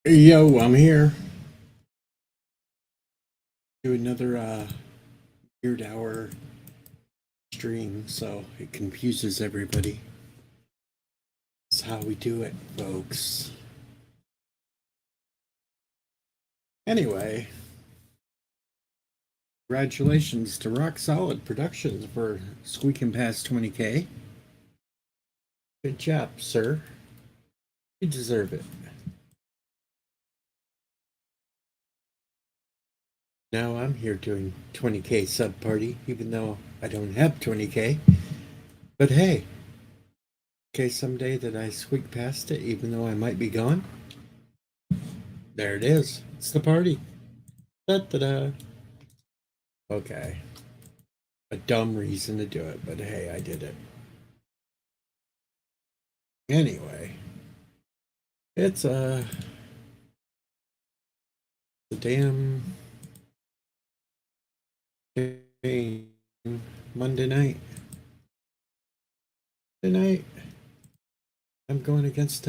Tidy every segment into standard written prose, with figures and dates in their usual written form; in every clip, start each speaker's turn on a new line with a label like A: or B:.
A: Yo, I'm here. Do another weird hour stream, so it confuses everybody. That's how we do it, folks. Anyway, congratulations to Rock Solid Productions for squeaking past 20K. Good job, sir. You deserve it. Now I'm here doing 20K sub party, even though I don't have 20K. But hey, in case someday that I squeak past it, even though I might be gone, there it is. It's the party. Da da da. Okay. A dumb reason to do it, but hey, I did it. Anyway, it's a damn game Monday night. Tonight, I'm going against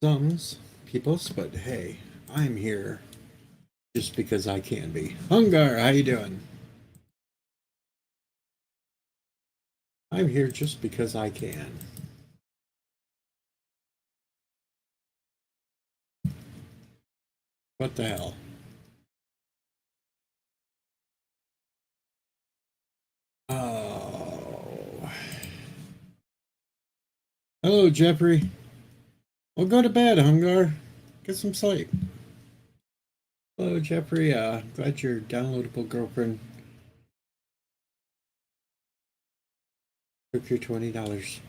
A: some people's, but hey, I'm here just because I can be. Hungar, how you doing? I'm here just because I can. What the hell? Oh. Hello, Jeffrey. Well, go to bed, Hungar. Get some sleep. Hello, Jeffrey. Glad your downloadable girlfriend took your $20.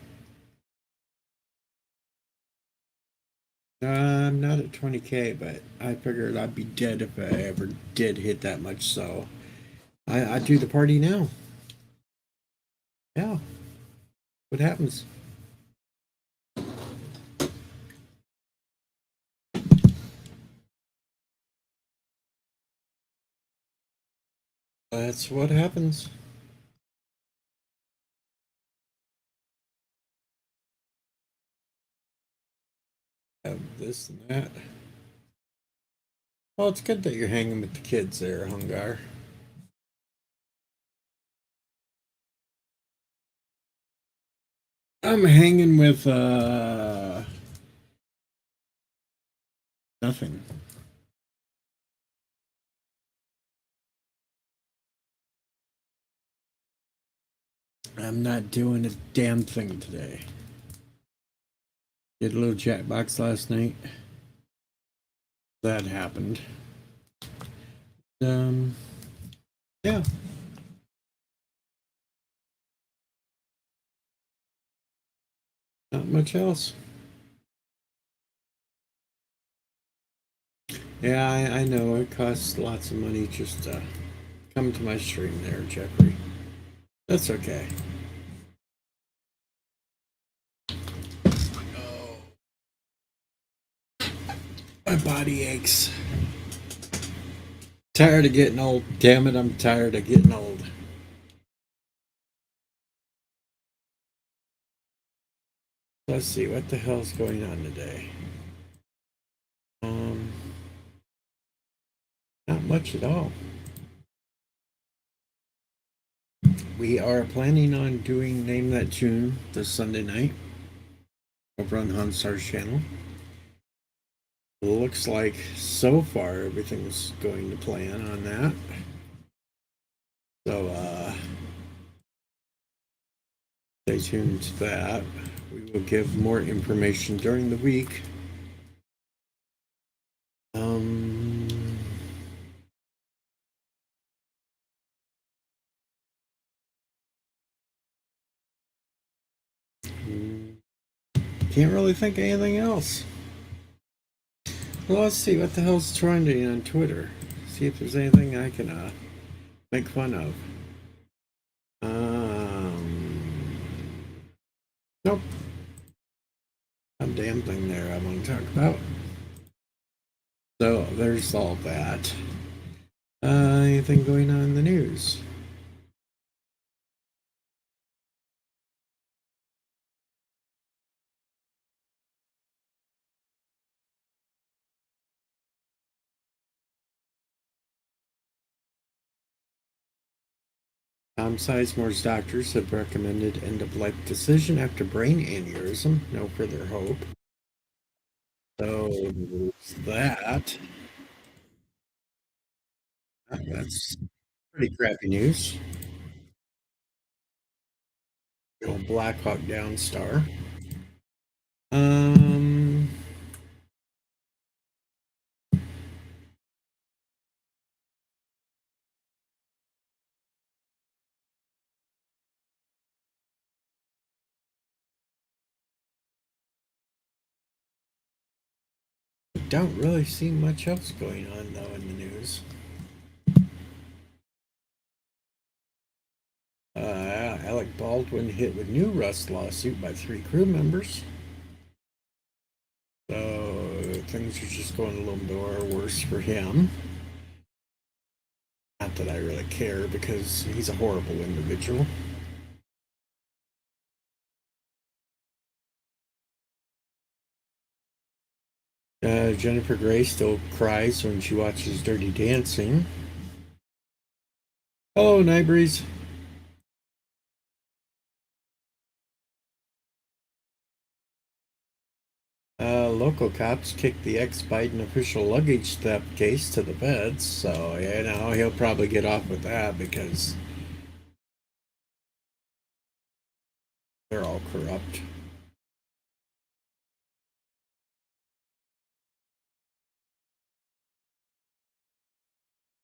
A: I'm not at 20K, but I figured I'd be dead if I ever did hit that much. So I do the party now. Yeah, what happens? That's what happens. Have this and that. Well, it's good that you're hanging with the kids there, Hungar. I'm hanging with nothing. I'm not doing a damn thing today. Did a little Jackbox last night. That happened. Um, yeah. Not much else. Yeah, I know it costs lots of money just to come to my stream there, Jeffrey. That's okay. Oh, my body aches. Tired of getting old. Damn it, I'm tired of getting old. Let's see, what the hell's going on today? Um, Not much at all. We are planning on doing Name That Tune this Sunday night over on Hansar's channel. Looks like so far everything's going to plan on that. So, stay tuned to that. We will give more information during the week. Um, can't really think of anything else. Well, let's see what the hell's trending on Twitter. See if there's anything I can make fun of. Nope. A damn thing there I want to talk about. So there's all that. Anything going on in the news? Tom Sizemore's doctors have recommended end-of-life decision after brain aneurysm. No further hope. So that that's pretty crappy news. The old Blackhawk Downstar. Um, don't really see much else going on though in the news. Alec Baldwin hit with new Rust lawsuit by 3 crew members. So things are just going a little more worse for him. Not that I really care because he's a horrible individual. Jennifer Grey still cries when she watches Dirty Dancing. Oh, Night Breeze. Local cops kicked the ex-Biden official luggage theft case to the feds, so he'll probably get off with that because they're all corrupt.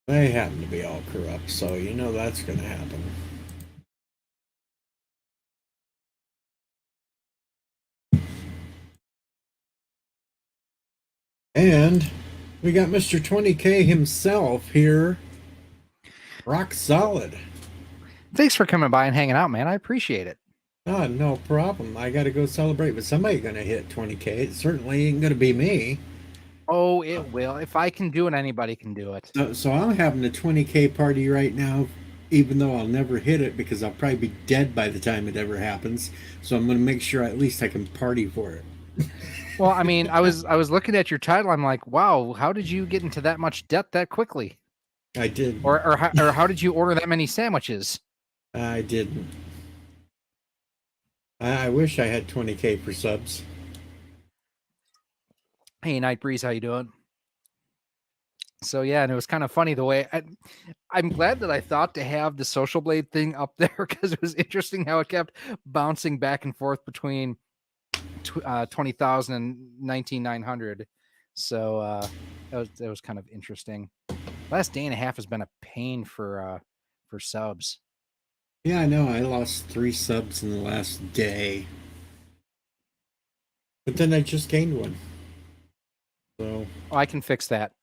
A: They happen to be all corrupt, so that's going to happen. And we got Mr. 20K himself here. Rock solid.
B: Thanks for coming by and hanging out, man. I appreciate it.
A: Oh, no problem. I got to go celebrate with somebody going to hit 20K. It certainly ain't going to be me.
B: Oh, it will. If I can do it, anybody can do it.
A: So I'm having a 20K party right now, even though I'll never hit it because I'll probably be dead by the time it ever happens. So I'm going to make sure at least I can party for it.
B: Well, I mean, I was looking at your title. I'm like, wow, how did you get into that much debt that quickly?
A: I did.
B: Or how did you order that many sandwiches?
A: I didn't. I wish I had 20K for subs.
B: Hey, Night Breeze, how you doing? So yeah, and it was kind of funny the way I'm glad that I thought to have the Social Blade thing up there because it was interesting how it kept bouncing back and forth between 20,000 and 19,900. So that was kind of interesting. Last day and a half has been a pain for subs.
A: Yeah, I know. I lost 3 subs in the last day. But then I just gained one. So.
B: Oh, I can fix that.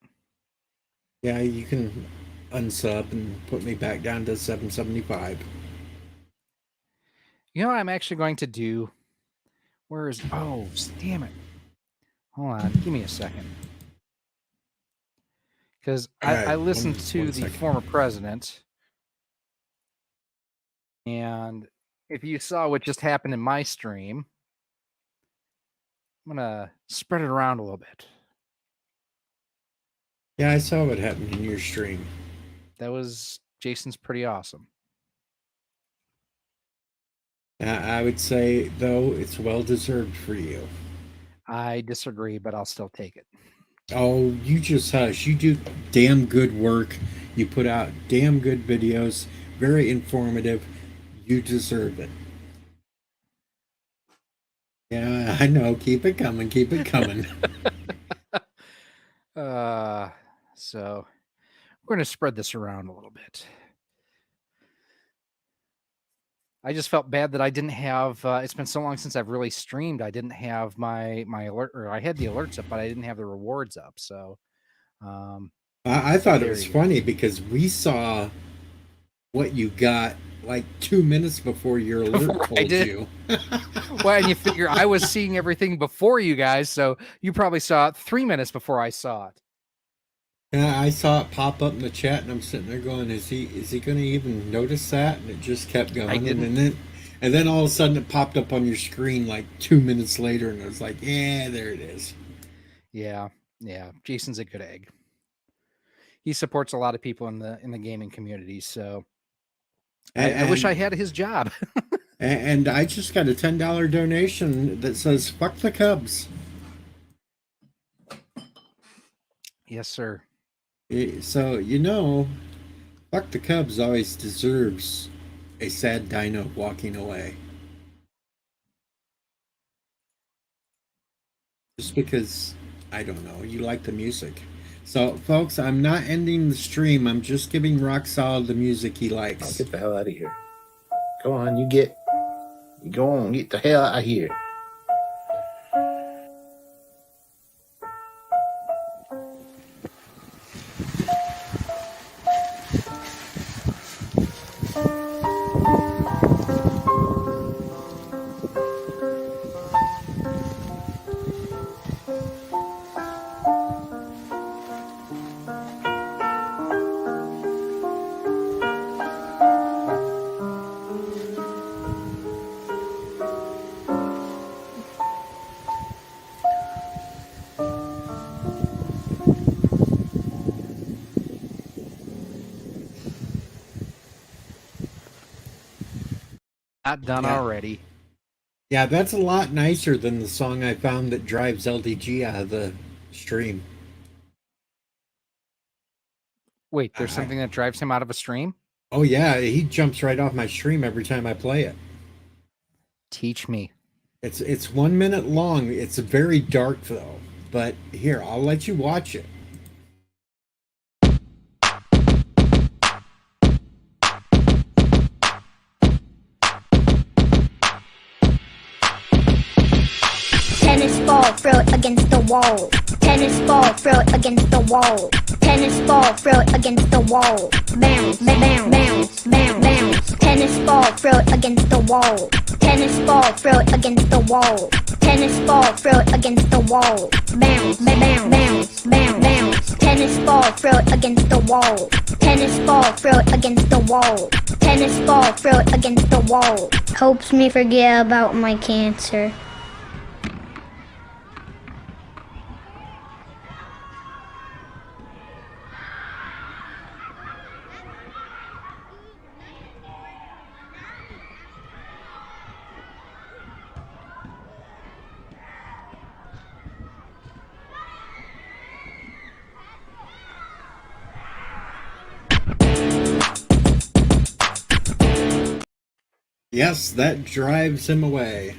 A: Yeah, you can unsub and put me back down to 775.
B: You know what I'm actually going to do? Oh, damn it. Hold on. Give me a second. Because I listened to the former president. And if you saw what just happened in my stream, I'm going to spread it around a little bit.
A: Yeah, I saw what happened in your stream.
B: Jason's pretty awesome.
A: I would say, though, it's well deserved for you.
B: I disagree, but I'll still take it.
A: Oh, you just hush. You do damn good work. You put out damn good videos, very informative. You deserve it. Yeah, I know. Keep it coming. Keep it coming.
B: So we're going to spread this around a little bit. I just felt bad that I didn't have. It's been so long since I've really streamed. I didn't have my alert, or I had the alerts up, but I didn't have the rewards up. So,
A: I thought it was funny because we saw what you got like 2 minutes before your alert told you.
B: Well, and you figure I was seeing everything before you guys, so you probably saw it 3 minutes before I saw it.
A: Yeah, I saw it pop up in the chat, and I'm sitting there going, "Is he going to even notice that?" And it just kept going,
B: I didn't.
A: And then all of a sudden it popped up on your screen like 2 minutes later, and it was like, "Yeah, there it is."
B: Yeah. Jason's a good egg. He supports a lot of people in the gaming community, so I wish I
A: And,
B: had his job.
A: and I just got a $10 donation that says "fuck the Cubs."
B: Yes, sir.
A: So "fuck the Cubs" always deserves a sad dino walking away. Just because, I don't know, you like the music. So, folks, I'm not ending the stream. I'm just giving Rock Solid the music he
C: Oh,
A: likes.
C: get the hell out of here. Go on, you go on, get the hell out of here.
B: Not done
A: Yeah.
B: already.
A: Yeah, that's a lot nicer than the song I found that drives LDG out of the stream.
B: Wait, there's
A: I-
B: something that drives him out of a stream?
A: Oh, yeah, he jumps right off my stream every time I play it.
B: Teach me.
A: It's 1 minute long. It's very dark though. But here, I'll let you watch it.
D: Tennis ball, throw it against the wall. Tennis ball, throw it against the wall. Tennis ball, throw it against the wall. Bounce, bounce, bounce, bounce, bounce. Tennis ball, throw it against the wall. Tennis ball, throw it against the wall. Tennis ball, throw it against the wall. Bounce, bounce, bounce, bounce, bounce. Tennis ball, throw it against the wall. Tennis ball, throw it against the wall. Tennis ball, throw it against the wall. Helps me forget about my cancer.
A: Yes, that drives him away.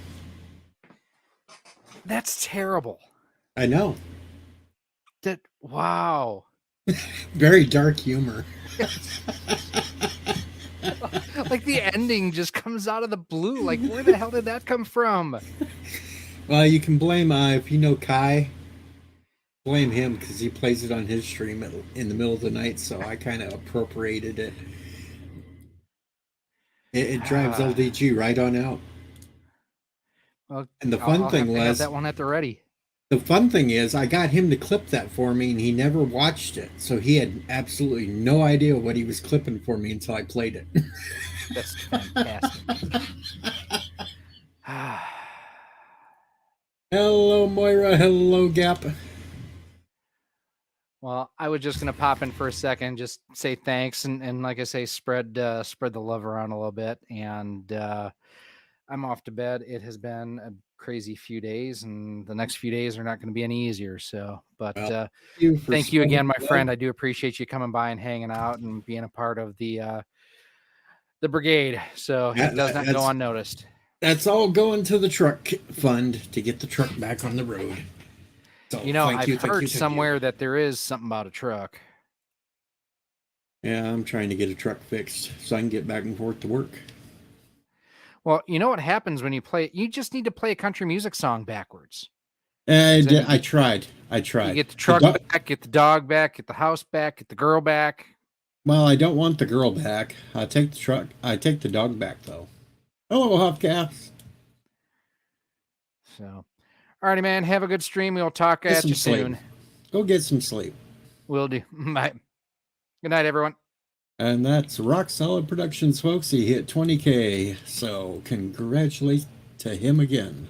B: That's terrible.
A: I know.
B: Wow.
A: Very dark humor.
B: Like the ending just comes out of the blue. Like, where the hell did that come from?
A: Well, you can blame, if you know Kai, blame him because he plays it on his stream in the middle of the night, so I kind of appropriated it. It drives LDG right on out.
B: Well,
A: And the fun
B: I'll
A: thing
B: have to have
A: was,
B: that one at the ready.
A: the fun thing is, I got him to clip that for me, and he never watched it, so he had absolutely no idea what he was clipping for me until I played it.
B: That's fantastic.
A: Hello, Moira. Hello, Gap.
B: Well, I was just gonna pop in for a second, just say thanks, and like I say, spread the love around a little bit, and I'm off to bed. It has been a crazy few days, and the next few days are not going to be any easier. So, but
A: Well,
B: thank you again, my
A: spreading
B: friend.
A: love.
B: I do appreciate you coming by and hanging out and being a part of the brigade. So it does not go unnoticed.
A: That's all going to the truck fund to get the truck back on the road. So,
B: I've heard somewhere that there is something about a truck.
A: Yeah, I'm trying to get a truck fixed so I can get back and forth to work.
B: Well, you know what happens when you play it? You just need to play a country music song backwards.
A: I tried.
B: You get the truck back, get the dog back, get the house back, get the girl back.
A: Well, I don't want the girl back. I take the truck. I take the dog back, though. Hello, Hubcaps.
B: So, alrighty, man. Have a good stream. We'll talk
A: Get
B: at
A: some
B: you
A: sleep.
B: soon.
A: Go get some sleep.
B: Will do. Bye. Good night, everyone.
A: And that's Rock Solid Productions, folks. He hit 20K, so congratulate to him again.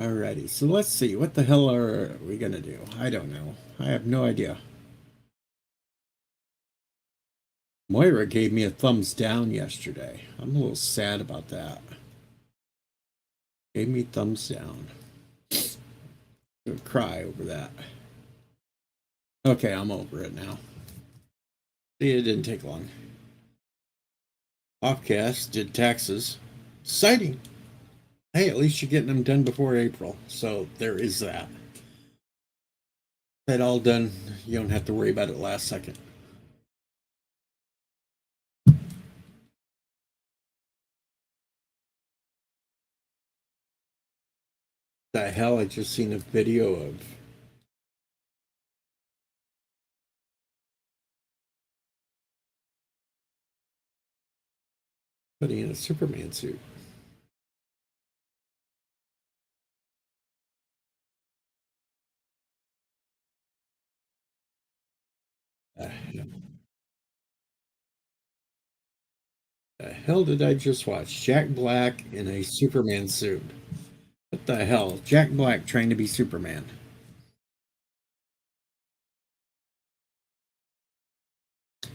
A: Alrighty, so let's see. What the hell are we gonna do? I don't know. I have no idea. Moira gave me a thumbs down yesterday. I'm a little sad about that. Gave me thumbs down. I'm gonna cry over that. Okay, I'm over it now. See, it didn't take long. Offcast did taxes. Exciting. Hey, at least you're getting them done before April. So there is that. That all done. You don't have to worry about it last second. The hell, I just seen a video of putting in a Superman suit. The hell did I just watch? Jack Black in a Superman suit. What the hell? Jack Black trying to be Superman.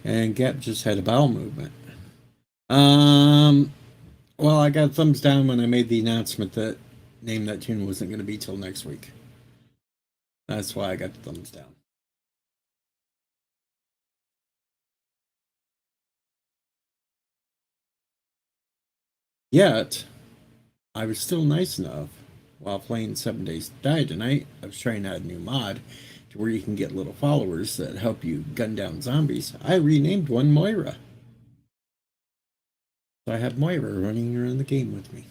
A: And Gap just had a bowel movement. Well, I got thumbs down when I made the announcement that Name That Tune wasn't going to be till next week. That's why I got the thumbs down. Yet, I was still nice enough while playing 7 Days to Die tonight. I was trying out a new mod to where you can get little followers that help you gun down zombies. I renamed one Moira. So I have Moira running around the game with me.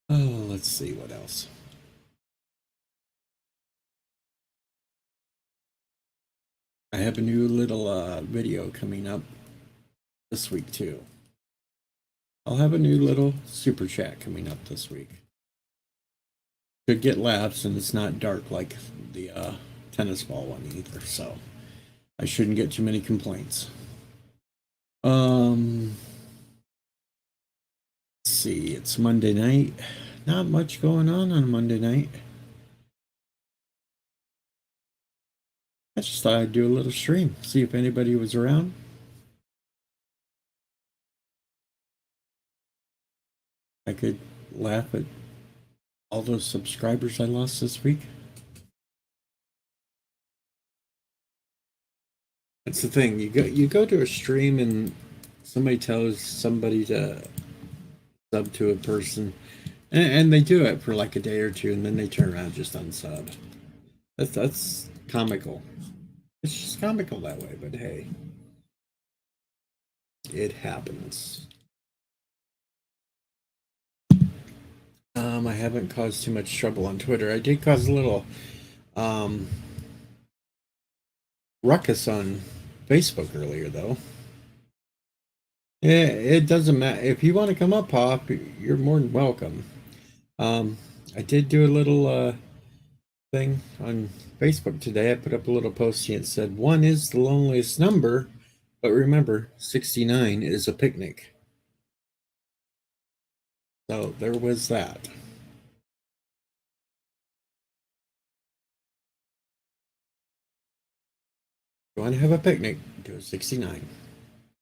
A: Oh, let's see what else. I have a new little video coming up this week too. I'll have a new little super chat coming up this week. Could get laughs, and it's not dark like the tennis ball one either, so I shouldn't get too many complaints. Let's see, it's Monday night. Not much going on a Monday night. I just thought I'd do a little stream, see if anybody was around. I could laugh at all those subscribers I lost this week. That's the thing. You go to a stream and somebody tells somebody to sub to a person, and they do it for like a day or two, and then they turn around and just unsub. That's comical. It's just comical that way, but hey, it happens. I haven't caused too much trouble on Twitter. I did cause a little ruckus on Facebook earlier, though. Yeah, it doesn't matter. If you want to come up, Pop, you're more than welcome. I did do a little thing on Facebook today. I put up a little post and it said 1 is the loneliest number, but remember, 69 is a picnic. So there was that. You want to have a picnic, do 69.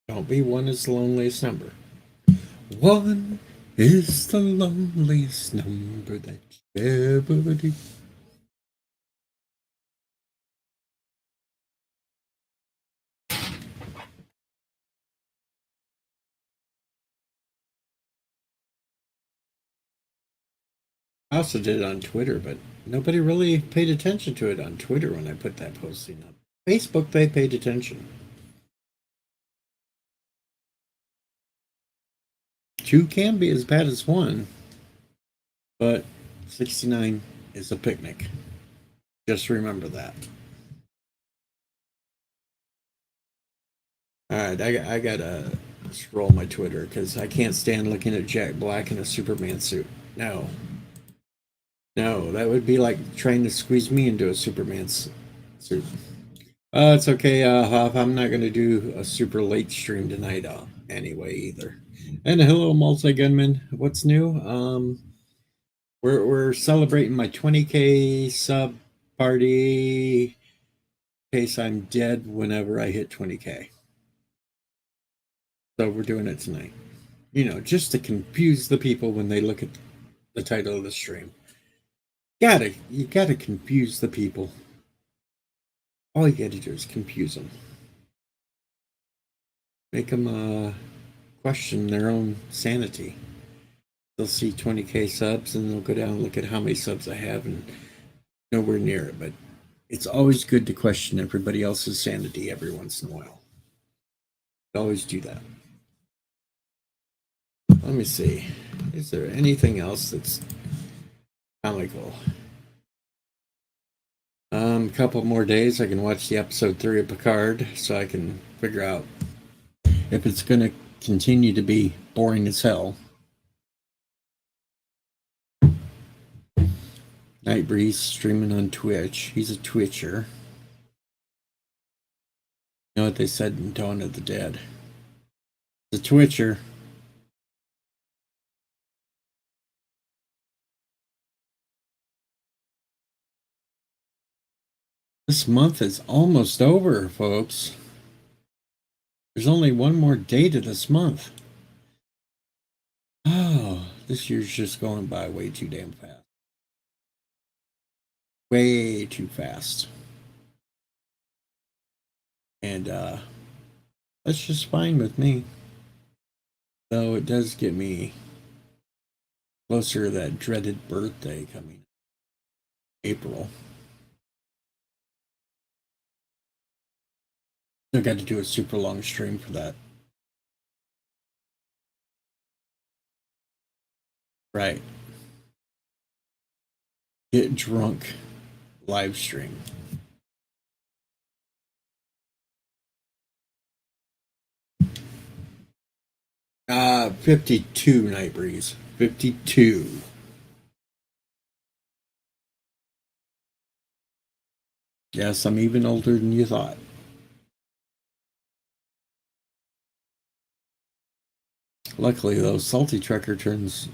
A: Don't be 1 is the loneliest number. 1 is the loneliest number that you ever do. I also did it on Twitter, but nobody really paid attention to it on Twitter when I put that posting up. Facebook, they paid attention. 2 can be as bad as 1, but 69 is a picnic. Just remember that. All right, I gotta scroll my Twitter because I can't stand looking at Jack Black in a Superman suit. No, that would be like trying to squeeze me into a Superman suit. It's okay, Hoff. I'm not gonna do a super late stream tonight, anyway either. And hello, Multi Gunman. What's new? We're celebrating my 20K sub party in case I'm dead whenever I hit 20K. So we're doing it tonight. You know, just to confuse the people when they look at the title of the stream. You gotta confuse the people. All you gotta do is confuse them. Make them question their own sanity. They'll see 20K subs and they'll go down and look at how many subs I have and nowhere near it. But it's always good to question everybody else's sanity every once in a while. Always do that. Let me see. Is there anything else that's comical? A couple more days, I can watch the episode 3 of Picard, so I can figure out if it's going to continue to be boring as hell. Nightbreeze streaming on Twitch. He's a Twitcher. You know what they said in Dawn of the Dead? The Twitcher. This month is almost over, folks. There's only one more day to this month. Oh, this year's just going by way too damn fast. Way too fast. And that's just fine with me. Though it does get me closer to that dreaded birthday coming April. I got to do a super long stream for that. Right. Get drunk live stream. Ah, 52 Nightbreeze. 52. Yes, I'm even older than you thought. Luckily, though, Salty Trucker turns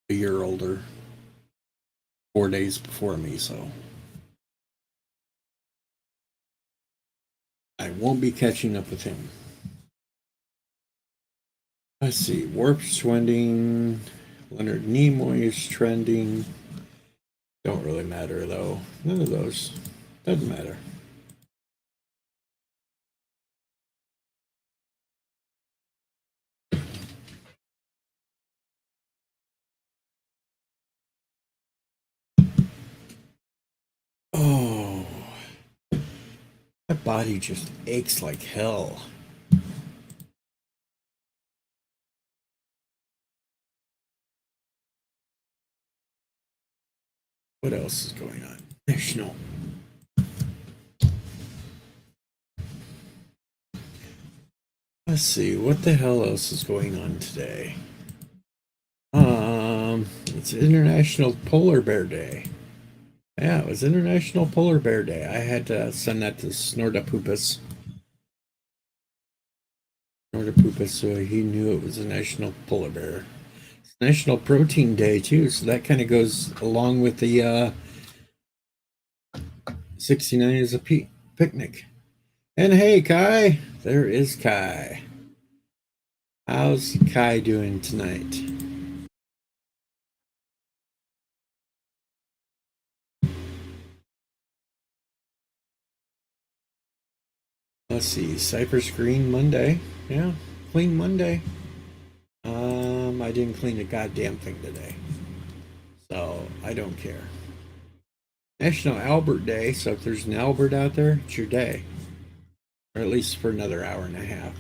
A: a year older 4 days before me, so I won't be catching up with him. Let's see. Warp's trending. Leonard Nimoy is trending. Don't really matter, though. None of those. Doesn't matter. Oh, my body just aches like hell. What else is going on? National. Let's see, what the hell else is going on today? It's International Polar Bear Day. Yeah, it was International Polar Bear Day. I had to send that to Snortapoopas. Snortapoopas, so he knew it was a National Polar Bear. It's National Protein Day, too, so that kind of goes along with the 69 is a picnic. And hey, Kai, there is Kai. How's Kai doing tonight? Let's see, Cypress Green Monday. Yeah, clean Monday. I didn't clean a goddamn thing today, so I don't care. National Albert Day, so if there's an Albert out there, it's your day. Or at least for another hour and a half.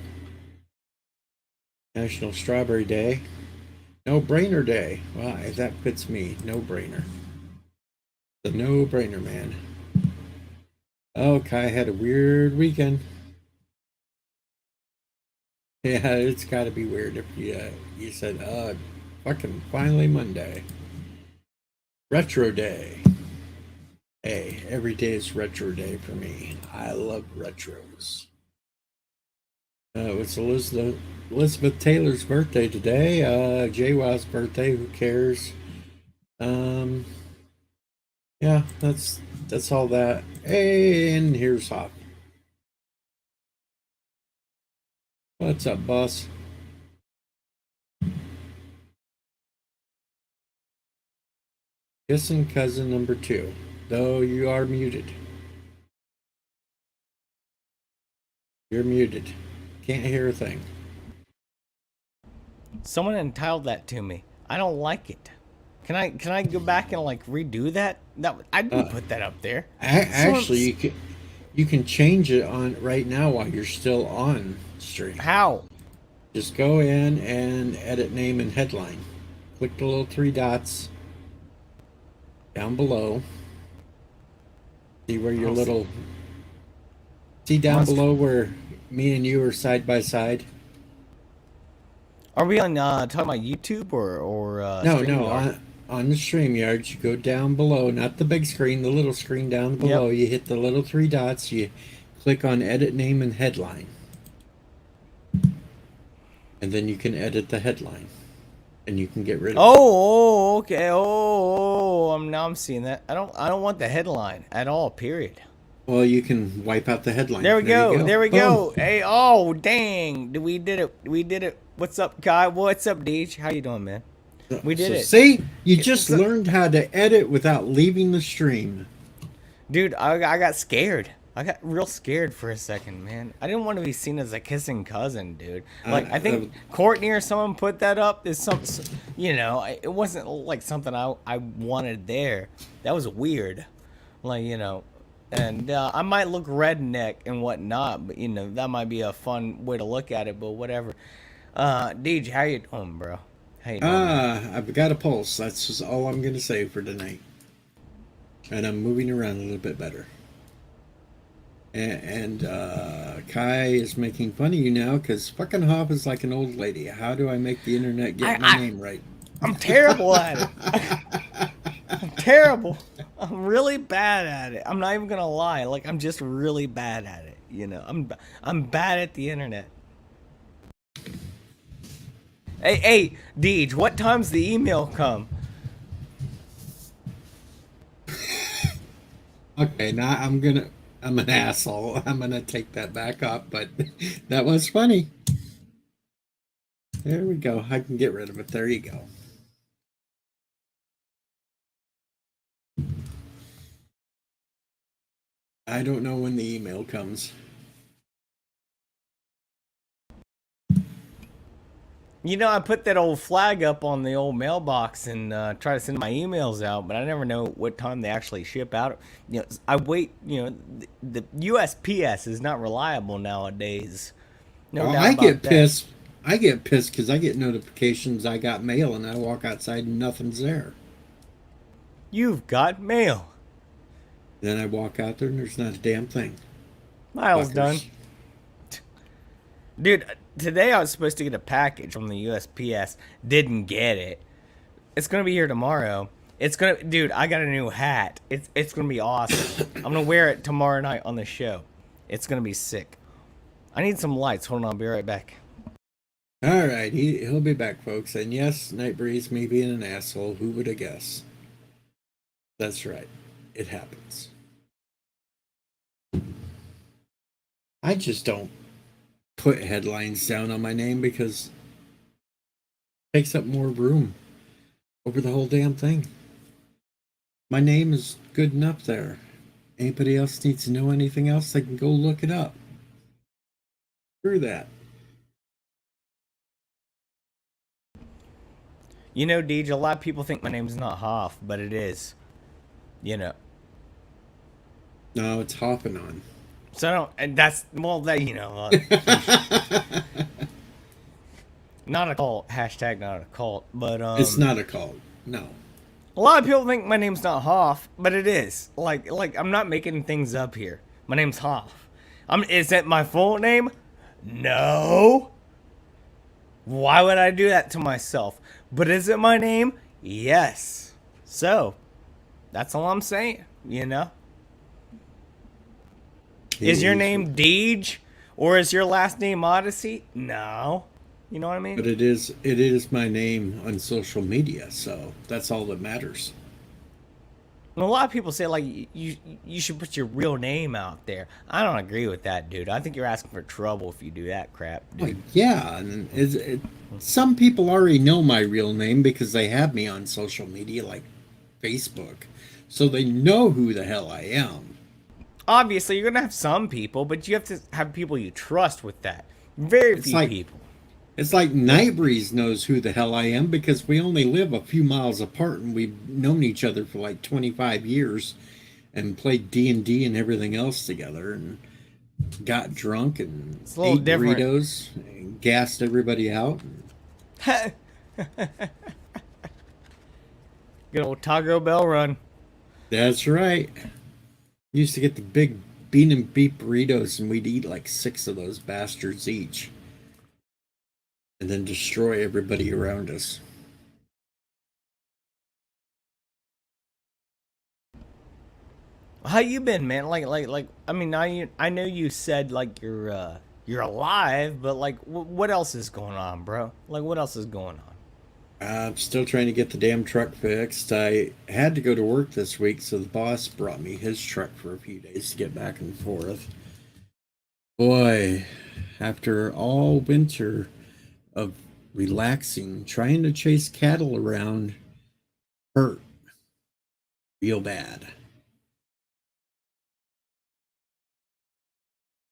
A: National Strawberry Day. No Brainer Day. Well, that fits me. No brainer. The no brainer man. Oh, Kai had a weird weekend. Yeah, it's got to be weird if you said, fucking finally Monday. Retro Day. Hey, every day is Retro Day for me. I love retros. It's Elizabeth Taylor's birthday today. JWoww's birthday, who cares? Yeah, that's all that. And here's Hop. What's up, boss? Kissing cousin number 2. Though you are muted. You're muted. Can't hear a thing.
E: Someone entitled that to me. I don't like it. Can I go back and like redo that? I didn't put that up there.
A: Actually, you can change it on right now while you're still on stream.
E: How?
A: Just go in and edit name and headline. Click the little 3 dots down below. See where your little. See down below where me and you are side by side.
E: Are we on talking about YouTube or
A: No,
E: StreamYard?
A: on the StreamYard, you go down below, not the big screen, the little screen down below. You hit the little 3 dots, you click on edit name and headline. And then you can edit the headline. And you can get rid of it.
E: Oh, okay. Now I'm seeing that. I don't want the headline at all. Period.
A: Well, you can wipe out the headline.
E: There we go.
A: you
E: There we
A: Boom.
E: go. Hey, oh dang, we did it. We did it. What's up, Kai? What's up, Deej? How you doing, man? We did it.
A: See, you just learned how to edit without leaving the stream.
E: Dude, I got scared. I got real scared for a second, man. I didn't want to be seen as a kissing cousin, dude. Like, I think Courtney or someone put that up. Is some, you know, it wasn't like something I wanted there. That was weird. Like, you know, and I might look redneck and whatnot, but, you know, that might be a fun way to look at it, but whatever. Deej, how you doing, bro? How you doing?
A: I've got a pulse. That's just all I'm going to say for tonight. And I'm moving around a little bit better. And Kai is making fun of you now because fucking Hop is like an old lady. How do I make the internet get my name right?
E: I'm terrible at it. I'm terrible. I'm really bad at it. I'm not even gonna lie. Like, I'm just really bad at it. You know, I'm bad at the internet. Hey, Deej, what time's the email come?
A: Okay, now I'm an asshole. I'm gonna take that back up, but that was funny. There we go. I can get rid of it. There you go. I don't know when the email comes.
E: You know, I put that old flag up on the old mailbox and try to send my emails out, but I never know what time they actually ship out. You know, I wait. You know, the USPS is not reliable nowadays. No
A: Well,
E: doubt
A: I
E: about
A: get
E: that.
A: pissed. I get pissed because I get notifications I got mail and I walk outside and nothing's there.
E: You've got mail.
A: Then I walk out there and there's not a damn thing.
E: Miles
A: Fuckers.
E: done. Dude, today I was supposed to get a package from the USPS. Didn't get it. It's gonna be here tomorrow. Dude, I got a new hat. It's gonna be awesome. I'm gonna wear it tomorrow night on the show. It's gonna be sick. I need some lights. Hold on, I'll be right back.
A: All right, he'll be back, folks. And yes, Nightbreeze me being an asshole. Who would have guessed? That's right. It happens. I just don't put headlines down on my name because it takes up more room over the whole damn thing. My name is good enough there. Anybody else needs to know anything else, they can go look it up. Screw that.
E: You know, Deej, a lot of people think my name's not Hoff, but it is. You know.
A: No, it's hopping on.
E: So I don't, and that's, well, that, you know. Not a cult. Hashtag not a cult. But,
A: It's not a cult. No.
E: a lot of people think my name's not Hoff, but it is. Like I'm not making things up here. My name's Hoff. Is that my full name? No. Why would I do that to myself? But is it my name? Yes. So, that's all I'm saying, you know? Is your name Deej? Or is your last name Odyssey? No. You know what I mean?
A: But it is my name on social media, so that's all that matters.
E: And a lot of people say like you should put your real name out there. I don't agree with that, dude. I think you're asking for trouble if you do that crap, dude.
A: Like, yeah, and some people already know my real name because they have me on social media like Facebook, so they know who the hell I am.
E: Obviously, you're gonna have some people, but you have to have people you trust with that. Very few people.
A: It's like Nightbreeze knows who the hell I am because we only live a few miles apart and we've known each other for like 25 years and played D&D and everything else together and got drunk and
E: It's a little
A: ate
E: different.
A: burritos and gassed everybody out.
E: Good old Taco Bell run.
A: That's right. Used to get the big bean and beef burritos and we'd eat like 6 of those bastards each. And then destroy everybody around us.
E: How you been, man? Like. I mean, I know you said like you're alive, but like, what else is going on, bro? Like, what else is going on?
A: I'm still trying to get the damn truck fixed. I had to go to work this week, so the boss brought me his truck for a few days to get back and forth. Boy, after all winter of relaxing, trying to chase cattle around hurt real bad. Of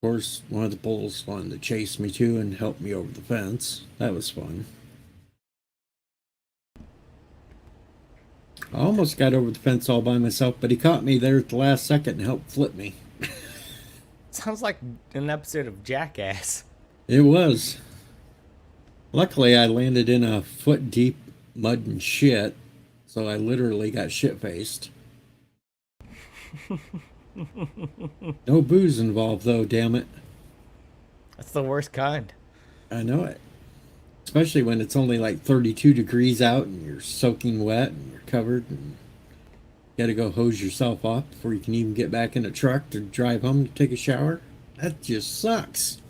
A: course, one of the bulls wanted to chase me too and help me over the fence. That was fun. I almost got over the fence all by myself, but he caught me there at the last second and helped flip me.
E: Sounds like an episode of Jackass.
A: It was. Luckily, I landed in a foot deep mud and shit, so I literally got shit-faced. No booze involved, though, damn it.
E: That's the worst kind.
A: I know it. Especially when it's only like 32 degrees out and you're soaking wet and you're covered and you gotta go hose yourself off before you can even get back in a truck to drive home to take a shower. That just sucks.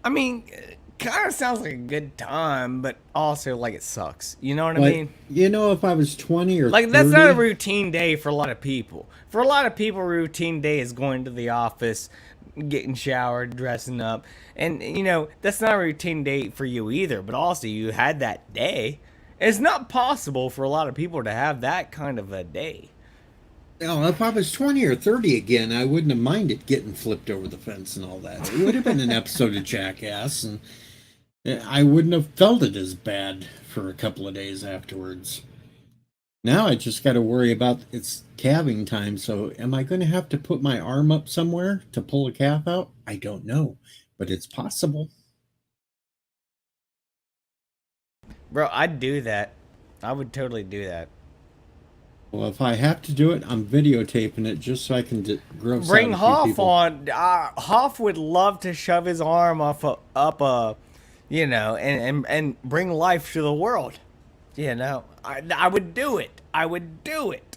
E: I mean, it kind of sounds like a good time, but also like it sucks. You know what I
A: But,
E: mean?
A: you know, if I was 20 or
E: Like, that's not a
A: 30,
E: routine day for a lot of people. For a lot of people, routine day is going to the office, getting showered, dressing up. And, you know, that's not a routine day for you either. But also, you had that day. It's not possible for a lot of people to have that kind of a day.
A: you know, if I was 20 or 30 again, I wouldn't have minded getting flipped over the fence and all that. It would have been an episode of Jackass, and I wouldn't have felt it as bad for a couple of days afterwards. Now I just got to worry about it's calving time, so am I going to have to put my arm up somewhere to pull a calf out? I don't know, but it's possible.
E: Bro, I'd do that. I would totally do that.
A: Well, if I have to do it, I'm videotaping it just so I can gross
E: Bring
A: out a few
E: Hoff
A: people.
E: on. Hoff would love to shove his arm up a, you know, and bring life to the world. You know, I would do it. I would do it.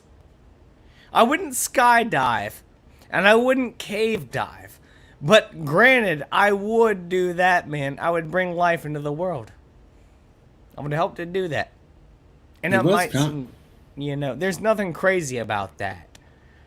E: I wouldn't skydive, and I wouldn't cave dive. But granted, I would do that, man. I would bring life into the world. I would help to do that. And
A: It
E: it
A: was
E: might
A: kind-
E: seem, you know, there's nothing crazy about that.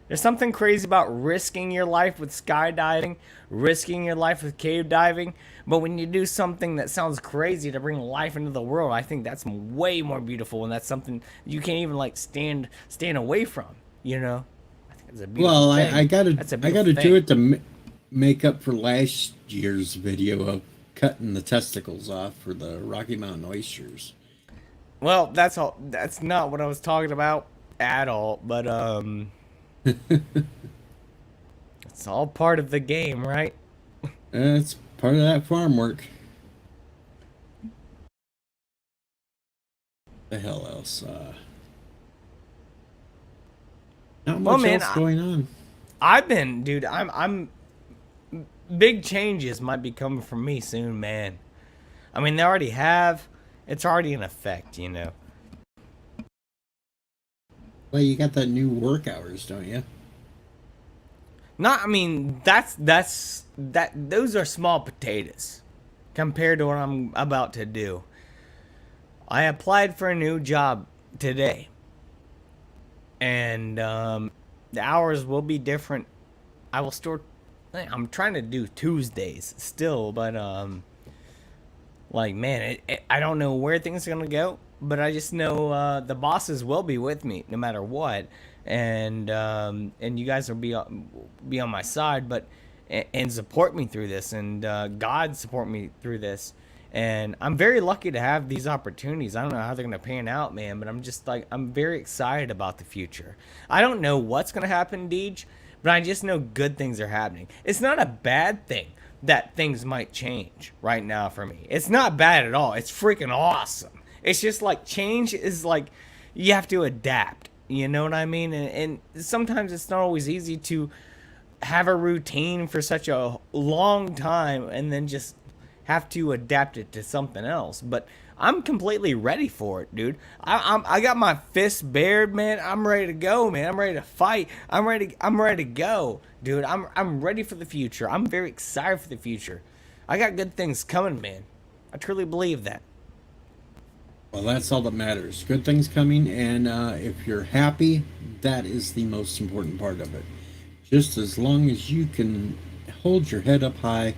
E: There's something crazy about risking your life with skydiving, risking your life with cave diving. But when you do something that sounds crazy to bring life into the world, I think that's way more beautiful, and that's something you can't even like stand away from. You know, I think it's a beautiful
A: Well,
E: thing.
A: I gotta
E: That's a
A: I gotta
E: beautiful
A: do
E: thing.
A: it to make up for last year's video of cutting the testicles off for the Rocky Mountain oysters.
E: Well, that's all. That's not what I was talking about at all. But it's all part of the game, right?
A: It's part of that farm work. The hell else? Not
E: Well,
A: much
E: man,
A: else going on.
E: I've been, dude. I'm. Big changes might be coming for me soon, man. I mean, they already have. It's already in effect, you know.
A: Well, you got that new work hours, don't you?
E: Not. I mean, that. Those are small potatoes compared to what I'm about to do. I applied for a new job today. and the hours will be different. I will still. I'm trying to do Tuesdays still, but like man, I don't know where things are gonna go, but I just know the bosses will be with me no matter what, and you guys will be on my side, but and support me through this, and God support me through this. And I'm very lucky to have these opportunities. I don't know how they're going to pan out, man, but I'm just like, I'm very excited about the future. I don't know what's going to happen, Deej, but I just know good things are happening. It's not a bad thing that things might change right now for me. It's not bad at all. It's freaking awesome. It's just like change is like, you have to adapt. You know what I mean? And sometimes it's not always easy to have a routine for such a long time and then just have to adapt it to something else. But I'm completely ready for it, dude. I got my fist bared, man. I'm ready to go, man. I'm ready to fight. I'm ready to go, dude. I'm ready for the future. I'm very excited for the future. I got good things coming, man. I truly believe that.
A: Well, that's all that matters. Good things coming, and if you're happy, that is the most important part of it. Just as long as you can hold your head up high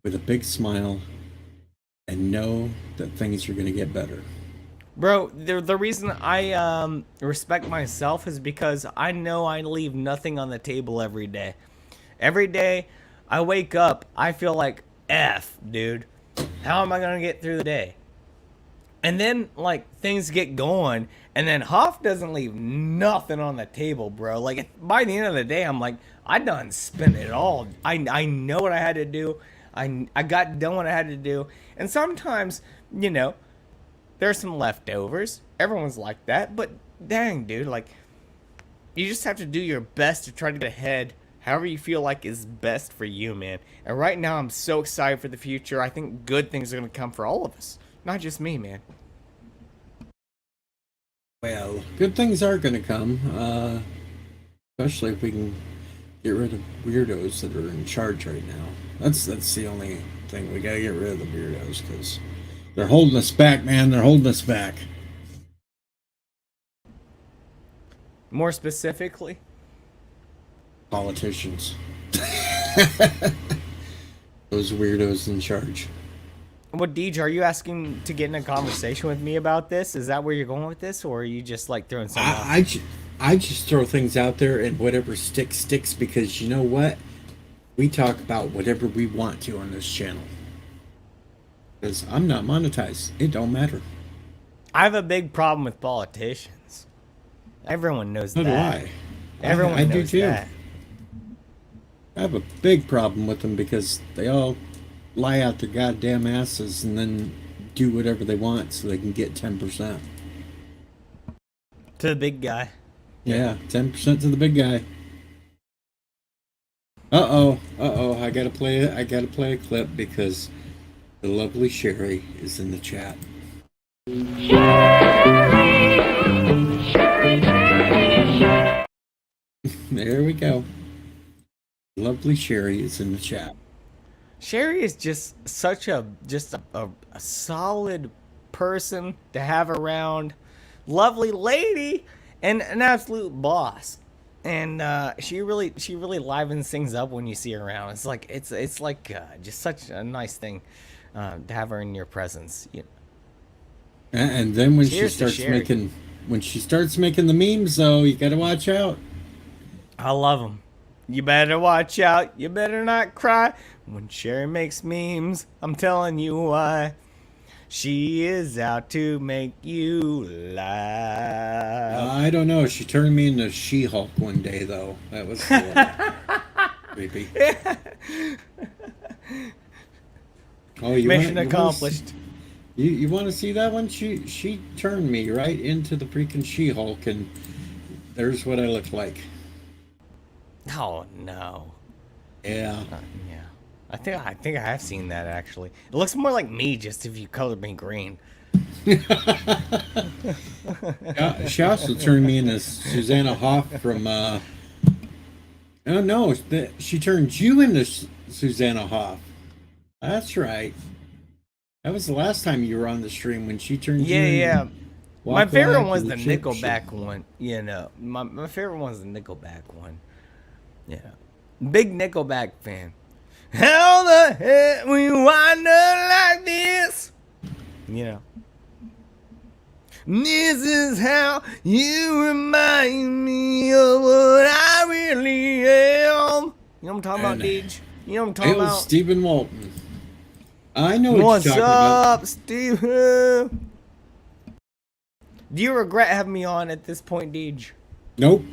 A: with a big smile and know that things are going to get better.
E: Bro, the reason I respect myself is because I know I leave nothing on the table every day. Every day I wake up, I feel like, F, dude. How am I going to get through the day? And then, like, things get going, and then Hoff doesn't leave nothing on the table, bro. Like, by the end of the day, I'm like, I done spent it all. I know what I had to do. I got done what I had to do. And sometimes, you know, there's some leftovers. Everyone's like that. But dang, dude, like, you just have to do your best to try to get ahead however you feel like is best for you, man. And right now, I'm so excited for the future. I think good things are going to come for all of us. Not just me, man.
A: Well, good things are going to come, especially if we can get rid of weirdos that are in charge right now. That's the only thing. We got to get rid of the weirdos because they're holding us back, man. They're holding us back.
E: More specifically?
A: Politicians. Those weirdos in charge.
E: What, Deej, are you asking to get in a conversation with me about this? Is that where you're going with this, or are you just like throwing something out?
A: I just throw things out there, and whatever sticks, because you know what? We talk about whatever we want to on this channel. Because I'm not monetized. It don't matter.
E: I have a big problem with politicians. Everyone knows
A: So
E: that.
A: do I.
E: Everyone
A: I
E: knows
A: do too.
E: that.
A: I have a big problem with them because they all lie out their goddamn asses and then do whatever they want so they can get 10%.
E: To the big guy.
A: Yeah, 10% to the big guy. Uh-oh. I gotta play a clip because the lovely Sherry is in the chat. There we go. Lovely Sherry is in the chat.
E: Sherry is just such a solid person to have around. Lovely lady and an absolute boss. And she really livens things up when you see her around. It's like just such a nice thing to have her in your presence. You know.
A: And then when
E: Cheers to Sherry.
A: she starts making the memes, though, you gotta watch out.
E: I love them. You better watch out. You better not cry when Sherry makes memes. I'm telling you why. She is out to make you laugh.
A: I don't know. She turned me into She-Hulk one day, though. That was creepy. Oh,
E: Mission accomplished.
A: You want to see that one? She turned me right into the freaking She-Hulk, and there's what I look like.
E: Oh no.
A: Yeah.
E: Yeah. I think I have seen that actually. It looks more like me just if you colored me green.
A: She also turned me into Susanna Hoff from. Oh no, she turned you into Susanna Hoff. That's right. That was the last time you were on the stream when she turned you.
E: Yeah. My
A: Walk
E: favorite
A: like
E: one's
A: a
E: the
A: chip
E: Nickelback one. You know, my favorite one's the Nickelback one. Yeah, big Nickelback fan. How the hell we wind up like this? You know. This is how you remind me of what I really am. You know what I'm talking about,
A: And
E: Deej? You know what I'm talking
A: It was
E: about?
A: Stephen Walton. I know what
E: What's
A: you're talking about.
E: up, Steven? Do you regret having me on at this point, Deej?
A: Nope.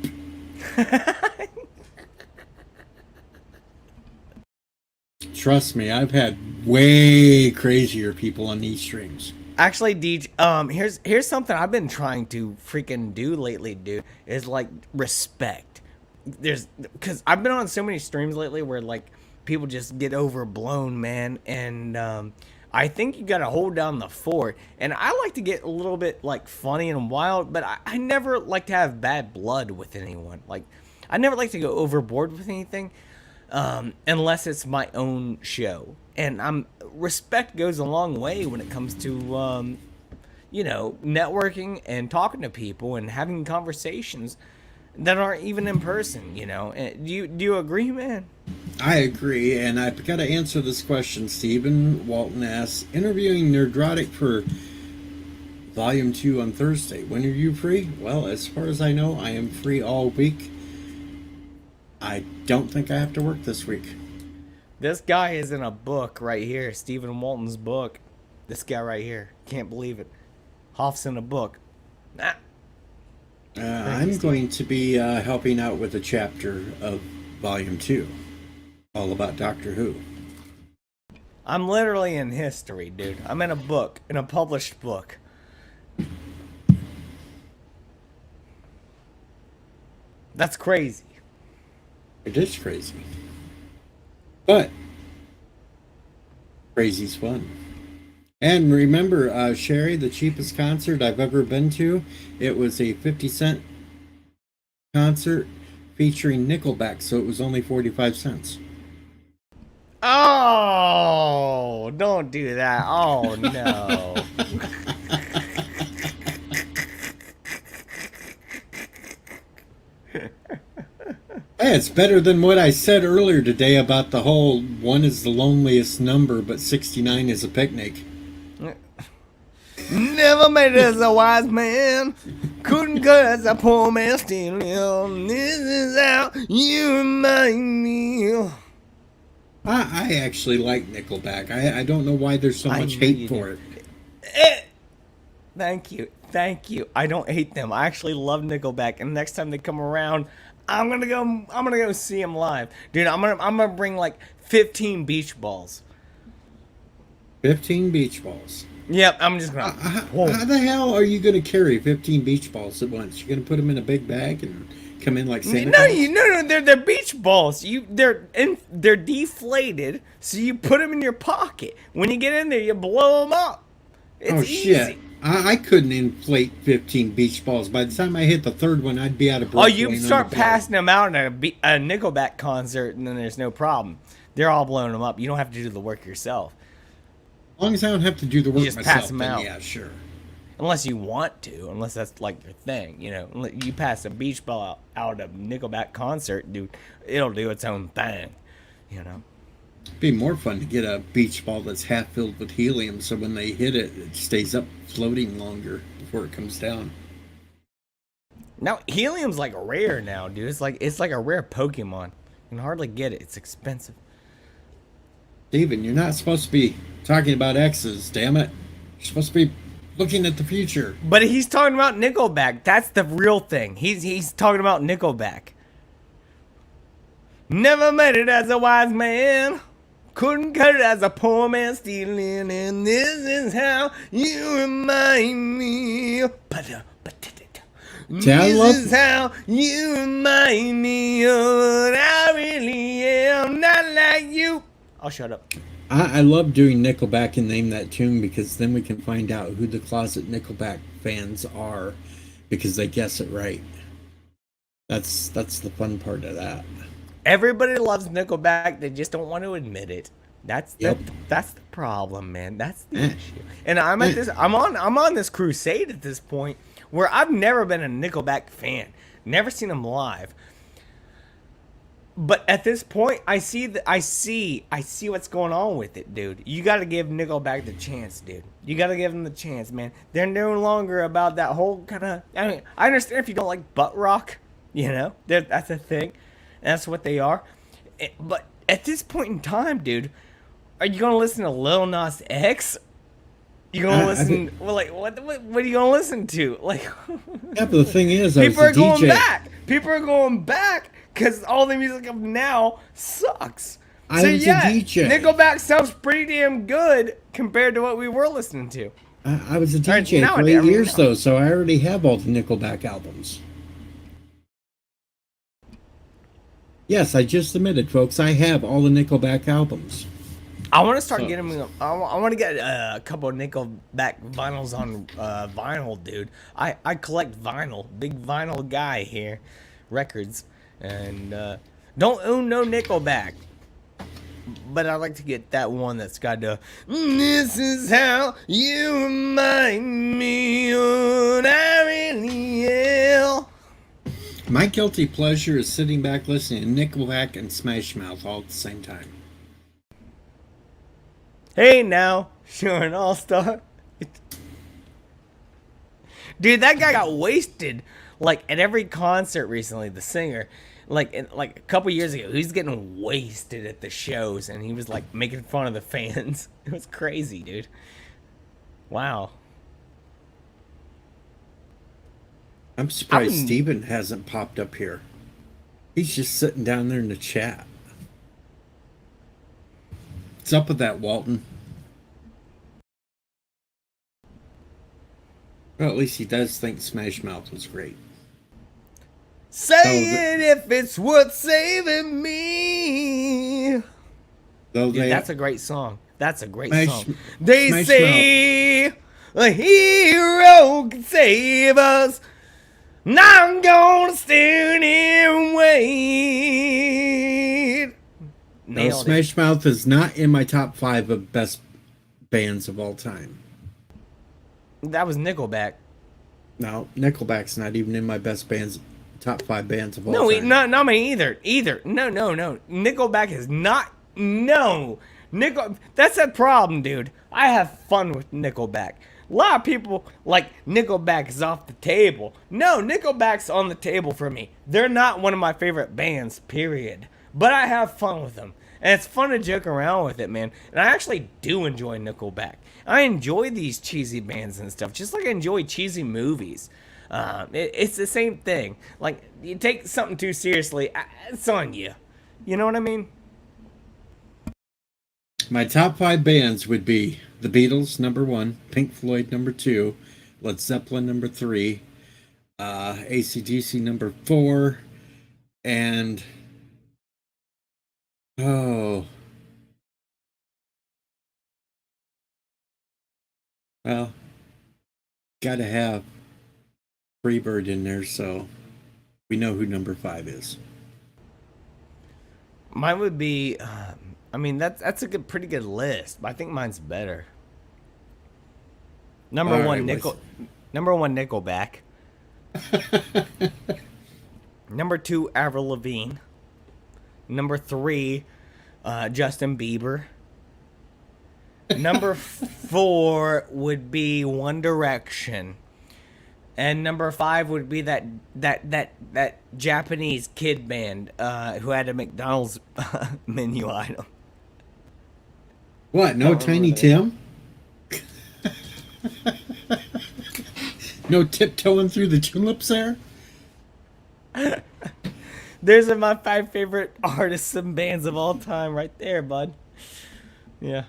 A: Trust me, I've had way crazier people on these streams.
E: Actually, Deej, here's something I've been trying to freaking do lately, dude. Is like respect. Because I've been on so many streams lately where like people just get overblown, man, and I think you gotta hold down the fort. And I like to get a little bit like funny and wild, but I never like to have bad blood with anyone. Like I never like to go overboard with anything, unless it's my own show. And respect goes a long way when it comes to you know, networking and talking to people and having conversations that aren't even in person. You know, do you agree, man?
A: I agree, and I've got to answer this question. Stephen Walton asks, interviewing Nerdrotic for Volume 2 on Thursday. When are you free? Well, as far as I know, I am free all week. I don't think I have to work this week.
E: This guy is in a book right here, Stephen Walton's book. This guy right here. Can't believe it. Hoff's in a book. Nah.
A: I'm going to be helping out with a chapter of Volume 2, all about Doctor Who.
E: I'm literally in history, dude. I'm in a book, in a published book. That's crazy.
A: It is crazy. But crazy's fun. And remember, Sherry, the cheapest concert I've ever been to, it was a 50 cent concert featuring Nickelback, so it was only 45 cents.
E: Oh, don't do that. Oh, no.
A: Hey, it's better than what I said earlier today about the whole 1 is the loneliest number, but 69 is a picnic.
E: Never made it as a wise man. Couldn't cut as a poor man still. This is how you remind me.
A: I actually like Nickelback. I don't know why there's so
E: I
A: much
E: know
A: hate
E: you
A: for
E: do.
A: it.
E: Thank you. Thank you. I don't hate them. I actually love Nickelback, and next time they come around, I'm gonna go see them live. Dude, I'm gonna bring like 15 beach balls.
A: 15 beach balls.
E: Yep, I'm just gonna
A: How the hell are you going to carry 15 beach balls at once? You're going to put them in a big bag and come in like Santa Claus?
E: No, they're beach balls. They're deflated, so you put them in your pocket. When you get in there, you blow them up. It's
A: Oh,
E: easy.
A: shit. I couldn't inflate 15 beach balls. By the time I hit the third one, I'd be out of breath.
E: Oh, you
A: laying on
E: start
A: the floor.
E: passing them out at a Nickelback concert, and then there's no problem. They're all blowing them up. You don't have to do the work yourself.
A: As long as I don't have to do the work
E: just
A: myself,
E: pass 'em
A: then
E: out.
A: yeah, sure.
E: Unless you want to, unless that's like your thing, you know. You pass a beach ball out at a Nickelback concert, dude, it'll do its own thing, you know.
A: It'd be more fun to get a beach ball that's half filled with helium, so when they hit it, it stays up floating longer before it comes down.
E: Now helium's like rare now, dude. It's like a rare Pokemon. You can hardly get it. It's expensive.
A: Steven, you're not supposed to be talking about exes, damn it. You're supposed to be looking at the future.
E: But he's talking about Nickelback. That's the real thing. He's talking about Nickelback. Never made it as a wise man. Couldn't cut it as a poor man stealing. And this is how you remind me.
A: See, I love-
E: This is how you remind me of what I really am. Not like you. I'll shut up.
A: I love doing Nickelback and Name That Tune, because then we can find out who the closet Nickelback fans are, because they guess it right. That's the fun part of that.
E: Everybody loves Nickelback. They just don't want to admit it. That's
A: Yep.
E: that's the problem, man. That's the issue. And I'm on this crusade at this point where I've never been a Nickelback fan, never seen them live. But at this point, I see what's going on with it, dude. You got to give Nickelback the chance, dude. You got to give them the chance, man. They're no longer about that whole kind of. I mean, I understand if you don't like butt rock, you know, that's a thing. That's what they are. But at this point in time, dude, are you gonna listen to Lil Nas X? You gonna listen? Well, like, what are you gonna listen to? Like,
A: Yeah, but the thing is,
E: people are going
A: DJ.
E: back. People are going back because all the music of now sucks.
A: I was a DJ.
E: Nickelback sounds pretty damn good compared to what we were listening to.
A: I was a DJ for
E: nowadays,
A: 8
E: I mean,
A: years, though, so I already have all the Nickelback albums. Yes, I just admitted, folks, I have all the Nickelback albums.
E: I want to start getting. I want to get a couple of Nickelback vinyls on vinyl, dude. I collect vinyl, big vinyl guy here, records, and don't own no Nickelback. But I like to get that one that's got the "This is how you remind me what I really am."
A: My guilty pleasure is sitting back listening to Nickelback and Smash Mouth all at the same time.
E: Hey now, you're an all-star. Dude, that guy got wasted like at every concert recently, the singer. Like a couple years ago, he was getting wasted at the shows and he was like making fun of the fans. It was crazy, dude. Wow.
A: I'm surprised Steven hasn't popped up here. He's just sitting down there in the chat. What's up with that, Walton? Well, at least he does think Smash Mouth was great.
E: Say it if it's worth saving me.
A: Though
E: Dude,
A: they,
E: that's a great song. That's a great
A: Smash-
E: song. They
A: Smash
E: say a hero can save us. And I'm gonna stand here and wait.
A: no,
E: Nailed it.
A: Smash Mouth is not in my top 5 of best bands of all time.
E: That was Nickelback.
A: No, Nickelback's not even in my top 5 bands of all
E: No,
A: time.
E: not me either. No. Nickelback is not. No. That's a problem, dude. I have fun with Nickelback. A lot of people like Nickelback is off the table. No, Nickelback's on the table for me. They're not one of my favorite bands, period. But I have fun with them. And it's fun to joke around with it, man. And I actually do enjoy Nickelback. I enjoy these cheesy bands and stuff, just like I enjoy cheesy movies. It's the same thing. Like, you take something too seriously, it's on you. You know what I mean?
A: My top 5 bands would be The Beatles, number 1, Pink Floyd, number 2, Led Zeppelin, number 3, AC/DC, number 4, and well, gotta have Freebird in there, so we know who number 5 is.
E: Mine would be, I mean, that's a pretty good list, but I think mine's better. Number
A: All
E: one,
A: right,
E: Nickelback. Number 2, Avril Lavigne. Number 3, Justin Bieber. Number 4 would be One Direction. And number 5 would be that Japanese kid band who had a McDonald's menu item.
A: What? No Tiny Tim? No tiptoeing through the tulips there?
E: There's my 5 favorite artists and bands of all time right there, bud. Yeah.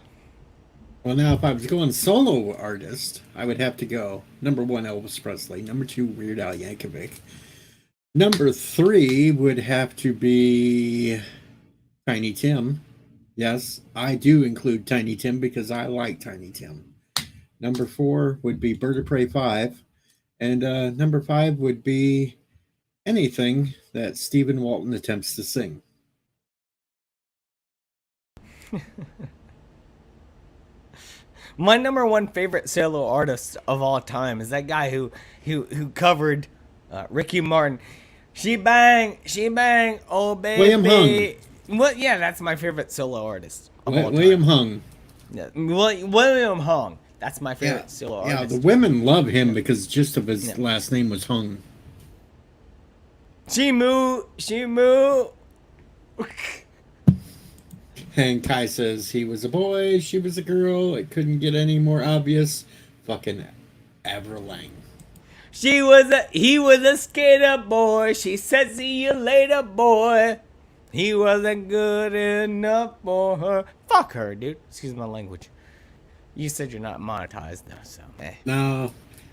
A: Well, now, if I was going solo artist, I would have to go number 1, Elvis Presley. Number 2, Weird Al Yankovic. Number 3 would have to be Tiny Tim. Yes, I do include Tiny Tim because I like Tiny Tim. Number 4 would be Bird of Prey 5. And number 5 would be anything that Stephen Walton attempts to sing.
E: My number one favorite solo artist of all time is that guy who covered Ricky Martin. She bang, oh baby.
A: William Hung.
E: Well, yeah, that's my favorite solo artist of all time.
A: William Hung.
E: Yeah, William Hung. That's my favorite solo artist.
A: Yeah, the women love him because just of his last name was Hung.
E: She moo.
A: And Kai says he was a boy, she was a girl. It couldn't get any more obvious. Fucking Avril Lavigne.
E: He was a skater boy. She said, "See you later, boy." He wasn't good enough for her. Fuck her, dude. Excuse my language. You said you're not monetized though, so.
A: No,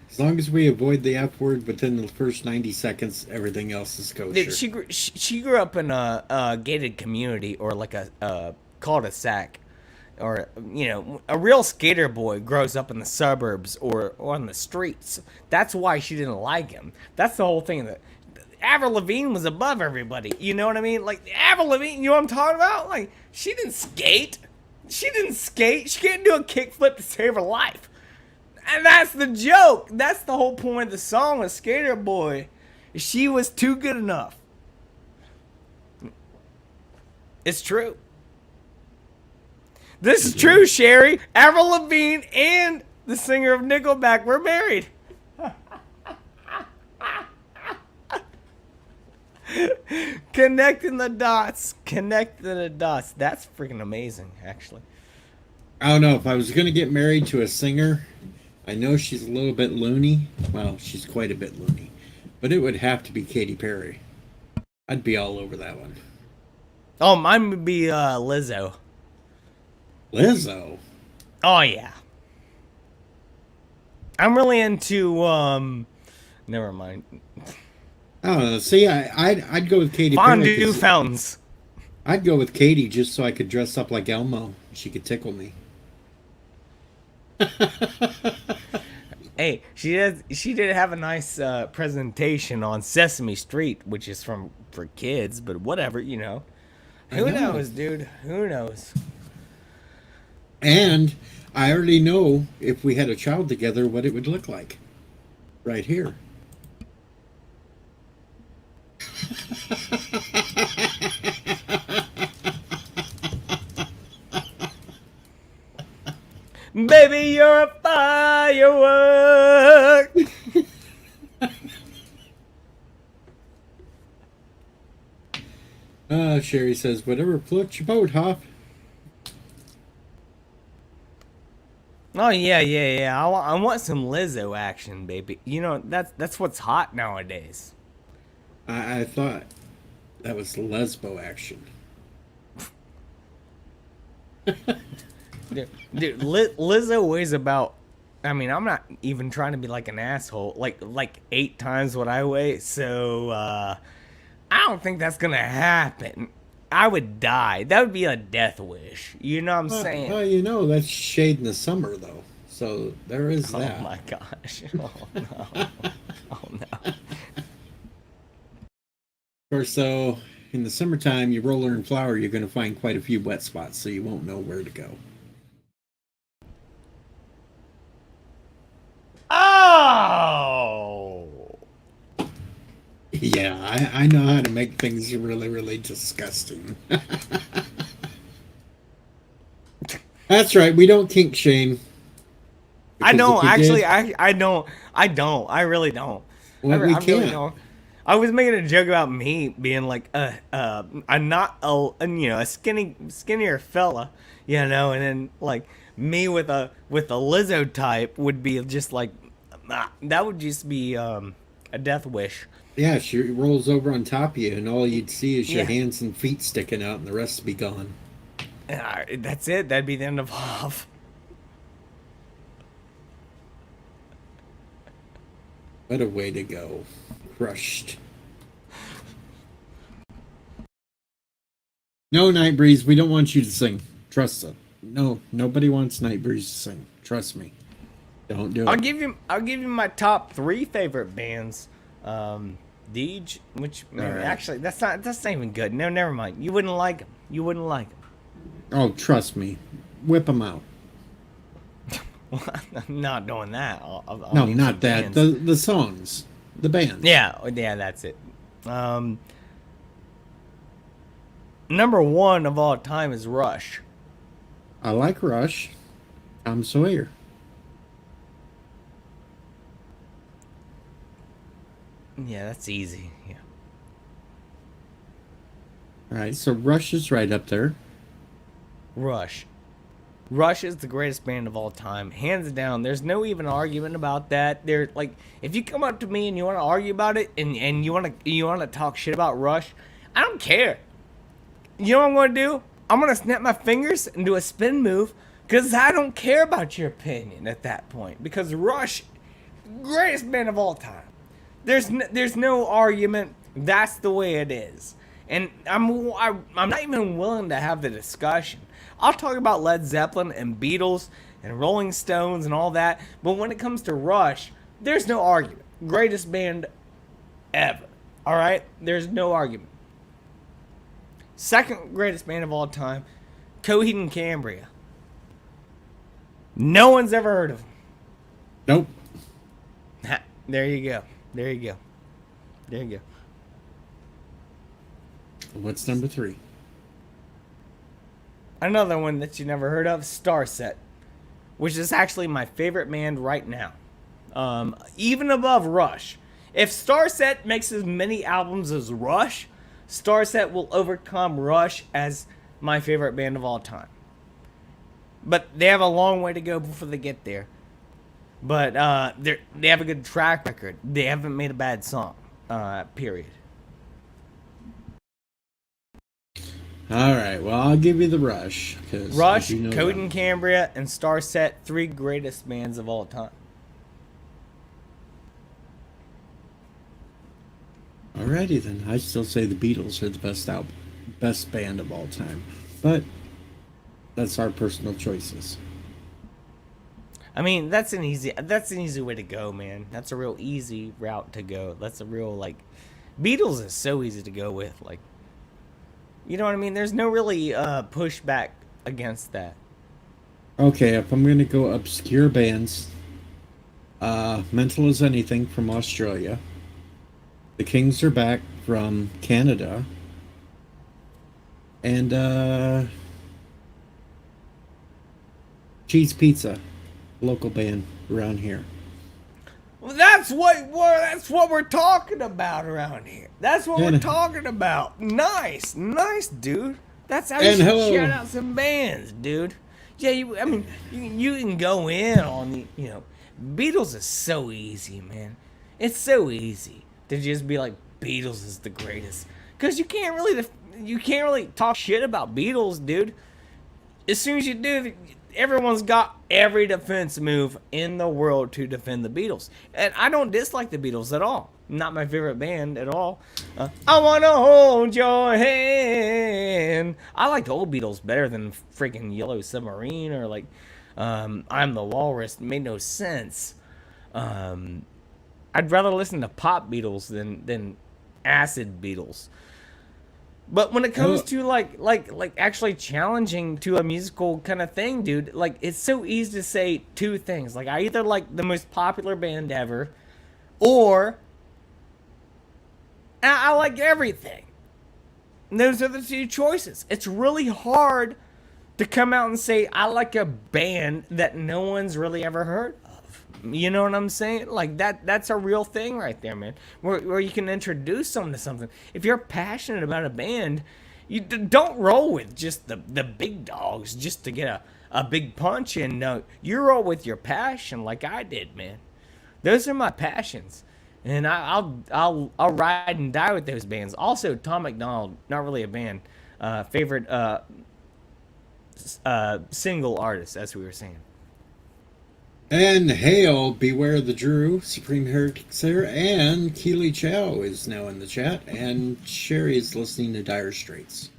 A: as long as we avoid the F word within the first 90 seconds, everything else is kosher.
E: Dude, she grew up in a gated community, or like a cul-de-sac, or a real skater boy grows up in the suburbs or on the streets. That's why she didn't like him. That's the whole thing. That Avril Lavigne was above everybody. You know what I mean? Like Avril Lavigne, you know what I'm talking about? Like she didn't skate. She can't do a kickflip to save her life. And that's the joke. That's the whole point of the song of Skater Boy. She was too good enough. It's true. This is true, Sherry. Avril Lavigne and the singer of Nickelback were married. Connecting the dots. That's freaking amazing, actually.
A: I don't know. If I was going to get married to a singer, I know she's a little bit loony. Well, she's quite a bit loony. But it would have to be Katy Perry. I'd be all over that one.
E: Oh, mine would be Lizzo.
A: Lizzo?
E: Oh, yeah. I'm really into, never mind.
A: I don't know. See, I'd go with Katy Perry.
E: Fondue fountains.
A: I'd go with Katy just so I could dress up like Elmo. She could tickle me.
E: Hey, she did have a nice presentation on Sesame Street, which is for kids, but whatever, Who knows, dude? Who knows?
A: And I already know if we had a child together what it would look like. Right here.
E: Baby, you're a firework.
A: Sherry says, whatever floats your boat, Hop.
E: Oh yeah. I want some Lizzo action, baby. That's what's hot nowadays.
A: I thought that was lesbo action.
E: Dude, Lizzo weighs about. I mean, I'm not even trying to be like an asshole. Like 8 times what I weigh. So I don't think that's gonna happen. I would die. That would be a death wish. You know what I'm saying?
A: Well, that's shade in the summer though. So there is that.
E: Oh my gosh. Oh no. Oh no.
A: Of course, though, in the summertime, you roller and flower, you're going to find quite a few wet spots, so you won't know where to go.
E: Oh!
A: Yeah, I know how to make things really, really disgusting. That's right, we don't kink shame.
E: I don't, actually, I don't. I really don't.
A: Well, we can't.
E: Really don't. I was making a joke about me being like a skinnier fella, and then like me with a Lizzo type would be just like that would just be a death wish.
A: Yeah, she rolls over on top of you, and all you'd see is your hands and feet sticking out, and the rest would be gone.
E: That's it. That'd be the end of Hoff.
A: What a way to go. Crushed. No, Night Breeze, we don't want you to sing. Trust us. No, nobody wants Night Breeze to sing. Trust me. Don't do it.
E: I'll give you my top 3 favorite bands. Deej, which actually that's not even good. No, never mind. You wouldn't like them.
A: Oh, trust me. Whip them out.
E: I'm not doing that. I'll
A: No,
E: name
A: not
E: some
A: that.
E: bands.
A: The songs, the bands.
E: Yeah, that's it. Number one of all time is Rush.
A: I like Rush. Tom Sawyer.
E: Yeah, that's easy. Yeah.
A: All right, so Rush is right up there.
E: Rush. Rush is the greatest band of all time, hands down. There's no even argument about that. They're like, if you come up to me and you want to argue about it, and you want to talk shit about Rush, I don't care. You know what I'm gonna do? I'm gonna snap my fingers and do a spin move, because I don't care about your opinion at that point. Because Rush, greatest band of all time. There's no argument. That's the way it is. And I'm not even willing to have the discussion. I'll talk about Led Zeppelin and Beatles and Rolling Stones and all that, but when it comes to Rush, there's no argument. Greatest band ever. All right? There's no argument. Second greatest band of all time, Coheed and Cambria. No one's ever heard of them.
A: Nope.
E: There you go. There you go. There you go.
A: What's number 3?
E: Another one that you never heard of, Starset, which is actually my favorite band right now. Even above Rush. If Starset makes as many albums as Rush, Starset will overcome Rush as my favorite band of all time. But they have a long way to go before they get there. But they have a good track record. They haven't made a bad song. Period.
A: All right, well, I'll give you the Rush.
E: Rush, Coheed and Cambria, and Starset, 3 greatest bands of all time.
A: Alrighty then. I still say the Beatles are the best band of all time. But that's our personal choices.
E: I mean, that's an easy way to go, man. That's a real easy route to go. That's a real, like, Beatles is so easy to go with, like, you know what I mean? There's no really pushback against that.
A: Okay, if I'm going to go obscure bands, Mental as Anything from Australia. The Kings Are Back from Canada. And Cheese Pizza, local band around here.
E: Well, that's what we're talking about around here. That's what we're talking about. Nice, dude. That's how you should shout out some bands, dude. Yeah, you can go in on the, Beatles is so easy, man. It's so easy to just be like, Beatles is the greatest, because you can't really talk shit about Beatles, dude. As soon as you do, everyone's got every defense move in the world to defend the Beatles. And I don't dislike the Beatles at all. Not my favorite band at all. I want to hold your hand. I like the old Beatles better than freaking Yellow Submarine or like I'm the Walrus. It made no sense. I'd rather listen to pop Beatles than acid Beatles. But when it comes to like actually challenging to a musical kind of thing, dude, like it's so easy to say 2 things. Like I either like the most popular band ever, or I like everything. And those are the 2 choices. It's really hard to come out and say I like a band that no one's really ever heard of. You know what I'm saying? Like that's a real thing right there, man. Where you can introduce someone to something. If you're passionate about a band, you don't roll with just the big dogs just to get a big punch in. No, you roll with your passion like I did, man. Those are my passions. And I'll ride and die with those bands. Also, Tom MacDonald, not really a band. Favorite single artist, as we were saying.
A: And hail, Beware the Drew, Supreme Heretic Slayer, and Keely Chow is now in the chat, and Sherry is listening to Dire Straits.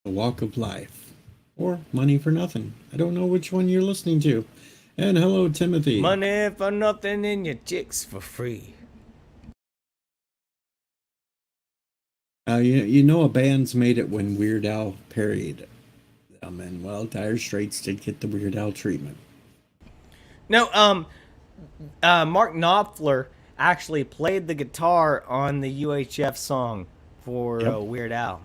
A: The Walk of Life, or Money for Nothing. I don't know which one you're listening to. And hello, Timothy.
E: Money for nothing and your chicks for free.
A: You know a band's made it when Weird Al parodied And well, Dire Straits did get the Weird Al treatment.
E: No, Mark Knopfler actually played the guitar on the UHF song for Weird Al.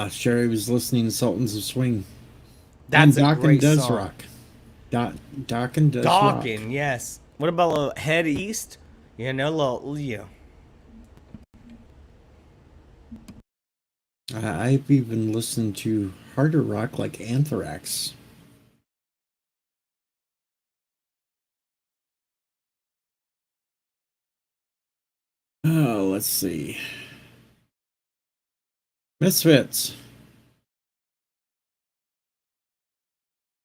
A: Sherry was listening to Sultans of Swing.
E: That's
A: and
E: a
A: Dokken
E: great
A: does
E: song.
A: rock. Dokken does rock.
E: Dokken, yes. What about a little Head East? Little.
A: I've even listened to harder rock like Anthrax. Oh, let's see. Misfits.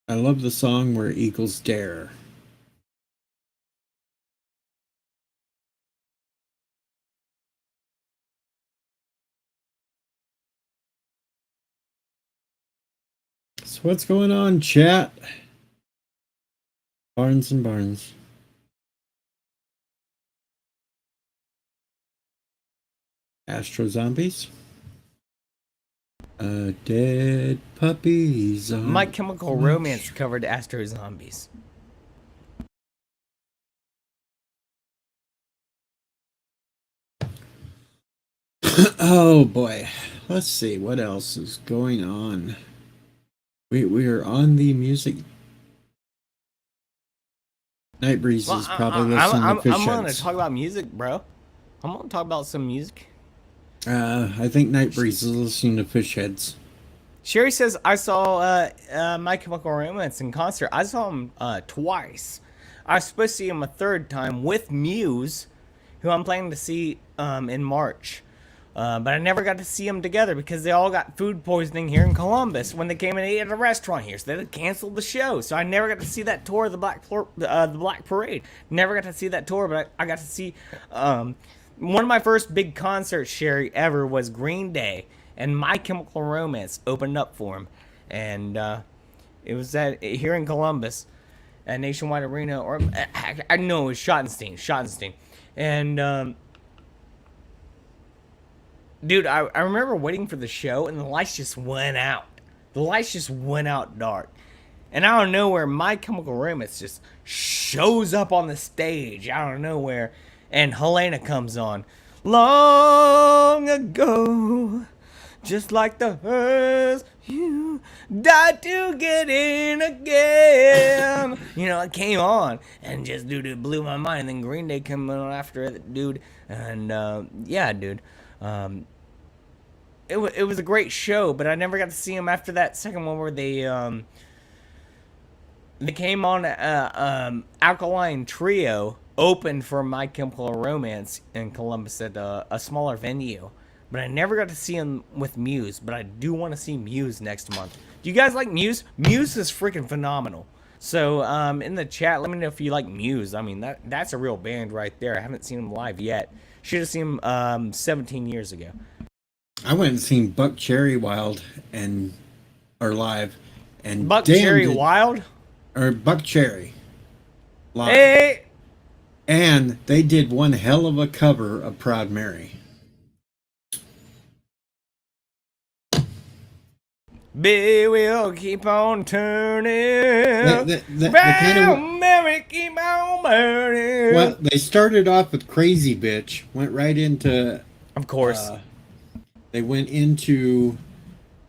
A: I love the song Where Eagles Dare. So what's going on, chat? Barnes and Barnes. Astro Zombies. Dead puppies.
E: My Chemical Romance covered Astro Zombies.
A: Oh boy. Let's see what else is going on. We are on the music. Night Breeze is probably listening to Fish
E: I'm going to
A: Heads.
E: talk about music, bro. I'm going to talk about some music.
A: I think Night Breeze is listening to Fish Heads.
E: Sherry says, I saw My Chemical Romance in concert. I saw him twice. I was supposed to see him a third time with Muse, who I'm planning to see in March. But I never got to see them together because they all got food poisoning here in Columbus when they came and ate at a restaurant here. So they canceled the show. So I never got to see that tour of the Black Parade. Never got to see that tour, but I got to see... one of my first big concerts, Sherry, ever was Green Day. And My Chemical Romance opened up for him. And it was here in Columbus at Nationwide Arena. Or I know it was Schottenstein. And... dude, I remember waiting for the show, and the lights just went out. The lights just went out dark. And out of nowhere, My Chemical Romance just shows up on the stage out of nowhere, and Helena comes on. Long ago, just like the hearse, you died to get in again. It came on, and just, dude, it blew my mind. And then Green Day came on after it, dude. And, yeah, dude. It was a great show, but I never got to see them after that second one where they came on Alkaline Trio opened for My Chemical Romance in Columbus at a smaller venue, but I never got to see them with Muse. But I do want to see Muse next month. Do you guys like Muse? Muse is freaking phenomenal. So in the chat, let me know if you like Muse. I mean, that's a real band right there. I haven't seen them live yet. Should have seen them 17 years ago.
A: I went and seen Buck Cherry Wild live, and
E: Buck Cherry Wild
A: or Buck Cherry live.
E: Hey,
A: and they did one hell of a cover of Proud Mary.
E: Big wheel keep on turning.
A: The
E: Proud Mary keep on burning.
A: Well, they started off with Crazy Bitch, went right into.
E: Of course.
A: They went into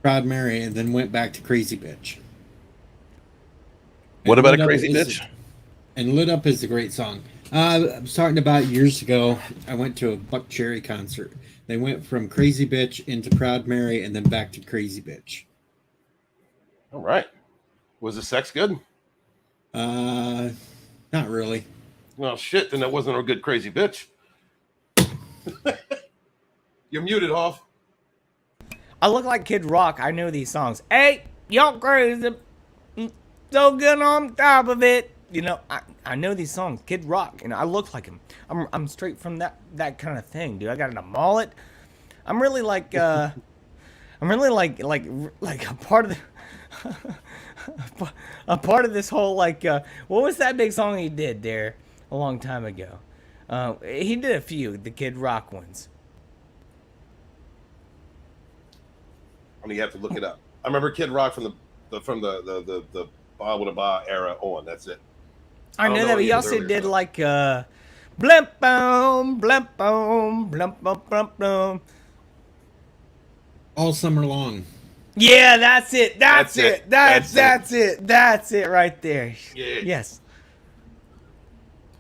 A: Proud Mary and then went back to Crazy Bitch.
F: What about a Crazy Bitch?
A: And Lit Up is a great song. I was talking about years ago. I went to a Buck Cherry concert. They went from Crazy Bitch into Proud Mary and then back to Crazy Bitch.
F: All right. Was the sex good?
A: Not really.
F: Well, shit, then that wasn't a good Crazy Bitch. You're muted, Hoff.
E: I look like Kid Rock. I know these songs. Hey, y'all crazy. So good on top of it. I know these songs. Kid Rock. I look like him. I'm straight from that kind of thing, dude. I got a mullet. I'm really like a part of the a part of this whole what was that big song he did there? a long time ago. He did a few, the Kid Rock ones.
F: I mean, you have to look it up. I remember Kid Rock from the Ba with a Ba era on. That's it.
E: I
F: don't
E: know
F: know
E: that, but
F: any
E: he
F: of his
E: also
F: earlier
E: did
F: stuff.
E: like blimp boom, blimp boom, blimp boom, blimp boom.
A: All summer long.
E: Yeah, that's it. That's
F: That's
E: it.
F: it.
E: That's
F: That's
E: it. That's it right there.
F: Yeah.
E: Yes.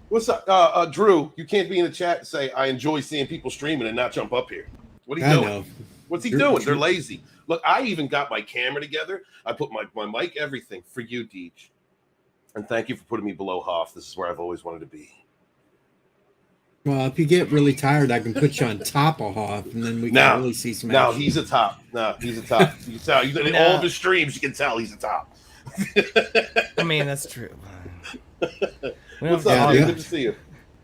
F: What's up, Drew? You can't be in the chat and say I enjoy seeing people streaming and not jump up here. What are you
A: I
F: doing?
A: know.
F: What's he
A: Drew-
F: doing? They're
A: Drew-
F: lazy. Look, I even got my camera together. I put my mic, everything for you, Deej. And thank you for putting me below Hoff. This is where I've always wanted to be.
A: Well, if you get really tired, I can put you on top of Hoff, and then we can
F: Now,
A: really see some
F: now
A: action.
F: he's a top. No, he's a top. You can tell. In all of his streams, you can tell he's a top.
E: I mean, that's true. We
F: What's
E: don't
F: up,
E: have
F: dude?
A: yeah.
F: Good to see you.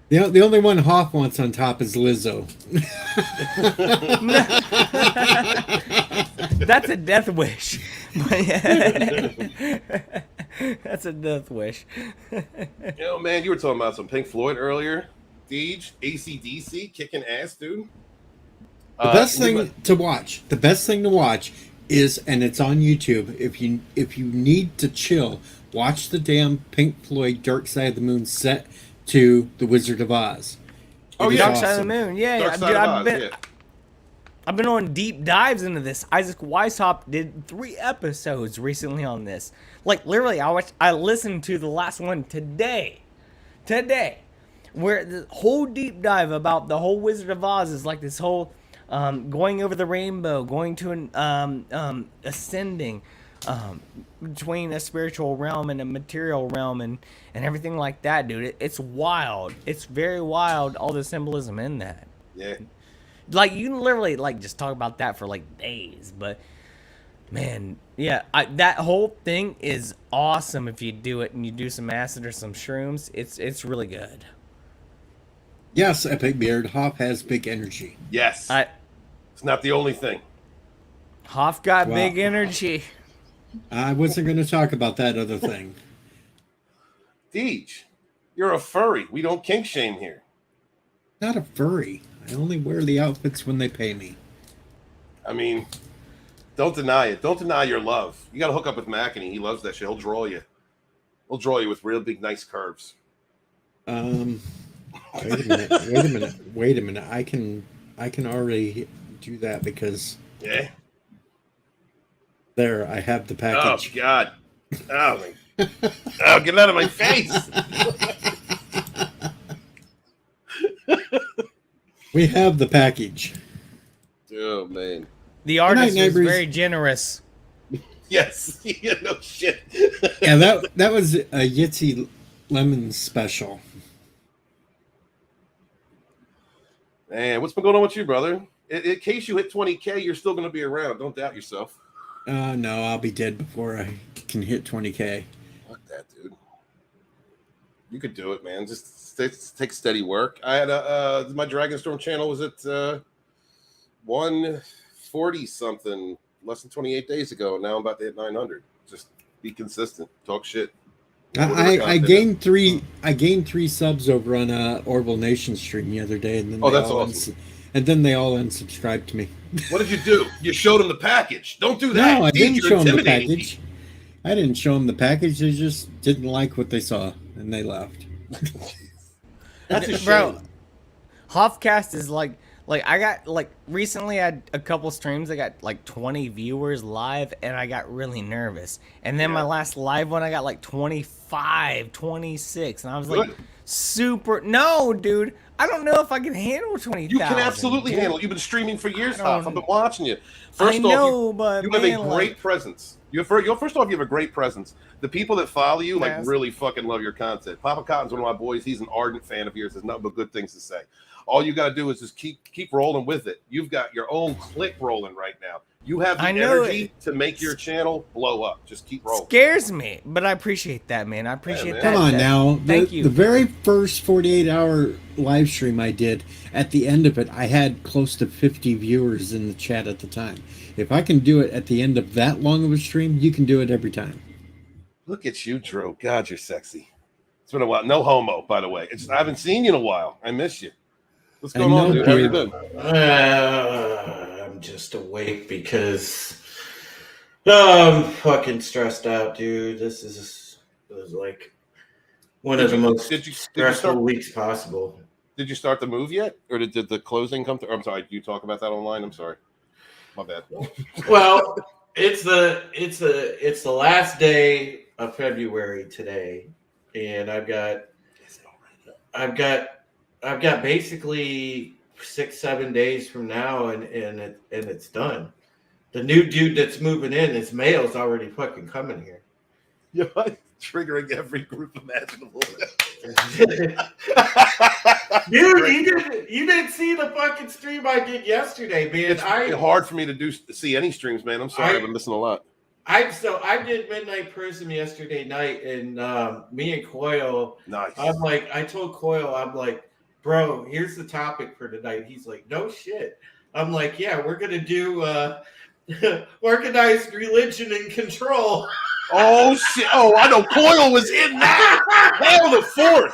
A: The only one Hoff wants on top is Lizzo.
E: That's a death wish. That's a death wish.
F: Yo, man, you were talking about some Pink Floyd earlier. Deej, AC/DC, kicking ass, dude.
A: The best thing to watch. The best thing to watch is, and it's on YouTube. If you need to chill, watch the damn Pink Floyd Dark Side of the Moon set to The Wizard of Oz.
F: Oh,
A: It is
F: yeah.
E: Dark Side of the
A: awesome.
E: Moon. Yeah,
F: Dark
E: yeah.
F: Side
E: Dude,
F: of Oz, yeah.
E: I've been on deep dives into this. Isaac Weishaupt did 3 episodes recently on this. Like literally, I listened to the last one today, where the whole deep dive about the whole Wizard of Oz is like this whole going over the rainbow, going to an ascending between a spiritual realm and a material realm and everything like that, dude. It's wild. It's very wild. All the symbolism in that.
F: Yeah.
E: Like you can literally like just talk about that for like days, but man, yeah, that whole thing is awesome if you do it and you do some acid or some shrooms. It's really good.
A: Yes, Epic Beard. Hoff has big energy.
F: Yes. It's not the only thing.
E: Hoff got
A: Wow.
E: big energy.
A: I wasn't going to talk about that other thing.
F: Deej, you're a furry. We don't kink shame here.
A: Not a furry. I only wear the outfits when they pay me.
F: I mean, don't deny it. Don't deny your love. You got to hook up with Mackany. He loves that shit. He'll draw you. He'll draw you with real big, nice curves.
A: Wait a minute. I can already do that because
F: Yeah.
A: there I have the
F: Oh
A: package.
F: God. Oh, oh, get out of my face.
A: We have the package.
F: Oh man.
E: The artist was
A: neighbors.
E: very generous.
F: Yes. Yeah, no shit.
A: Yeah, that was a Yitzy Lemon special.
F: Man, what's been going on with you, brother? In case you hit 20K, you're still going to be around. Don't doubt yourself.
A: No, I'll be dead before I can hit 20K.
F: Fuck that, dude. You could do it, man. Just take steady work. I had my Dragonstorm channel was at 140 something less than 28 days ago. Now I'm about to hit 900. Just be consistent. Talk shit.
A: I gained three subs over on Orbital Nation stream the other day, and then
F: that's awesome.
A: And then they all unsubscribed to me.
F: What did you do? You showed them the package. Don't do that.
A: No, I didn't
F: You're
A: show them the
F: intimidating me.
A: package. I didn't show them the package. They just didn't like what they saw, and they left.
F: That's a shame.
E: Bro, Hoffcast is like I got like recently I had a couple streams. I got like 20 viewers live, and I got really nervous. And then my last live one, I got like 25, 26, and I was like,
F: Good.
E: super. No, dude, I don't know if I can handle 20,000.
F: You can absolutely handle it. You've been streaming for years, Hoff. I've been watching you.
E: I know, but
F: you
E: man,
F: have a great
E: like,
F: presence. First off, you have a great presence. The people that follow you like
E: Yes.
F: really fucking love your content. Papa Cotton's one of my boys. He's an ardent fan of yours. There's nothing but good things to say. All you got to do is just keep rolling with it. You've got your own click rolling right now. You have the
E: I know
F: energy to make your channel blow up. Just keep rolling.
E: scares me, but I appreciate that, man. I appreciate
F: man.
E: that.
A: Come on
E: that-
A: now.
E: Thank you.
A: The very first 48-hour live stream I did, at the end of it, I had close to 50 viewers in the chat at the time. If I can do it at the end of that long of a stream, you can do it every time.
F: Look at you, Drew. God, you're sexy. It's been a while. No homo, by the way. I haven't seen you in a while. I miss you. What's
A: I
F: going on,
A: know,
F: dude? How you
A: dude.
F: been?
G: I'm just awake because I'm fucking stressed out, dude. This was like one of the most
F: did you
G: stressful
F: start-
G: weeks possible.
F: Did you start the move yet, or did the closing come through? I'm sorry. Do you talk about that online? I'm sorry. My bad.
G: Well, it's the last day of February today, and I've got basically 6-7 days from now, and it's done. The new dude that's moving in, his mail's already fucking coming here.
F: Yeah, triggering every group imaginable.
G: Dude, you didn't see the fucking stream I did yesterday, man.
F: It's hard for me to see any streams, man. I'm sorry, I've been missing a lot.
G: I did Midnight Prism yesterday night, and me and Coyle.
F: Nice.
G: I told Coyle, I'm like, bro, here's the topic for tonight. He's like, no shit. I'm like, yeah, we're gonna do organized religion and control.
F: Oh shit! Oh, I know. Coyle was in that. Hell the fourth.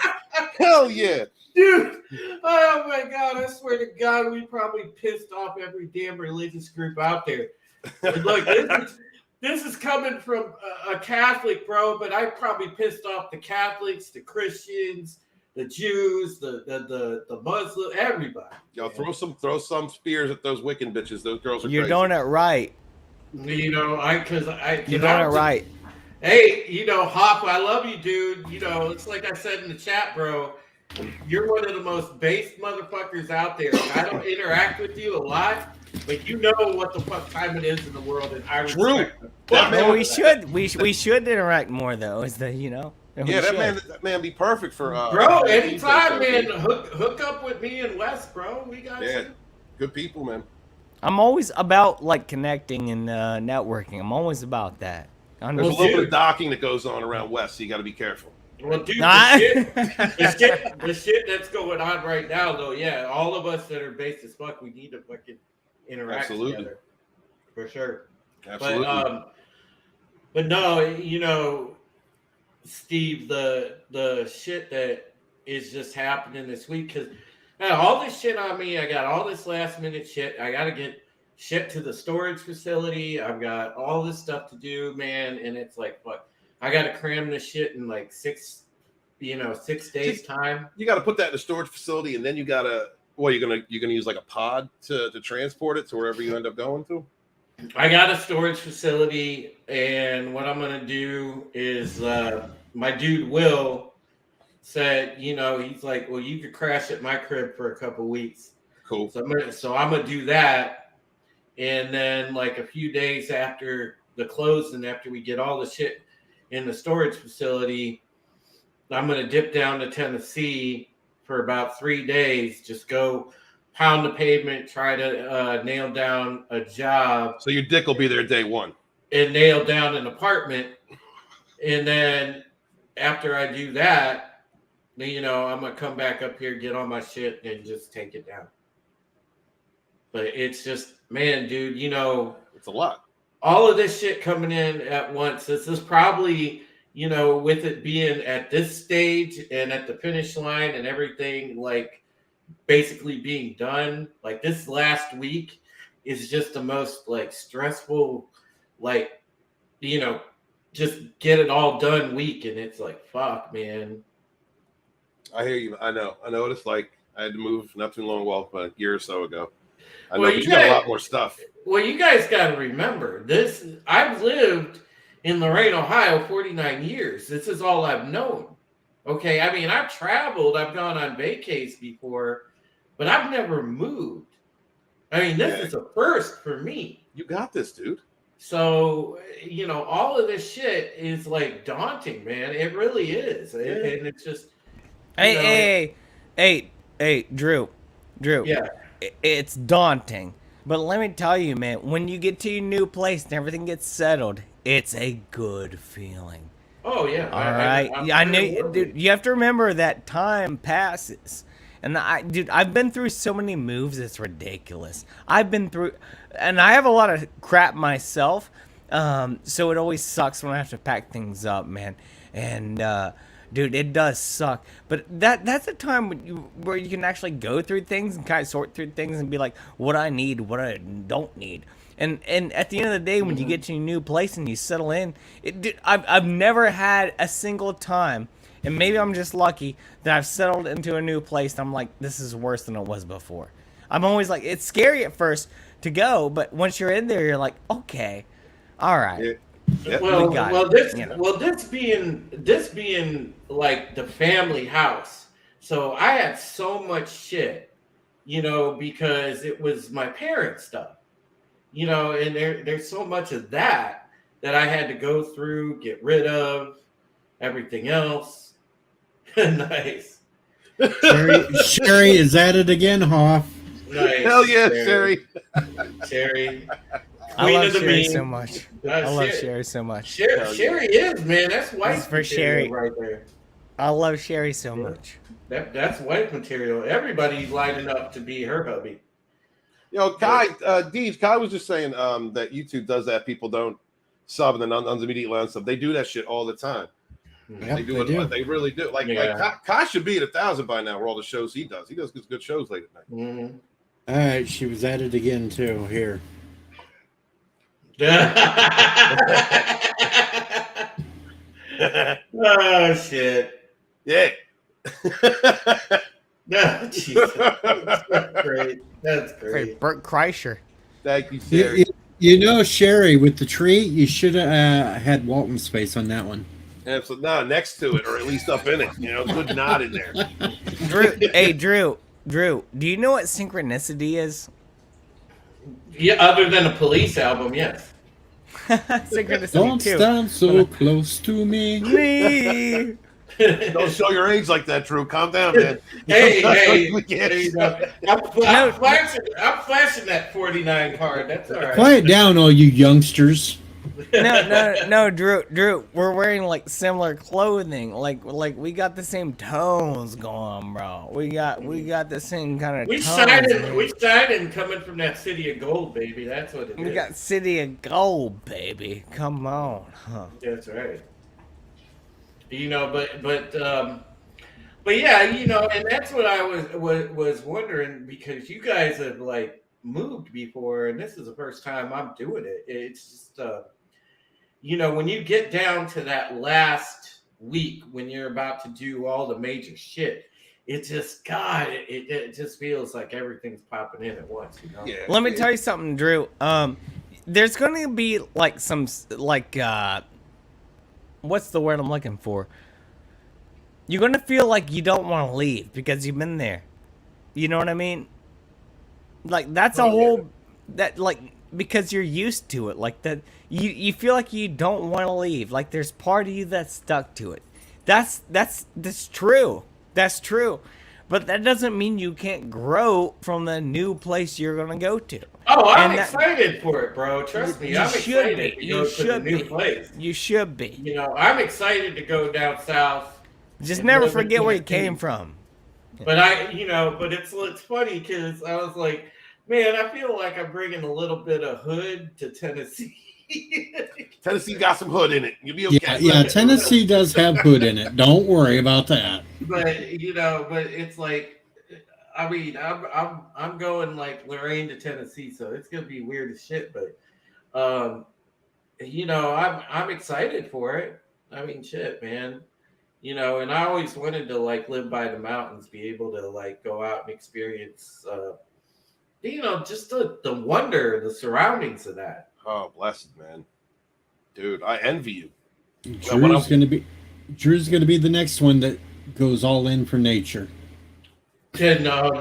F: Hell yeah.
G: Dude, oh my God, I swear to God, we probably pissed off every damn religious group out there. And look, this is coming from a Catholic, bro, but I probably pissed off the Catholics, the Christians, the Jews, the Muslims, everybody.
F: Yo, throw some spears at those Wiccan bitches. Those girls are
E: You're
F: crazy.
E: doing it right.
G: You know,
E: You're doing it right.
G: Hey, you know, Hop, I love you, dude. You know, it's like I said in the chat, bro. You're one of the most based motherfuckers out there. I don't interact with you a lot, but you know what the fuck time it is in the world, and I respect it.
E: No, we should interact more though. Is that
F: Yeah, that man be perfect for
G: bro. Anytime, man. Hook up with me and Wes, bro. We got you.
F: Good people, man.
E: I'm always about like connecting and networking. I'm always about that.
F: There's a little bit of docking that goes on around West, so you got to be careful.
G: Well, dude, the shit that's going on right now, though, yeah, all of us that are based as fuck, we need to fucking interact together, for sure.
F: Absolutely.
G: But no, you know, Steve, the shit that is just happening this week, because all this shit on me, I got all this last minute shit. I got to get shit to the storage facility. I've got all this stuff to do, man, and it's like, fuck. I got to cram this shit in like 6 days time.
F: You got to put that in the storage facility, and then you got to. Well, you're gonna use like a pod to transport it to wherever you end up going to.
G: I got a storage facility, and what I'm gonna do is my dude Will said, you know, he's like, well, you could crash at my crib for a couple weeks.
F: Cool.
G: So I'm gonna do that, and then like a few days after the closing, after we get all the shit in the storage facility, I'm going to dip down to Tennessee for about 3 days, just go pound the pavement, try to nail down a job.
F: So your dick will be there day one.
G: And nail down an apartment. And then after I do that, you know, I'm going to come back up here, get all my shit, and just take it down. But it's just, man, dude, you know.
F: It's a lot.
G: All of this shit coming in at once. This is probably, you know, with it being at this stage and at the finish line and everything, like basically being done. Like this last week is just the most like stressful, like, you know, just get it all done week. And it's like, fuck, man.
F: I hear you. I know what it's like. I had to move not too long ago, but a year or so ago. I know, but you got a lot more stuff.
G: Well, you guys got to remember this. I've lived in Lorain, Ohio, 49 years. This is all I've known. Okay, I mean, I've traveled, I've gone on vacays before, but I've never moved. I mean, this is a first for me.
F: You got this, dude.
G: So, you know, all of this shit is like daunting, man. It really is, and it's just.
E: Hey, Drew.
G: Yeah.
E: It's daunting. But let me tell you, man, when you get to your new place and everything gets settled, it's a good feeling.
G: Oh, yeah.
E: All right. I know, dude, you have to remember that time passes. And I've been through so many moves, it's ridiculous. I've been through, and I have a lot of crap myself. So it always sucks when I have to pack things up, man. And, dude, it does suck. But that's a time where you can actually go through things and kind of sort through things and be like, what I need, what I don't need. And at the end of the day, when you get to a new place and you settle in, I've never had a single time, and maybe I'm just lucky, that I've settled into a new place and I'm like, this is worse than it was before. I'm always like, it's scary at first to go, but once you're in there, you're like, okay, all right.
F: Yeah. Yep.
G: This being like the family house. So I had so much shit, because it was my parents' stuff, and there's so much of that I had to go through, get rid of, everything else. Nice.
A: Sherry is at it again, Hoff.
G: Nice.
F: Hell yeah, Sherry.
G: Sherry.
E: I love
G: of the
E: Sherry
G: meme.
E: so much. I love Sherry so much.
G: Sherry is, man. That's wife
E: This is for
G: material
E: Sherry.
G: right there.
E: I love Sherry so much.
G: That's wife material. Everybody's lining up to be her hubby.
F: Kai, Deej, Kai was just saying that YouTube does that. People don't sub and then immediately unsub. They do that shit all the time.
A: Yep,
F: They do it. They really do. Like Kai should be at 1,000 by now. Where all the shows he does. He does good shows late at night.
G: Mm-hmm.
A: All right, she was at it again too. Here.
G: Oh shit!
F: Yeah.
G: No, Jesus. That's great. That's
E: Hey,
G: great.
E: Bert Kreischer.
F: Thank you, Sherry.
A: Sherry, with the tree, you should have had Walton's face on that one.
F: Absolutely. No, next to it, or at least up in it. Good nod in there.
E: Drew, do you know what synchronicity is?
G: Yeah, other than a Police album, yes.
E: Synchronicity
A: Don't
E: too.
A: stand so close to me.
E: Me.
F: Don't show your age like that, Drew. Calm down, man.
G: Hey,
F: We can't-
G: there you go. I'm flashing that 49 card. That's all right.
A: Quiet down, all you youngsters.
E: No, Drew, we're wearing like similar clothing. Like we got the same tones going, bro. We got the same kind of
G: We
E: tones.
G: shining coming from that city of gold, baby. That's what it is.
E: We got City of Gold, baby. Come on, huh?
G: That's right. But yeah, and that's what I was wondering, because you guys have like moved before, and this is the first time I'm doing it. It's just when you get down to that last week when you're about to do all the major shit, it just it just feels like everything's popping in at once.
F: Yeah.
E: Let me tell you something, Drew. There's going to be like some what's the word I'm looking for? You're going to feel like you don't want to leave because you've been there. You know what I mean? Like that's a whole that like because you're used to it. Like that you feel like you don't want to leave. Like there's part of you that's stuck to it. That's true. That's true. But that doesn't mean you can't grow from the new place you're going to go to.
G: Oh, I'm excited for it, bro. Trust me. I'm
E: should
G: excited
E: be.
G: to go to the new place.
E: You should be.
G: I'm excited to go down south.
E: Just
G: and
E: never
G: live in
E: forget where you
G: Tennessee.
E: came from.
G: But but it's funny because I was like, man, I feel like I'm bringing a little bit of hood to Tennessee.
F: Tennessee got some hood in it. You'll be okay.
A: Yeah, Tennessee does have hood in it. Don't worry about that.
G: But but it's like, I mean, I'm going like Lorraine to Tennessee, so it's gonna be weird as shit. But I'm excited for it. I mean, shit, man. And I always wanted to like live by the mountains, be able to like go out and experience, just the wonder, the surroundings of that.
F: Oh, blessed, man. Dude, I envy you.
A: Drew's gonna be the next one that goes all in for nature.
G: No.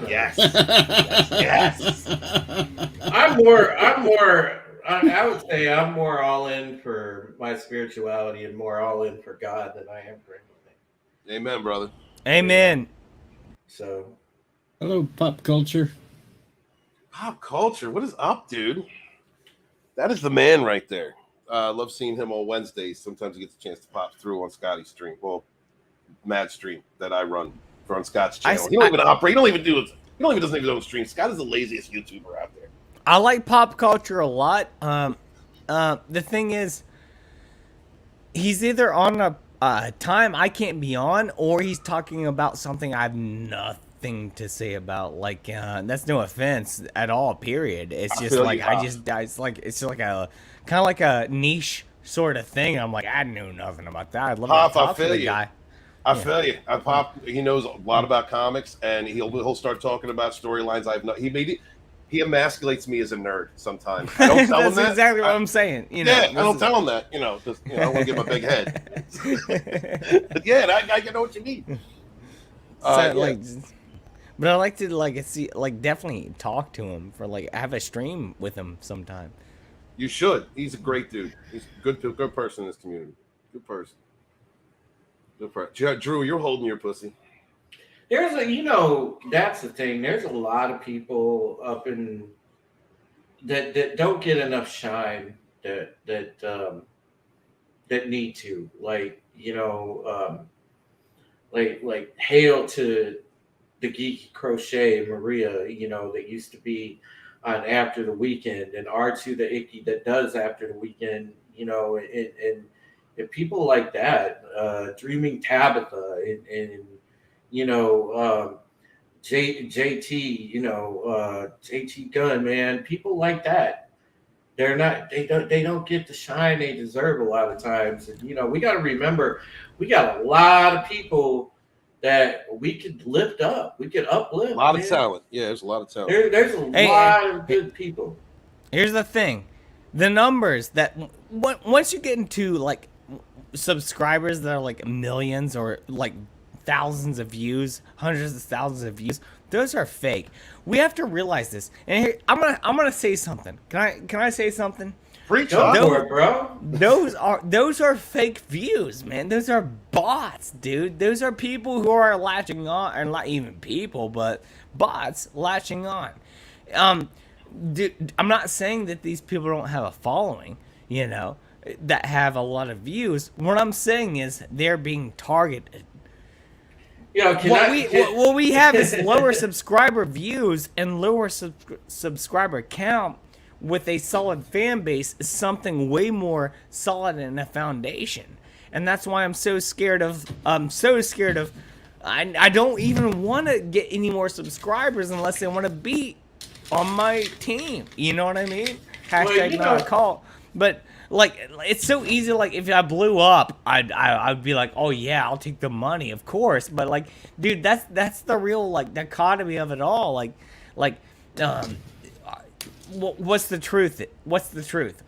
F: Yes.
G: Yes. I would say I'm more all in for my spirituality and more all in for God than I am for anything.
F: Amen, brother.
E: Amen.
G: So,
A: Hello, pop culture.
F: Pop culture. What is up, dude? That is the man right there. I love seeing him on Wednesdays. Sometimes he gets a chance to pop through on Scotty's stream. Well, Mad stream that I run on Scott's channel. He don't even operate. He don't even doesn't even own stream. Scott is the laziest YouTuber out there.
E: I like pop culture a lot. The thing is, he's either on time I can't be on, or he's talking about something I have nothing to say about. Like, that's no offense at all. Period. It's
F: I
E: just
F: feel
E: like
F: you,
E: it's like a kind of like a niche sort of thing. I'm like, I knew nothing about that. I'd love
F: Pop,
E: to
F: I
E: talk to
F: feel
E: the
F: you.
E: guy.
F: I feel you. Pop. He knows a lot about comics, and he'll start talking about storylines I've not. He emasculates me as a nerd sometimes. I don't tell him
E: That's
F: that.
E: exactly what I'm saying. You know,
F: I don't tell him that. Just I don't want to get my big head. But yeah, I know what you mean.
E: Like, but I like to definitely talk to him for have a stream with him sometime.
F: You should. He's a great dude. He's a good person in this community. Good person. Drew, you're holding your pussy.
G: There's that's the thing. There's a lot of people up in that don't get enough shine that need to, like hail to the Geeky Crochet Maria, that used to be on After the Weekend, and R2 the Icky that does After the Weekend, and people like that, Dreaming Tabitha, and JT, JT Gunn, man, people like that. They don't get the shine they deserve a lot of times. And we got to remember, we got a lot of people that we could lift up. We could uplift.
F: A lot of talent. Yeah, there's a lot of talent.
G: There's a lot of good people.
E: Here's the thing. The numbers that once you get into subscribers that are millions or thousands of views, hundreds of thousands of views, those are fake. We have to realize this. And here, I'm gonna say something. Can I say something?
F: Preach
G: for it, bro.
E: Those are fake views, man. Those are bots, dude. Those are people who are latching on, and not even people, but bots latching on. Dude, I'm not saying that these people don't have a following, that have a lot of views. What I'm saying is they're being targeted. What we have is lower subscriber views and lower subscriber count with a solid fan base is something way more solid in a foundation. And that's why I'm so scared of I don't even want to get any more subscribers unless they want to be on my team. You know what I mean? Hashtag not a call. But it's so easy. If I blew up, I'd be like, oh yeah, I'll take the money, of course. But dude, that's the real dichotomy of it all. What's the truth? What's the truth?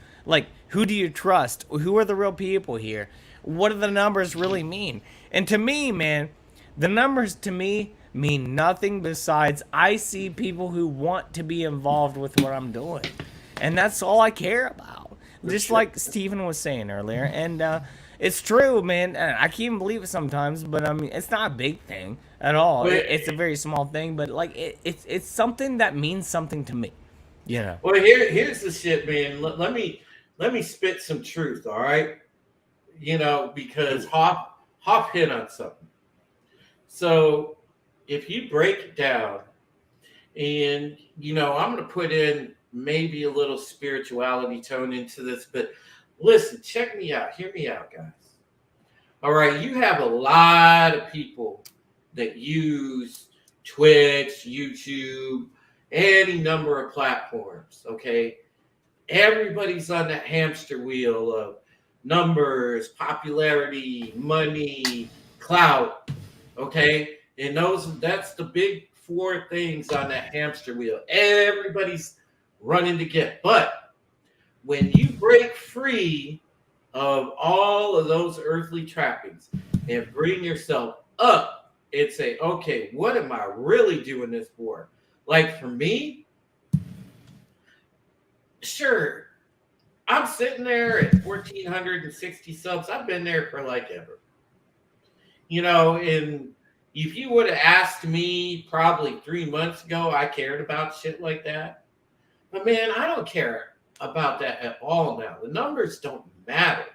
E: Who do you trust? Who are the real people here? What do the numbers really mean? And to me, man, the numbers to me mean nothing besides I see people who want to be involved with what I'm doing. And that's all I care about. Just like Steven was saying earlier. And it's true, man. I can't even believe it sometimes, but I mean, it's not a big thing at all. It's a very small thing, but it's something that means something to me.
G: Well, here's the shit, man. Let me spit some truth, all right? Because Hop hit on something. So if you break it down, and I'm gonna put in maybe a little spirituality tone into this, but listen, check me out, hear me out, guys. All right, you have a lot of people that use Twitch, YouTube, any number of platforms, okay? Everybody's on that hamster wheel of numbers, popularity, money, clout, okay? And that's the big four things on that hamster wheel. Everybody's running to get. But when you break free of all of those earthly trappings and bring yourself up and say, okay, what am I really doing this for? For me, sure, I'm sitting there at 1,460 subs. I've been there for ever. And if you would have asked me probably 3 months ago, I cared about shit like that. But man, I don't care about that at all now. The numbers don't matter.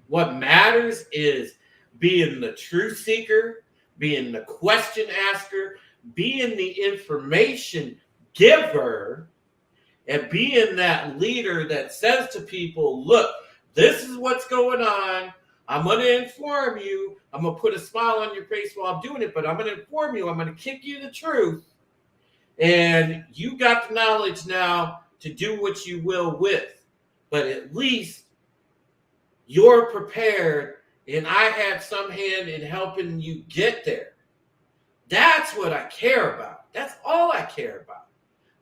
G: What matters is being the truth seeker, being the question asker, being the information giver, and being that leader that says to people, look, this is what's going on. I'm going to inform you. I'm going to put a smile on your face while I'm doing it, but I'm going to inform you. I'm going to kick you the truth. And you got the knowledge now to do what you will with. But at least you're prepared, and I had some hand in helping you get there. That's what I care about. That's all I care about.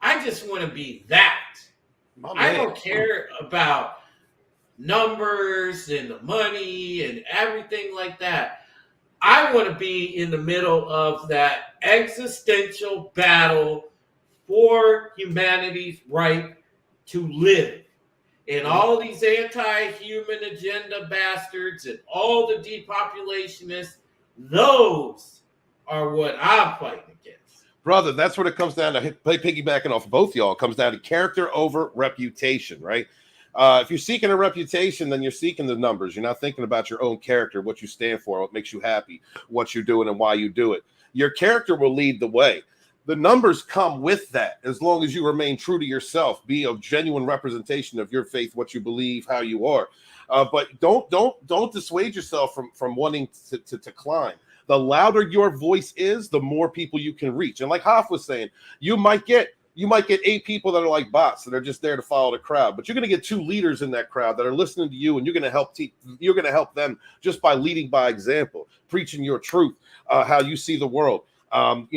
G: I just want to be that. I don't care about numbers and the money and everything like that. I want to be in the middle of that existential battle for humanity's right to live. And all these anti-human agenda bastards and all the depopulationists, those are what I'm fighting against.
F: Brother, that's what it comes down to. Piggybacking off of both y'all, it comes down to character over reputation, right? If you're seeking a reputation, then you're seeking the numbers. You're not thinking about your own character, what you stand for, what makes you happy, what you're doing, and why you do it. Your character will lead the way. The numbers come with that, as long as you remain true to yourself, be a genuine representation of your faith, what you believe, how you are. But don't dissuade yourself from wanting to climb. The louder your voice is, the more people you can reach. And like Hoff was saying, you might get 8 people that are like bots that are just there to follow the crowd, but you're going to get 2 leaders in that crowd that are listening to you, and you're going to help them just by leading by example, preaching your truth, how you see the world. And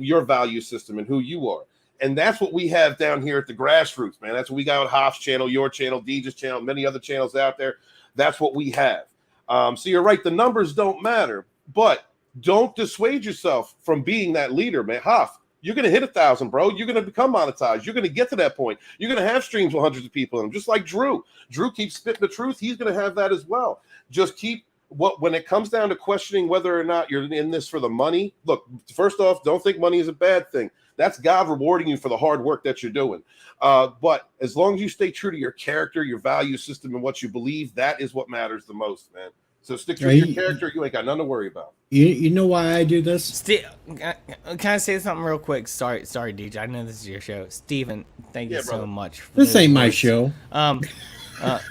F: your value system and who you are. And that's what we have down here at the grassroots, man. That's what we got on Hoff's channel, your channel, Deej's channel, many other channels out there. That's what we have. So you're right. The numbers don't matter, but don't dissuade yourself from being that leader, man. Hoff, you're going to hit 1,000, bro. You're going to become monetized. You're going to get to that point. You're going to have streams with hundreds of people in them, just like Drew. Drew keeps spitting the truth. He's going to have that as well. Just keep when it comes down to questioning whether or not you're in this for the money. Look, first off, don't think money is a bad thing. That's God rewarding you for the hard work that you're doing. But as long as you stay true to your character, your value system, and what you believe, that is what matters the most, man. So stick true to your character. You ain't got nothing to worry about.
H: You know why I do this?
E: Can I say something real quick? Sorry, DJ. I know this is your show. Steven, thank you so much.
H: This ain't my show.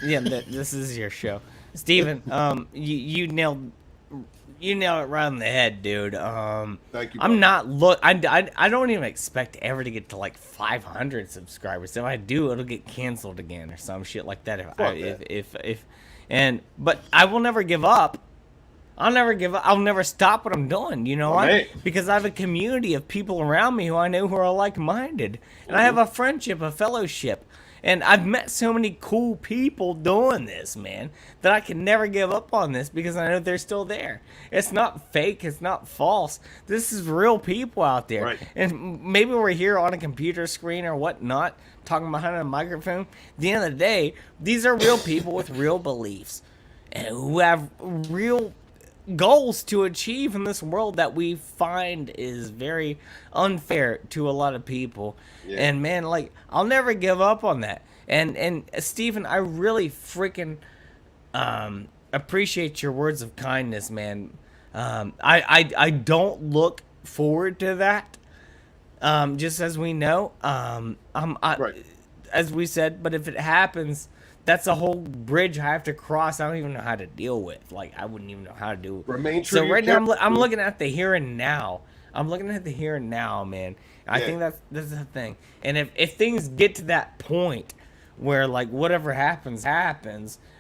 E: This is your show. Steven, you nailed it right on the head, dude.
F: Thank you.
E: I'm not I don't even expect ever to get to like 500 subscribers. If I do, it'll get canceled again or some shit like that. But I will never give up. I'll never give up. I'll never stop what I'm doing. You know why? Because I have a community of people around me who I know who are like-minded, and I have a friendship, a fellowship. And I've met so many cool people doing this, man, that I can never give up on this because I know they're still there. It's not fake. It's not false. This is real people out there. Right. And maybe we're here on a computer screen or whatnot, talking behind a microphone. At the end of the day, these are real people with real beliefs and who have real goals to achieve in this world that we find is very unfair to a lot of people. Yeah. And man, like, I'll never give up on that. And Steven, I really freaking appreciate your words of kindness, man. I don't look forward to that. Just as we know, as we said, but if it happens, that's a whole bridge I have to cross. I don't even know how to deal with. Like, I wouldn't even know how to do it.
F: Remain true.
E: So right now, I'm looking at the here and now. I'm looking at the here and now, man. I think that's the thing. And if things get to that point where, like, whatever happens,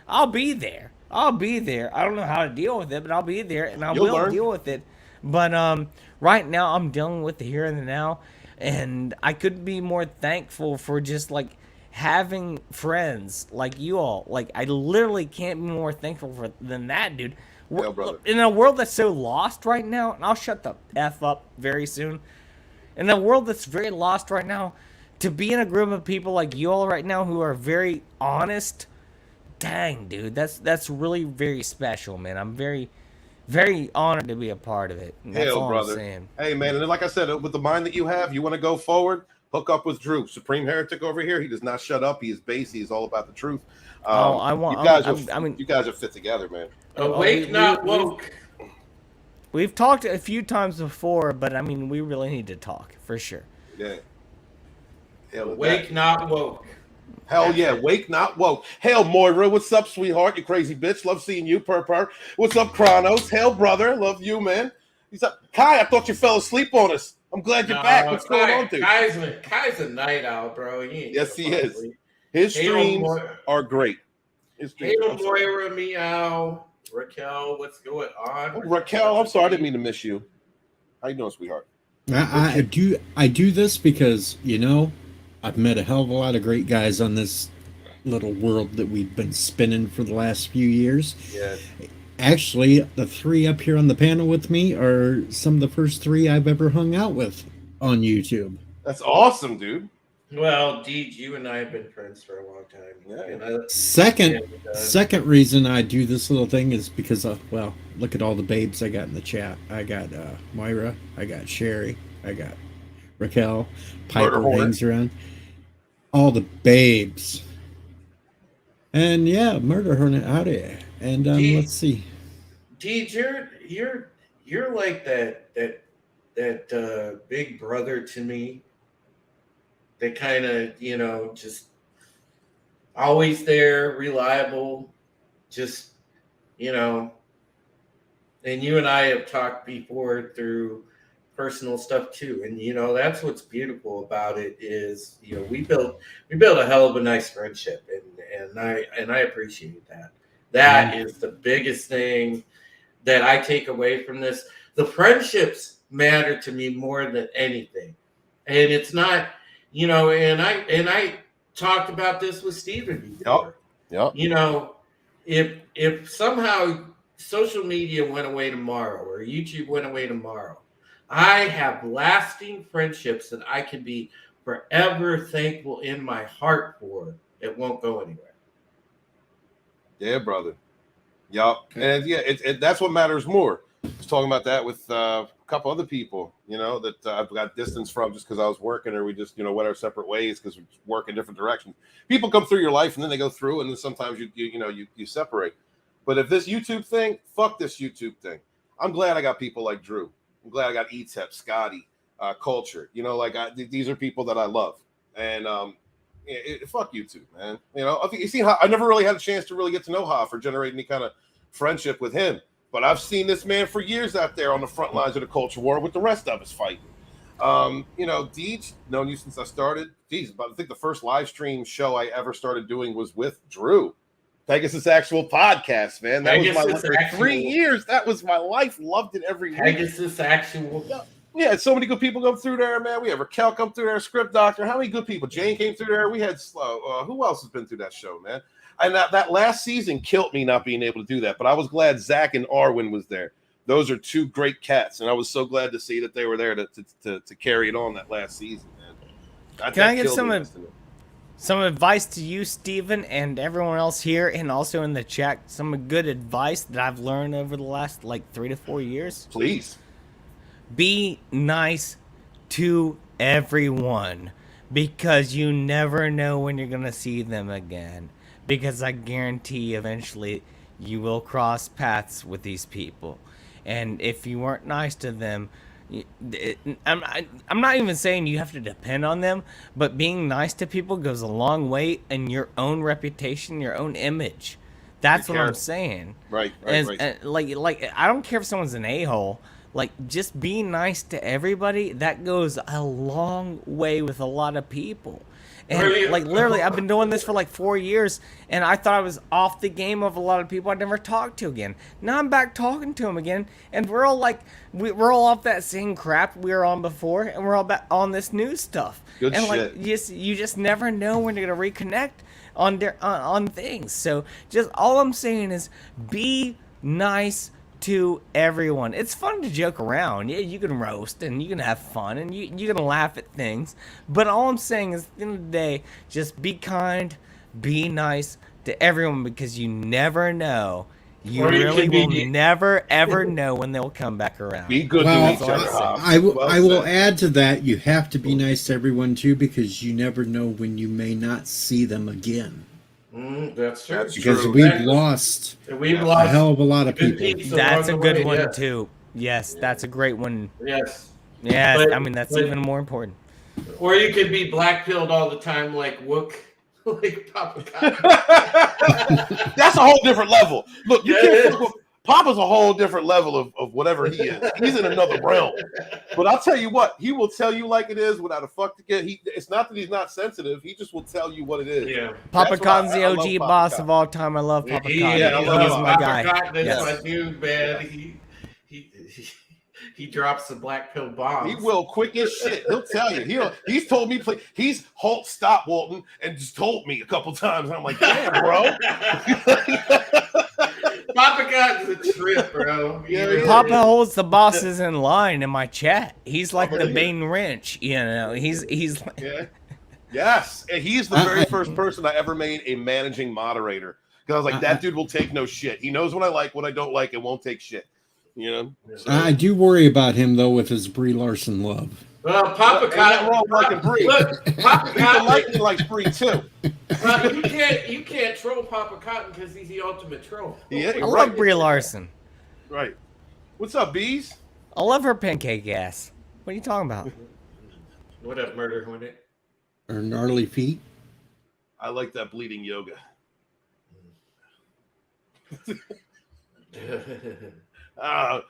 E: I'll be there. I don't know how to deal with it, but I'll be there, and I will deal with it. But right now, I'm dealing with the here and the now, and I couldn't be more thankful for just, like, having friends like you all. Like, I literally can't be more thankful than that, dude. In a world that's so lost right now, and I'll shut the F up very soon. In a world that's very lost right now, to be in a group of people like you all right now who are very honest, dang, dude, that's really very special, man. I'm very, very honored to be a part of it. That's all brother. I'm saying.
F: Hey, man, and like I said, with the mind that you have, you want to go forward, hook up with Drew. Supreme Heretic over here. He does not shut up. He is base. He is all about the truth. You guys are fit together, man.
G: Awake, not woke.
E: We've talked a few times before, but I mean, we really need to talk for sure.
F: Yeah.
G: Awake, not woke.
F: Hell yeah, wake not woke. Hail Moira, what's up, sweetheart? You crazy bitch. Love seeing you, purr. What's up, Kronos? Hail brother, love you, man. He's up. Kai, I thought you fell asleep on us. I'm glad you're back. What's going on, dude?
G: Kai's a night owl, bro.
F: Yes, he is. His streams are great.
G: Hail Moira, meow. Raquel, what's going on?
F: Oh, Raquel, I'm sorry, I didn't mean to miss you. How you doing, sweetheart?
H: I do this because, you know, I've met a hell of a lot of great guys on this little world that we've been spinning for the last few years.
F: Yeah.
H: Actually, the three up here on the panel with me are some of the first three I've ever hung out with on YouTube.
F: That's awesome, dude.
G: Well, Deej, you and I have been friends for a long time.
F: Yeah.
H: Second reason I do this little thing is because of, well, look at all the babes I got in the chat. I got Moira, I got Sherry, I got Raquel, Piper hangs around. All the babes. And yeah, Murder Hornet out here. And let's see.
G: Deej, you're like that big brother to me. That kind of, you know, just always there, reliable, just, you know. And you and I have talked before through personal stuff too. And, you know, that's what's beautiful about it is, you know, we built a hell of a nice friendship. And I appreciate that. That is the biggest thing that I take away from this. The friendships matter to me more than anything. And it's not, you know, and I talked about this with Steven before.
F: Yep.
G: You know, if somehow social media went away tomorrow or YouTube went away tomorrow, I have lasting friendships that I can be forever thankful in my heart for. It won't go anywhere.
F: Yeah, brother. Yep. And yeah, that's what matters more. I was talking about that with a couple other people, you know, that I've got distance from just because I was working or we just, you know, went our separate ways because we work in different directions. People come through your life and then they go through and then sometimes you separate. But if this YouTube thing, fuck this YouTube thing. I'm glad I got people like Drew. I'm glad I got ETEP, Scotty, Culture. You know, like these are people that I love. And fuck YouTube, man. You know, I think you see how I never really had a chance to really get to know Hoff or generate any kind of friendship with him. But I've seen this man for years out there on the front lines of the culture war with the rest of us fighting. You know, Deej, known you since I started. Geez, but I think the first live stream show I ever started doing was with Drew. Pegasus Actual Podcast, man. That was my life for 3 years. That was my life. Loved it every week.
G: Pegasus Actual.
F: Yeah, so many good people come through there, man. We had Raquel come through there, Script Doctor. How many good people? Jane came through there. We had who else has been through that show, man? And that last season killed me not being able to do that. But I was glad Zach and Arwen was there. Those are two great cats, and I was so glad to see that they were there to carry it on that last season, man.
E: Can I give some advice to you, Steven, and everyone else here, and also in the chat? Some good advice that I've learned over the last 3 to 4 years.
F: Please.
E: Be nice to everyone, because you never know when you're going to see them again. Because I guarantee eventually you will cross paths with these people. And if you weren't nice to them, I'm not even saying you have to depend on them, but being nice to people goes a long way in your own reputation, your own image. That's what I'm saying.
F: Right.
E: Like I don't care if someone's an a-hole. Like, just being nice to everybody, that goes a long way with a lot of people. And literally, I've been doing this for 4 years, and I thought I was off the game of a lot of people I'd never talked to again. Now I'm back talking to them again, and we're all we're all off that same crap we were on before, and we're all back on this new stuff.
F: Good
E: and
F: shit.
E: You just never know when you're gonna reconnect on things. So just all I'm saying is be nice to everyone. It's fun to joke around. Yeah, you can roast and you can have fun and you can laugh at things. But all I'm saying is, at the end of the day, just be kind, be nice to everyone, because you never know. You really will never ever know when they'll come back around.
F: Be good to each other.
H: I will add to that. You have to be nice to everyone too, because you never know when you may not see them again.
G: That's true.
H: Because we've lost a hell of a lot of people.
E: That's a good one too. Yes, that's a great one.
G: Yes.
E: Yeah, I mean that's even more important.
G: Or you could be black-pilled all the time like Wook. like Papa Cotton.
F: That's a whole different level. Look, you
G: Yeah,
F: can't
G: it
F: fuck with Papa's a whole different level of whatever he is. He's in another realm. But I'll tell you what, he will tell you like it is without a fuck to get. It's not that he's not sensitive. He just will tell you what it is.
G: Yeah.
E: Papa
F: That's what
E: Cotton's the
F: I love
E: OG
F: Papa
E: boss
F: Cotton.
E: of all time. I love Papa
G: He,
E: Cotton.
F: yeah, I love
E: He's
F: Papa
E: my
G: Papa
E: guy.
G: Cotton is
E: Yes.
G: my dude, man. He drops the black pill bombs.
F: He will quick as shit. He'll tell you. He's told me he's halt stop Walton and just told me a couple times. And I'm like, damn, bro.
G: Papa Cotton's a trip, bro.
F: Yeah, he is.
E: Papa holds the bosses in line in my chat. He's like the Bane Wrench, you know. He's like,
F: Yeah. Yes. And he's the very first person I ever made a managing moderator. Because I was like, that dude will take no shit. He knows what I like, what I don't like, and won't take shit. You know? So,
H: I do worry about him though with his Brie Larson love.
G: Well, Papa
F: ain't nothing
G: Cotton.
F: wrong with liking Brie.
G: Look, Papa
F: People
G: Cotton.
F: like me like Brie too.
G: You can't troll Papa Cotton because he's the ultimate troll.
F: Yeah,
E: I
F: you're
E: love
F: right.
E: Brie Larson.
F: Right. What's up, bees?
E: I love her pancake ass. What are you talking about?
G: What up, Murder Hornet?
H: Or gnarly feet.
F: I like that bleeding yoga. I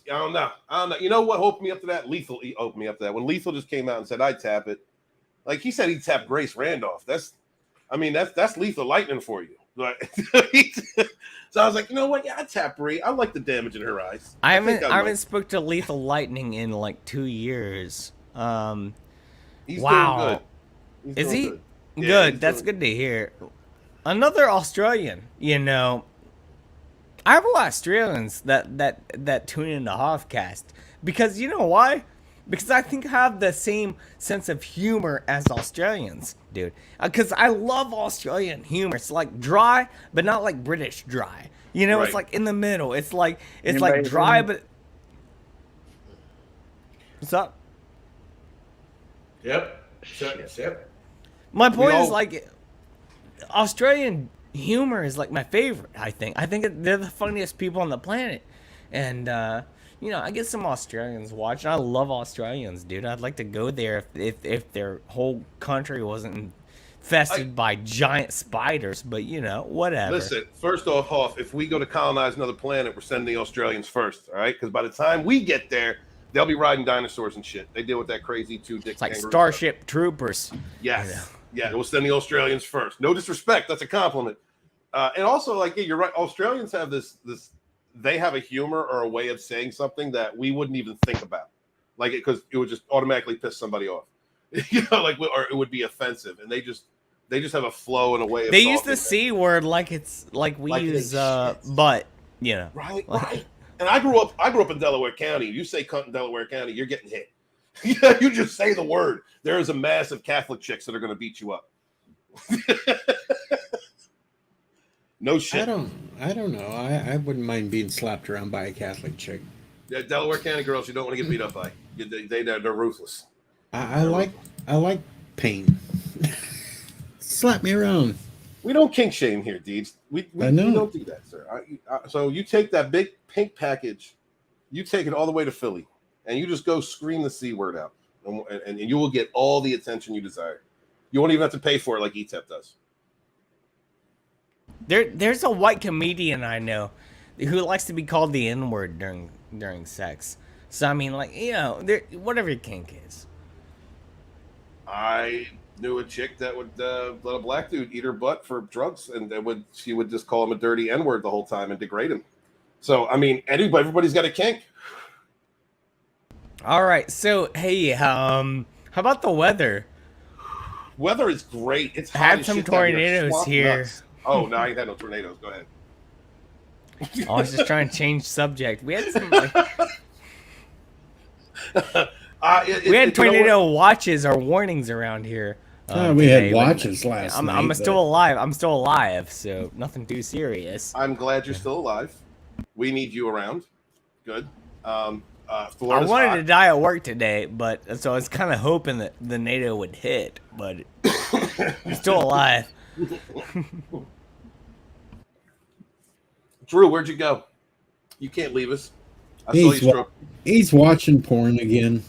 F: don't know. You know what opened me up to that? Lethal opened me up to that. When Lethal just came out and said I'd tap it, like he said he'd tap Grace Randolph. That's Lethal Lightning for you. Like, so I was like, you know what? Yeah, I'd tap Brie. I like the damage in her eyes.
E: I
F: think
E: haven't spoke to Lethal Lightning in like 2 years.
F: He's
E: Wow.
F: doing good. He's
E: Is
F: doing
E: he?
F: good? Yeah,
E: Good.
F: he's
E: That's
F: doing-
E: good to hear. Another Australian, you know. I have a lot of Australians that tune into Hofcast because you know why? Because I think I have the same sense of humor as Australians, dude. Because I love Australian humor. It's like dry, but not like British dry. You know, it's
F: Right.
E: like in the middle. It's like
I: Anybody
E: dry,
I: from-
E: but what's up?
G: Yep. Yep.
E: My point is
F: all-
E: like Australian humor is like my favorite. I think they're the funniest people on the planet, and you know I get some Australians watching. I love Australians, dude. I'd like to go there if their whole country wasn't infested by giant spiders. But you know, whatever.
F: Listen, first off, Hoff, if we go to colonize another planet, we're sending the Australians first, all right? Because by the time we get there, they'll be riding dinosaurs and shit. They deal with that crazy two-dick
E: It's like
F: kangaroo
E: Starship Troopers.
F: stuff. Yes. Yeah, we'll send the Australians first. No disrespect. That's a compliment. And also, like, yeah, you're right. Australians have this, they have a humor or a way of saying something that we wouldn't even think about. Like, because it would just automatically piss somebody off. You know, like, or it would be offensive. And they just have a flow and a way of
E: They use
F: talking
E: the C word like it's like we
F: Like
E: use
F: it's shit.
E: but you know.
F: Right, right. And I grew up in Delaware County. You say cunt in Delaware County, you're getting hit. Yeah, you just say the word. There is a mass of Catholic chicks that are going to beat you up. No shit.
H: I don't know. I wouldn't mind being slapped around by a Catholic chick.
F: Yeah, Delaware County girls, you don't want to get beat up by. They're ruthless.
H: I like pain. Slap me around.
F: We don't kink shame here, Deeds. We
H: I know.
F: don't do that, sir. So you take that big pink package, you take it all the way to Philly, and you just go scream the C word out, and you will get all the attention you desire. You won't even have to pay for it like ETEP does.
E: There's a white comedian I know who likes to be called the N-word during sex. So I mean, like, you know, whatever your kink is.
F: I knew a chick that would let a black dude eat her butt for drugs, and she would just call him a dirty N-word the whole time and degrade him. So I mean, everybody's got a kink.
E: All right, so hey, how about the weather?
F: Weather is great. It's hot
E: Had
F: as
E: some
F: shit down here.
E: tornadoes
F: Swamp
E: here.
F: nuts. Oh no, I ain't had no tornadoes. Go ahead.
E: I was just trying to change subject. We had some. Like, we had tornado watches or warnings around here.
H: We had
E: today, but
H: watches last night.
E: I'm still alive. I'm still alive, so nothing too serious.
F: I'm glad you're still alive. We need you around. Good.
E: I
F: Florida's
E: wanted
F: hot.
E: to die at work today, but so I was kind of hoping that the NATO would hit, but I'm still alive.
F: Drew, where'd you go? You can't leave us. I saw you
H: He's watching porn again.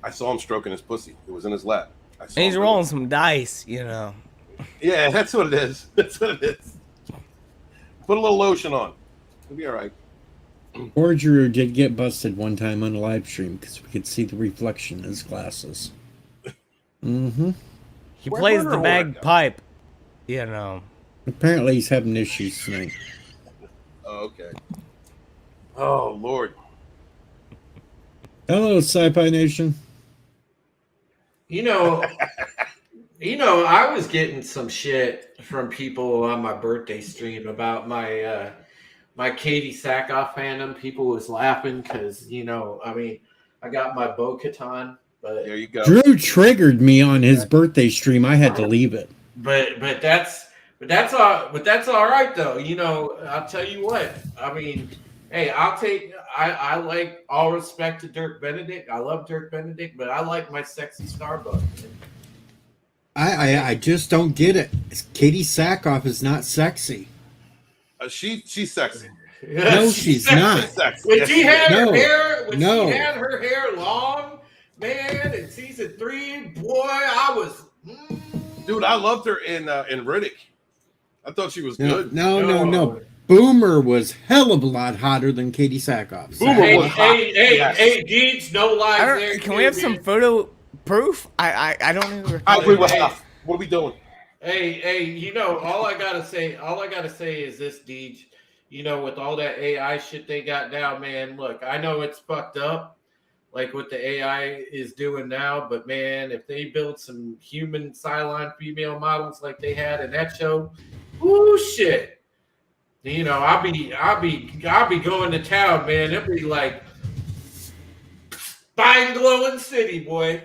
F: I saw him stroking his pussy. It was in his lap. I saw
E: And he's
F: him.
E: rolling some dice, you know.
F: Yeah, that's what it is. That's what it is. Put a little lotion on. It'll be all right.
H: Forger did get busted one time on a live stream because we could see the reflection in his glasses. Mm-hmm.
E: He
F: Where'd
E: plays
F: Murder
E: the
F: Horn
E: bagpipe. You know.
H: Apparently he's having issues tonight.
F: Oh, okay. Oh, Lord.
H: Hello, Sci-Fi Nation.
G: You know, I was getting some shit from people on my birthday stream about my my Katie Sackhoff fandom. People was laughing because I got my Bo-Katan, but
F: There you go.
H: Drew triggered me on his birthday stream. I had to leave it.
G: but that's all right though. I'll tell you what. I mean, hey, I like all respect to Dirk Benedict. I love Dirk Benedict, but I like my sexy Starbucks.
H: I just don't get it. Katie Sackhoff is not sexy.
F: She's sexy.
H: No, she's not.
F: Sexy.
G: When she had
H: No.
G: she had her hair long, man, in season 3, boy, I was.
F: Dude, I loved her in Riddick. I thought she was good.
H: No. Boomer was hell of a lot hotter than Katie Sackhoff.
F: Boomer was hot. Yes.
G: Hey, Deeds, no lies there.
E: Can we have some photo proof? I don't even.
F: I agree with
G: Hey.
F: Huff. What are we doing?
G: Hey, all I gotta say is this, Deej. With all that AI shit they got now, man. Look, I know it's fucked up, like what the AI is doing now. But man, if they build some human Cylon female models like they had in that show, whoo shit. I'll be going to town, man. It'll be like Spine Glowing City, boy.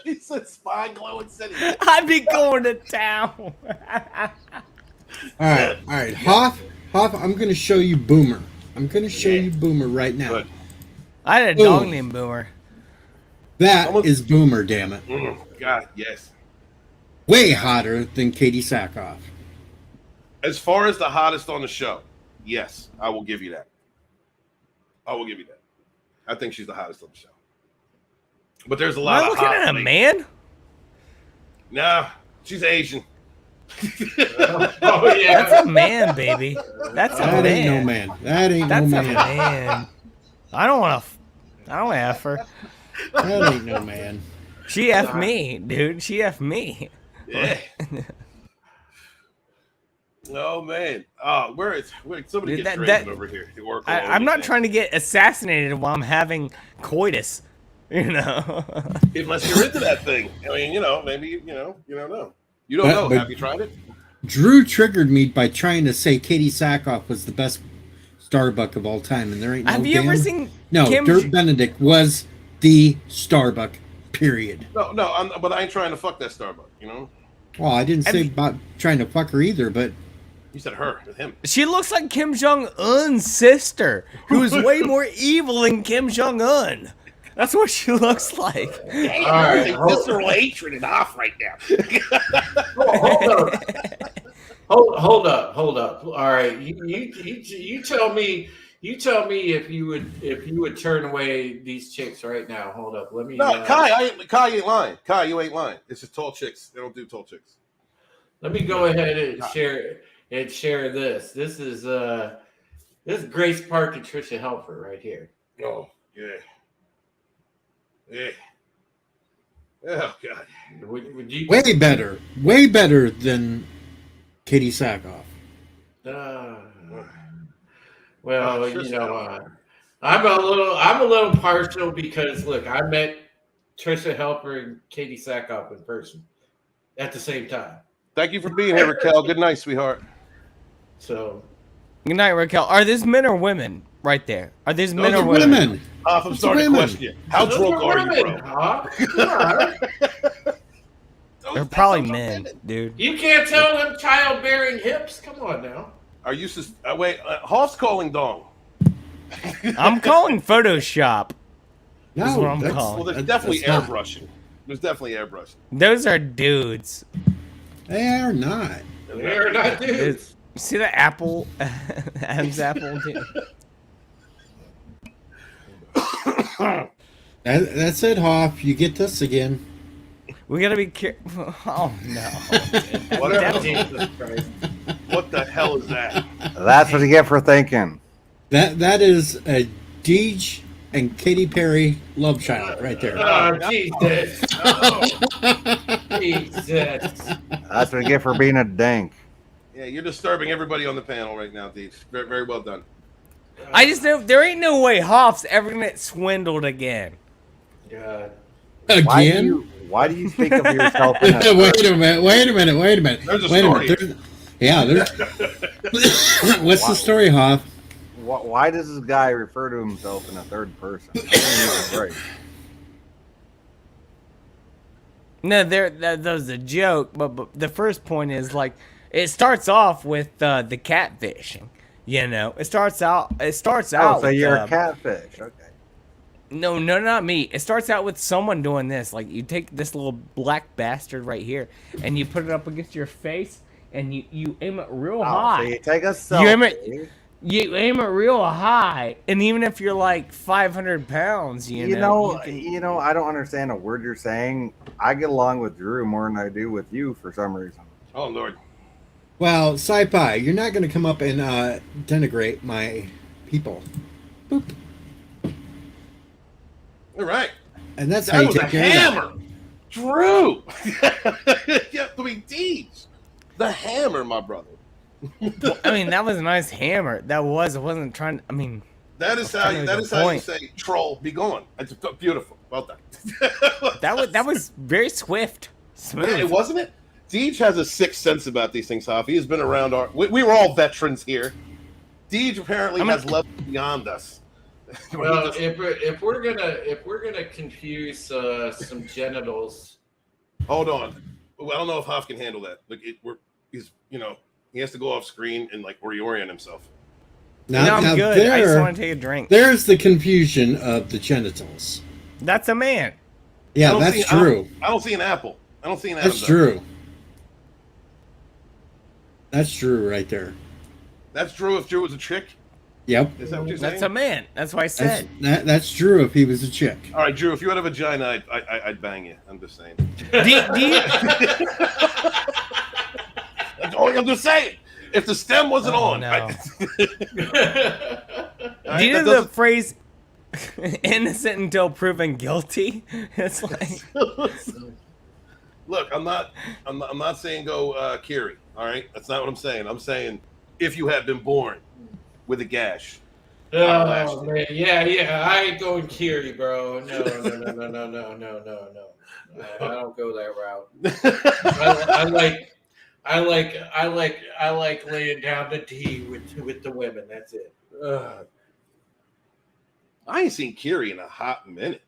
F: He said spine glowing city.
E: I'd be going to town.
H: All right. Hoff, I'm going to show you Boomer. I'm going to show you Boomer right now.
F: Good.
E: I had a
H: Boom.
E: dog named Boomer.
H: That is Boomer, damn it.
F: God, yes.
H: Way hotter than Katie Sackhoff.
F: As far as the hottest on the show, yes, I will give you that. I will give you that. I think she's the hottest on the show. But there's a lot
E: Am I
F: of
E: looking
F: hot
E: at a
F: ladies.
E: man?
F: Nah, she's Asian.
G: Oh yeah.
E: That's a man, baby. That's a
H: That
E: man.
H: ain't no man. That ain't
E: That's
H: no
E: a
H: man.
E: man. I don't want to F her.
H: That ain't no man.
E: She F me, dude. She F me.
F: Yeah. Oh man. Oh, where somebody
E: Dude,
F: gets
E: that-
F: drinking over here? To work
E: I'm not trying to get assassinated while I'm having coitus.
F: Unless you're into that thing. I mean, maybe you don't know. You don't know.
H: But-
F: Have you tried it?
H: Drew triggered me by trying to say Katie Sackhoff was the best Starbuck of all time, and there ain't no
E: Have you ever
H: damn-
E: seen
H: No,
E: Kim?
H: Dirk Benedict was the Starbuck, period.
F: No, but I ain't trying to fuck that Starbuck,
H: Well, I didn't
E: Have
H: say
E: you-
H: about trying to fuck her either, but
F: You said her with him.
E: She looks like Kim Jong Un's sister, who is way more evil than Kim Jong Un. That's what she looks like.
F: Hey,
G: All right,
F: there's
G: hold-
F: visceral hatred and off right now.
G: Hold up. All right, you tell me if you would turn away these chicks right now. Hold up, let me.
F: No, Kai ain't lying. Kai, you ain't lying. It's just tall chicks. They don't do tall chicks.
G: Let me go ahead and share this. This is Grace Park and Trisha Helfer right here.
F: Oh, yeah. Yeah. Oh, God.
G: Would you?
H: way better than Katie Sackhoff.
G: Well,
F: Trisha
G: I'm a little partial because look, I met Trisha Helfer and Katie Sackhoff in person at the same time.
F: Thank you for being here, Raquel. Good night, sweetheart.
G: So
E: Good night, Raquel. Are these men or women right there? Are these men
F: Those
E: or
F: are
E: women?
H: Women.
F: I'm starting to
H: women.
F: question you. How
G: those
F: drunk are you,
G: women,
F: bro?
G: huh? Yeah.
E: They're probably men, dude.
G: You can't tell them childbearing hips. Come on now.
F: Are you wait? Hoff's calling dong.
E: I'm calling Photoshop.
H: No,
E: what I'm
H: that's-
E: calling.
F: Well, there's
H: that-
F: definitely
H: that's not.
F: airbrushing. There's definitely airbrushing.
E: Those are dudes.
H: They are not.
G: They're not dudes.
E: See the apple? Adam's apple? Dude?
H: That's it, Hoff. You get this again.
E: We gotta be careful. Oh no!
F: Whatever.
G: Jesus Christ.
F: What the hell is that?
I: That's what you get for thinking.
H: That is a Deej and Katy Perry love child right there.
G: Oh, Jesus. Oh, Jesus.
I: That's what you get for being a dank.
F: Yeah, you're disturbing everybody on the panel right now, Deej. Very, very well done.
E: I just know there ain't no way Hoff's ever gonna get swindled again.
G: God.
H: Again?
I: Why do you speak of yourself? In that
H: Wait a minute.
F: There's a
H: Wait
F: story.
H: There's what's the story, Hoff?
I: Why does this guy refer to himself in a third person? I don't think right.
E: No, that was a joke. But the first point is like it starts off with the catfishing. You know, it starts out.
I: Oh,
E: So
I: so you're a catfish. Okay.
E: No, not me. It starts out with someone doing this. Like you take this little black bastard right here, and you put it up against your face, and you aim it real high.
I: So you take a
E: You
I: selfie.
E: aim it real high, and even if you're like 500 pounds, you know,
I: I don't understand a word you're saying. I get along with Drew more than I do with you for some reason.
F: Oh, Lord.
H: Well, Sci-Fi, you're not going to come up and denigrate my people. Boop.
F: All right.
H: And that's
F: That
H: how you
F: was a
H: take care of that.
F: hammer. Drew. Yeah, I mean, Deej. The hammer, my brother.
E: I mean, that was a nice hammer. That was. I wasn't trying. I mean,
F: That is how you. That is how you say troll. Be gone. It's beautiful. Well done.
E: that was very swift. Smooth.
F: It wasn't it. Deej has a sixth sense about these things, Hoff. He has been around we were all veterans here. Deej apparently has levels beyond us.
G: Well, if we're gonna confuse some genitals,
F: Hold on. Well, I don't know if Hoff can handle that. Like he has to go off screen and like reorient himself.
E: No, I'm good. I just want to take a drink.
H: There's the confusion of the genitals.
E: That's a man.
H: Yeah, that's true.
F: I don't see an apple. I don't see an apple.
H: That's true. That's Drew right there.
F: That's Drew if Drew was a chick.
H: Yep.
F: Is that what you're saying?
E: That's a man. That's what I said.
H: That's Drew if he was a chick.
F: All right, Drew. If you had a vagina, I'd bang you. I'm just saying. I'm just saying. If the stem wasn't on,
E: no.
F: do
E: Do you know the phrase "innocent until proven guilty"? It's like,
F: look, I'm not saying go Kiri. All right, that's not what I'm saying. I'm saying if you have been born with a gash.
G: oh man, yeah, I ain't going Kiri, bro. No. I don't go that route. I like laying down the tea with the women. That's it.
F: I ain't seen Kiri in a hot minute.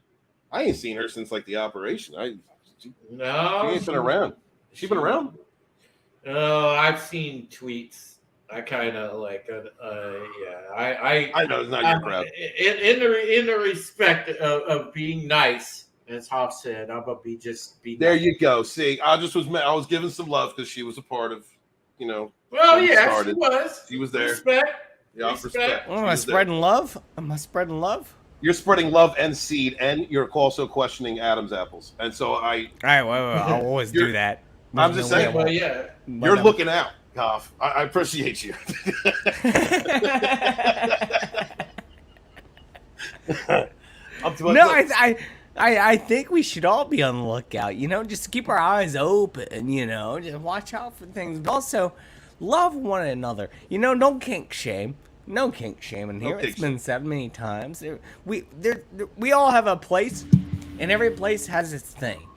F: I ain't seen her since like the operation. She ain't been around. She been around?
G: No, I've seen tweets. I kind of like, I
F: know it's not your crowd.
G: In the respect of being nice, as Hoff said, I'm gonna be
F: There
G: nice.
F: you go. See, I was giving some love because she was a part of,
G: Well,
F: when it
G: yeah,
F: started.
G: she was.
F: She was there.
G: Respect.
F: Yeah, respect.
E: am I spreading love? Am I spreading love?
F: You're spreading love and seed, and you're also questioning Adam's apples. And so
E: All right, well, I'll always do that.
F: I'm just saying.
G: Well, yeah.
F: You're looking out, Hoff. I appreciate you.
E: No, I think we should all be on the lookout. Just keep our eyes open. Just watch out for things, but also love one another. Don't kink shame. No kink shame in here. It's been said many times. We all have a place, and every place has its thing.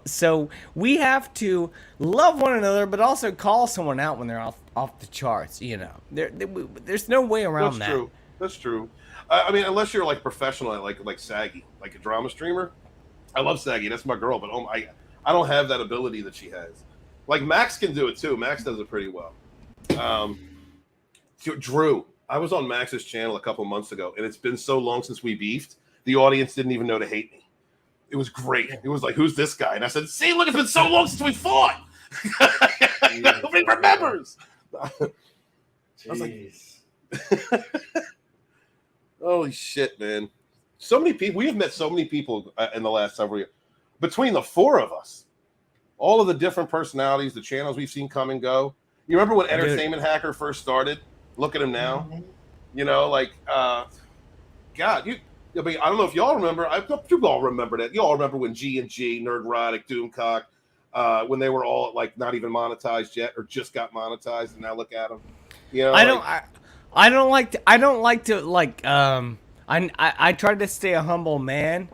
E: So we have to love one another, but also call someone out when they're off the charts. There's no way around that.
F: True. That's true. I mean, unless you're like professional, like Saggy, like a drama streamer. I love Saggy. That's my girl, but I don't have that ability that she has. Like Max can do it too. Max does it pretty well. Drew, I was on Max's channel a couple months ago, and it's been so long since we beefed. The audience didn't even know to hate me. It was great. It was like, who's this guy? And I said, see, look, it's been so long since we fought. Nobody remembers. I was like, holy shit, man. So many people. We have met so many people in the last several years. between the four of us, all of the different personalities, the channels we've seen come and go. You remember when Entertainment Hacker first started? Look at him now. You know, like, God, I mean, I don't know if y'all remember. You all remember that. You all remember when G&G, Nerdrotic, Doomcock, when they were all like not even monetized yet, or just got monetized, and now look at them. You know,
E: I don't like to I try to stay a humble man.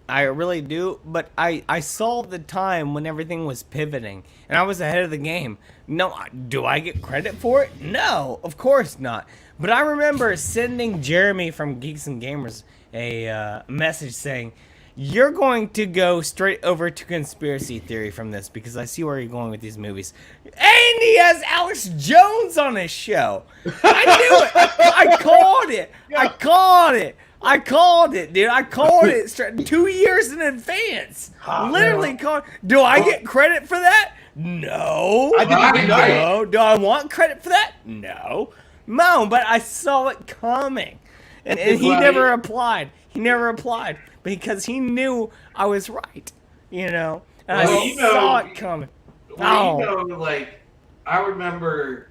E: I really do, but I saw the time when everything was pivoting and I was ahead of the game. No, do I get credit for it? No, of course not. But I remember sending Jeremy from Geeks and Gamers a message saying, "You're going to go straight over to conspiracy theory from this because I see where you're going with these movies." And he has Alex Jones on his show. I knew it. I called it. I called it. I called it, dude. I called it straight 2 years in advance. Literally called. Do I get credit for that? No.
F: I didn't even know.
E: No. Do I want credit for that? No. No, but I saw it coming. And he never applied. He never applied because he knew I was right. You know? And I saw it coming.
G: Well, you know, like, I remember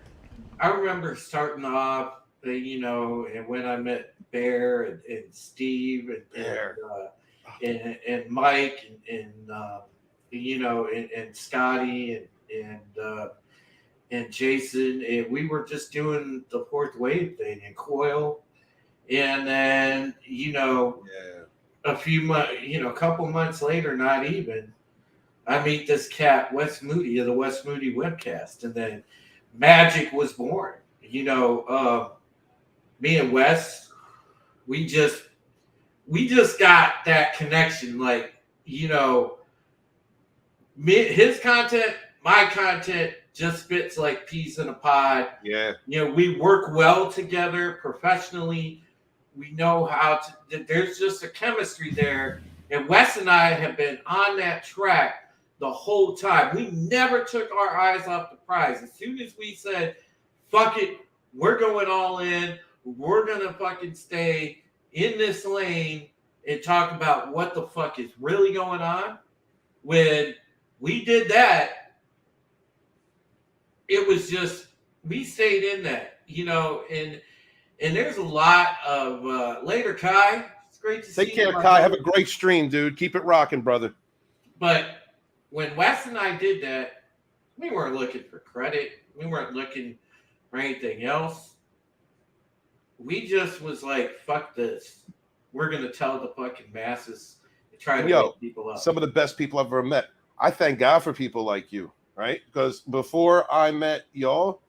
G: starting off, you know, and when I met Bear and Steve and Mike and you know, and Scotty and Jason, and we were just doing the fourth wave thing and Coil, and then, you know, a couple months later, not even, I meet this cat Wes Moody of the Wes Moody webcast, and then magic was born. You know, me and Wes, we just got that connection. Like, you know, his content, my content just fits like peas in a pod.
F: Yeah.
G: You know, we work well together professionally. We know how to, there's just a chemistry there. And Wes and I have been on that track the whole time. We never took our eyes off the prize. As soon as we said, fuck it, we're going all in, we're going to fucking stay in this lane and talk about what the fuck is really going on. When we did that, it was just, we stayed in that, you know, and there's a lot of, later, Kai. It's great to see you.
F: Take care, Kai. Have a great stream, dude. Keep it rocking, brother.
G: But when Wes and I did that, we weren't looking for credit. We weren't looking for anything else. We just was like, fuck this. We're going to tell the fucking masses and try to wake people up.
F: Some of the best people I've ever met. I thank God for people like you, right? Because before I met y'all,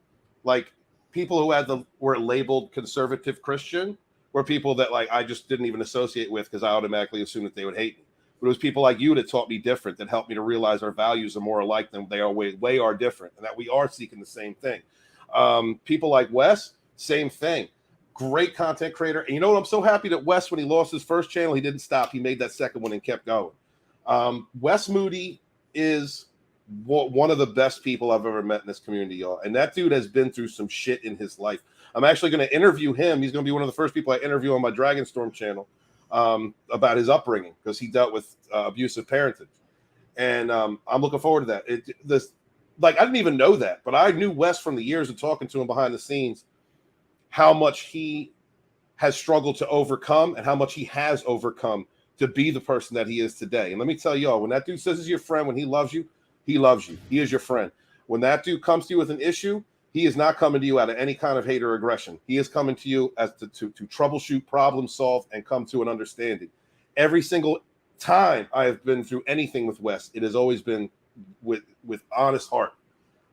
F: like, people who were labeled conservative Christian were people that, like, I just didn't even associate with because I automatically assumed that they would hate me. But it was people like you that taught me different, that helped me to realize our values are more alike than they are way are different, and that we are seeking the same thing. People like Wes, same thing. Great content creator. And you know what? I'm so happy that Wes, when he lost his first channel, he didn't stop. He made that second one and kept going. Wes Moody is one of the best people I've ever met in this community, y'all. And that dude has been through some shit in his life. I'm actually going to interview him. He's going to be one of the first people I interview on my Dragonstorm channel about his upbringing, because he dealt with abusive parenting. And I'm looking forward to that. I didn't even know that, but I knew Wes from the years of talking to him behind the scenes, how much he has struggled to overcome and how much he has overcome to be the person that he is today. And let me tell y'all, when that dude says he's your friend, when he loves you, he loves you. He is your friend. When that dude comes to you with an issue, he is not coming to you out of any kind of hate or aggression. He is coming to you as to troubleshoot, problem solve, and come to an understanding. Every single time I have been through anything with Wes, it has always been with honest heart.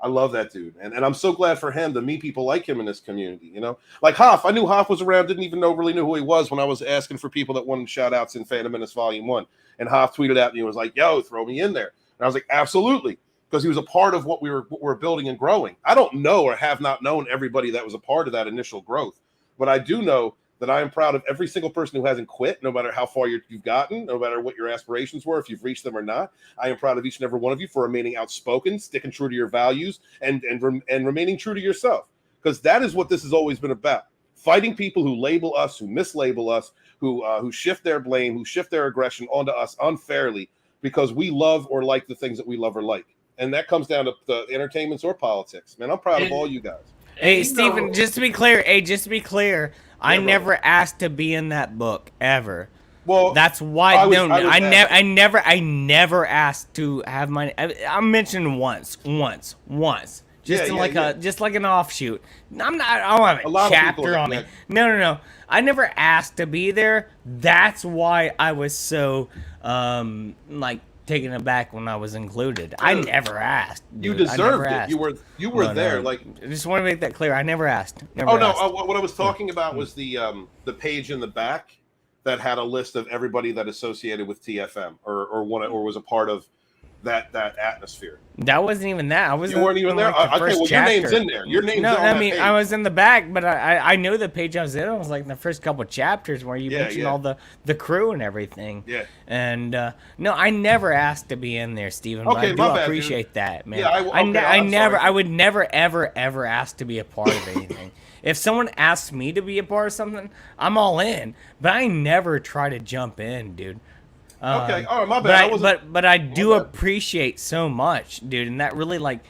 F: I love that dude. And I'm so glad for him to meet people like him in this community, you know? Like Hoff, I knew Hoff was around, didn't even really knew who he was when I was asking for people that wanted shout outs in Phantom Menace Volume 1. And Hoff tweeted at me and was like, yo, throw me in there. And I was like, absolutely. Because he was a part of what we were building and growing. I don't know or have not known everybody that was a part of that initial growth. But I do know that I am proud of every single person who hasn't quit, no matter how far you've gotten, no matter what your aspirations were, if you've reached them or not. I am proud of each and every one of you for remaining outspoken, sticking true to your values, and remaining true to yourself. Because that is what this has always been about. fighting people who label us, who mislabel us, who shift their blame, who shift their aggression onto us unfairly because we love or like the things that we love or like. And that comes down to the entertainments or politics. Man, I'm proud of all you guys.
E: Hey, Stephen, just to be clear, I never asked to be in that book ever.
F: Well,
E: that's why I never asked to have my. I mentioned once, just just like an offshoot. I don't have a chapter on me. No. I never asked to be there. That's why I was so taken aback when I was included. I never asked. Dude.
F: You deserved it. You were there. Like,
E: I just want to make that clear. I never asked.
F: What I was talking about was the page in the back that had a list of everybody that associated with TFM or was a part of that atmosphere.
E: That wasn't even that.
F: You weren't even there. Your name's in there. Your name's on that page.
E: I was in the back, but I know the page I was in. It was like in the first couple chapters where you mentioned all the crew and everything.
F: Yeah.
E: And no, I never asked to be in there, Steven.
F: Okay,
E: but I
F: do
E: appreciate that, man.
F: Yeah,
E: I would never ever ask to be a part of anything. If someone asks me to be a part of something, I'm all in. But I never try to jump in, dude.
F: Okay, all right, my bad.
E: But I do appreciate so much, dude, and that really like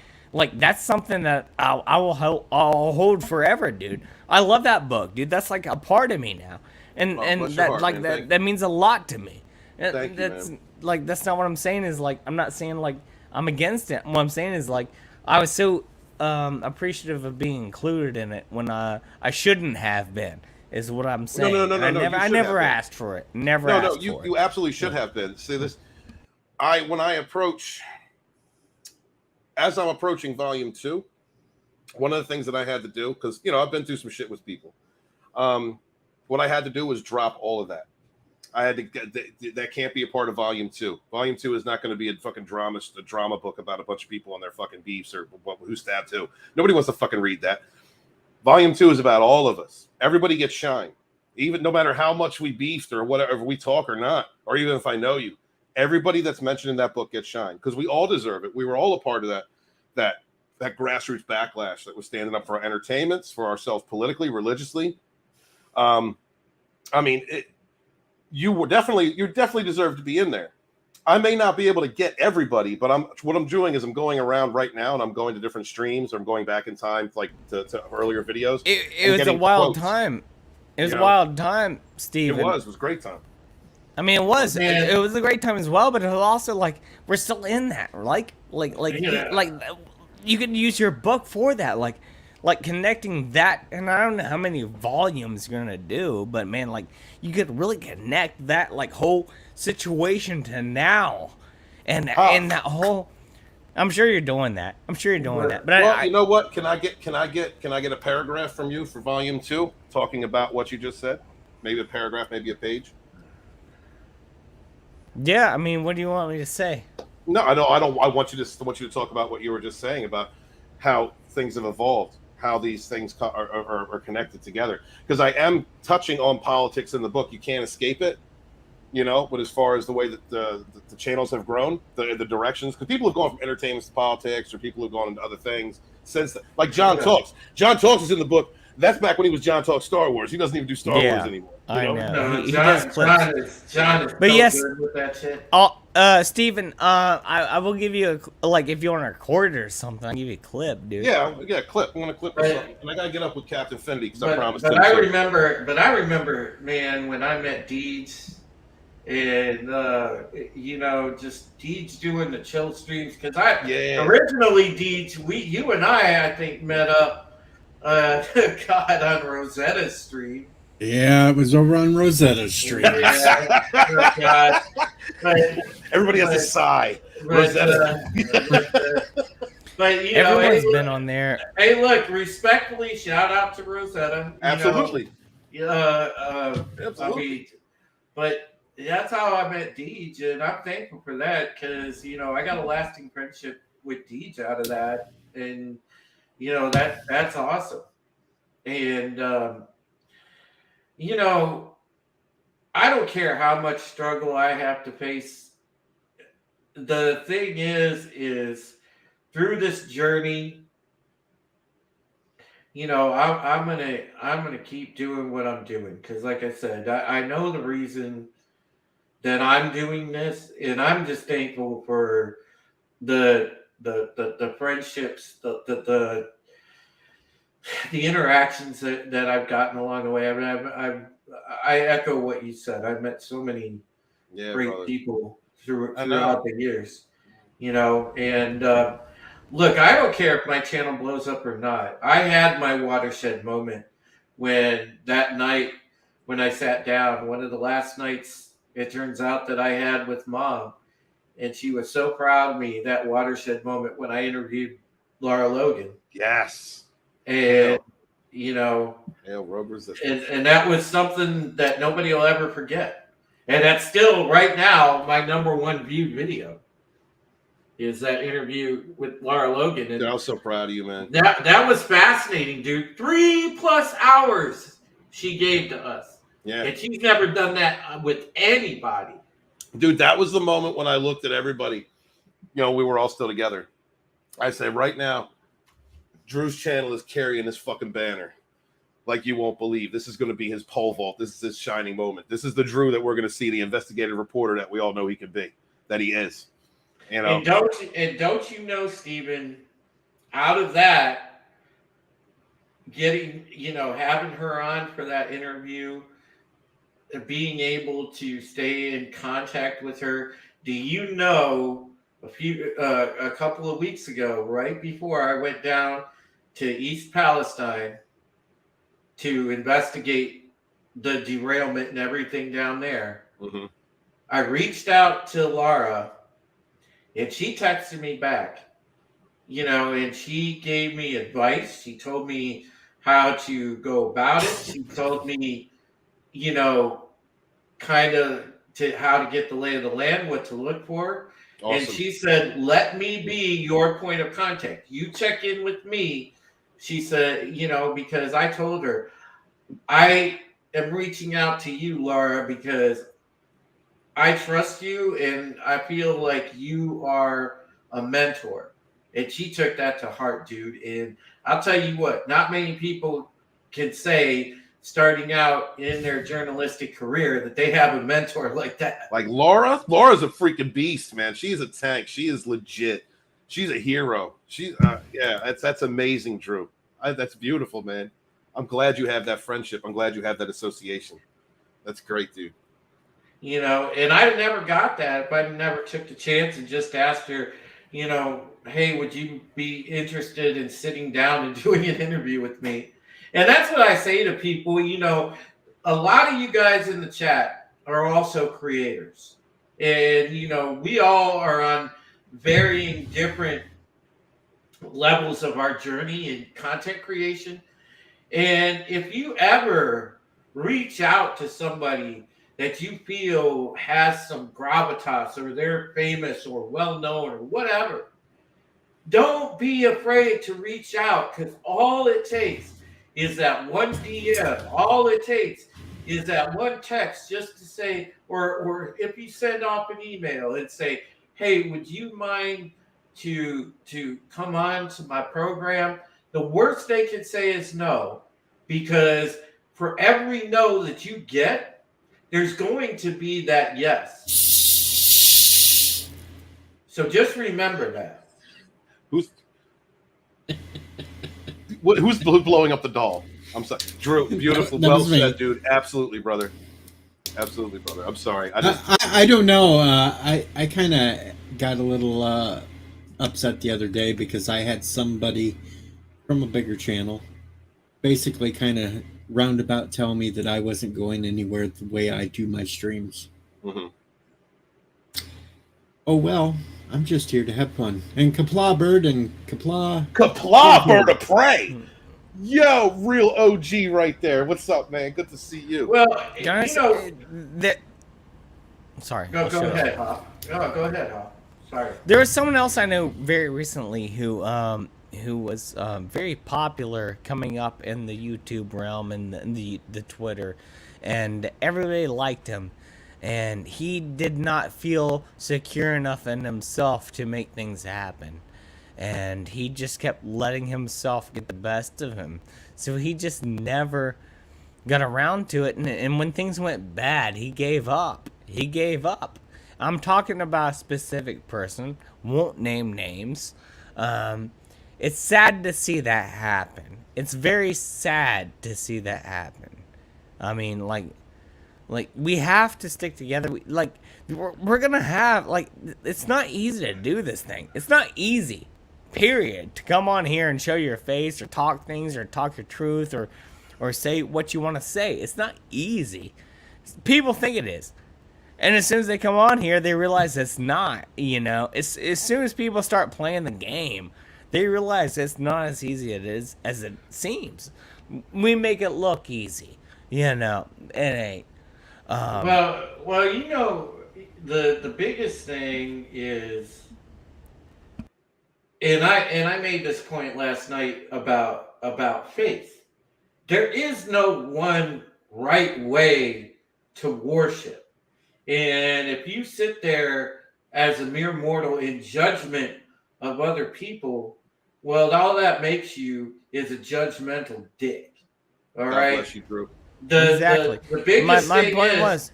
E: that's something that I'll hold forever, dude. I love that book, dude. That's like a part of me now, and that means a lot to me.
F: Thank
E: that's
F: you,
E: like that's not what I'm saying. Is like I'm not saying like I'm against it. What I'm saying is like I was so appreciative of being included in it when I shouldn't have been. Is what I'm saying.
F: No.
E: I never asked for it.
F: You absolutely should have been. See this, as I'm approaching volume 2, one of the things that I had to do, because I've been through some shit with people. What I had to do was drop all of that. I had to get that can't be a part of volume 2. Volume 2 is not going to be a fucking drama book about a bunch of people and their fucking beefs or who stabbed who. Nobody wants to fucking read that. Volume 2 is about all of us. Everybody gets shine. Even no matter how much we beefed or whatever we talk or not, or even if I know you, everybody that's mentioned in that book gets shine because we all deserve it. We were all a part of that grassroots backlash that was standing up for our entertainments, for ourselves politically, religiously. You definitely deserve to be in there. I may not be able to get everybody, but what I'm doing is I'm going around right now and I'm going to different streams. Or I'm going back in time, like to earlier videos.
E: It was a wild time. It was a wild time, Steve.
F: It was a great time.
E: I mean, it was. It was a great time as well, but it was also like we're still in that, like you could use your book for that, like connecting that. And I don't know how many volumes you're gonna do, but man, like you could really connect that like whole situation to now, and that whole. I'm sure you're doing that. But
F: you know what? Can I get a paragraph from you for volume 2 talking about what you just said? Maybe a paragraph, maybe a page.
E: Yeah, I mean, what do you want me to say?
F: No, I don't. I want you to talk about what you were just saying about how things have evolved, how these things are connected together. Because I am touching on politics in the book. You can't escape it. But as far as the way that the channels have grown, the directions, because people have gone from entertainment to politics, or people have gone into other things since then. Like John Talks. John Talks is in the book. That's back when he was John Talks Star Wars. He doesn't even do Star Wars anymore.
E: I know.
G: No,
E: he does clips.
G: John is
E: but
G: so
E: yes,
G: good with that shit.
E: Stephen, I will give you if you want to record it or something, I'll give you a clip, dude.
F: Yeah, clip. I'm gonna clip or something. And I gotta get up with Captain Fendi because I promised.
G: But I remember, man, when I met Deej. And just Deej doing the chill streams because originally Deej, you and I think met up on Rosetta's stream.
H: Yeah, it was over on Rosetta's stream.
G: God.
F: Everybody has a sigh. Rosetta.
G: But
E: everyone's been on there.
G: Hey, look, respectfully, shout out to Rosetta.
F: Absolutely.
G: Absolutely. But that's how I met Deej, and I'm thankful for that because I got a lasting friendship with Deej out of that, and that's awesome. And I don't care how much struggle I have to face. The thing is through this journey, I'm gonna keep doing what I'm doing because, like I said, I know the reason that I'm doing this, and I'm just thankful for the friendships, the interactions that I've gotten along the way. I mean, I echo what you said. I've met so many great
F: brother.
G: people
F: I know.
G: throughout the years, and look, I don't care if my channel blows up or not. I had my watershed moment when that night when I sat down, one of the last nights it turns out that I had with Mom, and she was so proud of me, that watershed moment when I interviewed Laura Logan.
F: Yes.
G: And you know, and that was something that nobody will ever forget. And that's still right now my #1 viewed video. Is that interview with Laura Logan. And
F: dude, I was so proud of you, man.
G: That was fascinating, dude. 3+ hours she gave to us.
F: Yeah.
G: And she's never done that with anybody.
F: Dude, that was the moment when I looked at everybody. We were all still together. I said, right now, Drew's channel is carrying this fucking banner like you won't believe. This is going to be his pole vault. This is his shining moment. This is the Drew that we're going to see, the investigative reporter that we all know he can be, that he is.
G: And don't you know, Steven, out of that, getting, having her on for that interview, being able to stay in contact with her, do you know a couple of weeks ago, right before I went down to East Palestine to investigate the derailment and everything down there, I reached out to Laura, and she texted me back, and she gave me advice. She told me how to go about it. She told me, kind of how to get the lay of the land, what to look for. Awesome. And she said, let me be your point of contact. You check in with me. She said, because I told her, I am reaching out to you, Laura, because I trust you and I feel like you are a mentor. And she took that to heart, dude. And I'll tell you what, not many people can say starting out in their journalistic career that they have a mentor like that.
F: Like Laura? Laura's a freaking beast, man. She's a tank. She is legit. She's a hero. That's amazing, Drew. That's beautiful, man. I'm glad you have that friendship. I'm glad you have that association. That's great, dude.
G: And I never got that if I never took the chance and just asked her, hey, would you be interested in sitting down and doing an interview with me? And that's what I say to people. A lot of you guys in the chat are also creators. And, we all are on varying different levels of our journey in content creation. And if you ever reach out to somebody that you feel has some gravitas, or they're famous or well-known or whatever, don't be afraid to reach out, because all it takes is that one DM. All it takes is that one text just to say, or if you send off an email and say, hey, would you mind to come on to my program? The worst they can say is no, because for every no that you get, there's going to be that yes. So just remember that.
F: Who's blowing up the doll? I'm sorry, Drew. Beautiful, well said, dude. Absolutely, brother. Absolutely, brother. I'm sorry.
H: I don't know. I kind of got a little upset the other day because I had somebody from a bigger channel basically kind of roundabout tell me that I wasn't going anywhere the way I do my streams. Oh well. I'm just here to have fun. And Kapla Bird and Kapla
F: Bird of Prey. Yo, real OG right there. What's up, man? Good to see you.
G: Well,
E: guys, sorry.
G: Go ahead, Hop. Go ahead, Hop. Sorry.
E: There was someone else I know very recently who was very popular coming up in the YouTube realm and the Twitter, and everybody liked him. And he did not feel secure enough in himself to make things happen. and he just kept letting himself get the best of him. So he just never got around to it, and when things went bad, he gave up. He gave up. I'm talking about a specific person, won't name names. It's sad to see that happen. It's very sad to see that happen. I mean, like we have to stick together. We're gonna have, it's not easy to do this thing. It's not easy, period, to come on here and show your face or talk things or talk your truth or say what you want to say. It's not easy. People think it is. And as soon as they come on here, they realize it's not, as soon as people start playing the game, they realize it's not as easy as it seems. We make it look easy, it ain't.
G: Well, the biggest thing is, and I made this point last night about faith. There is no one right way to worship. And if you sit there as a mere mortal in judgment of other people, well, all that makes you is a judgmental dick. All right.
F: God bless you, Drew.
E: Exactly.
G: The biggest
E: my
G: thing
E: point
G: is
E: was,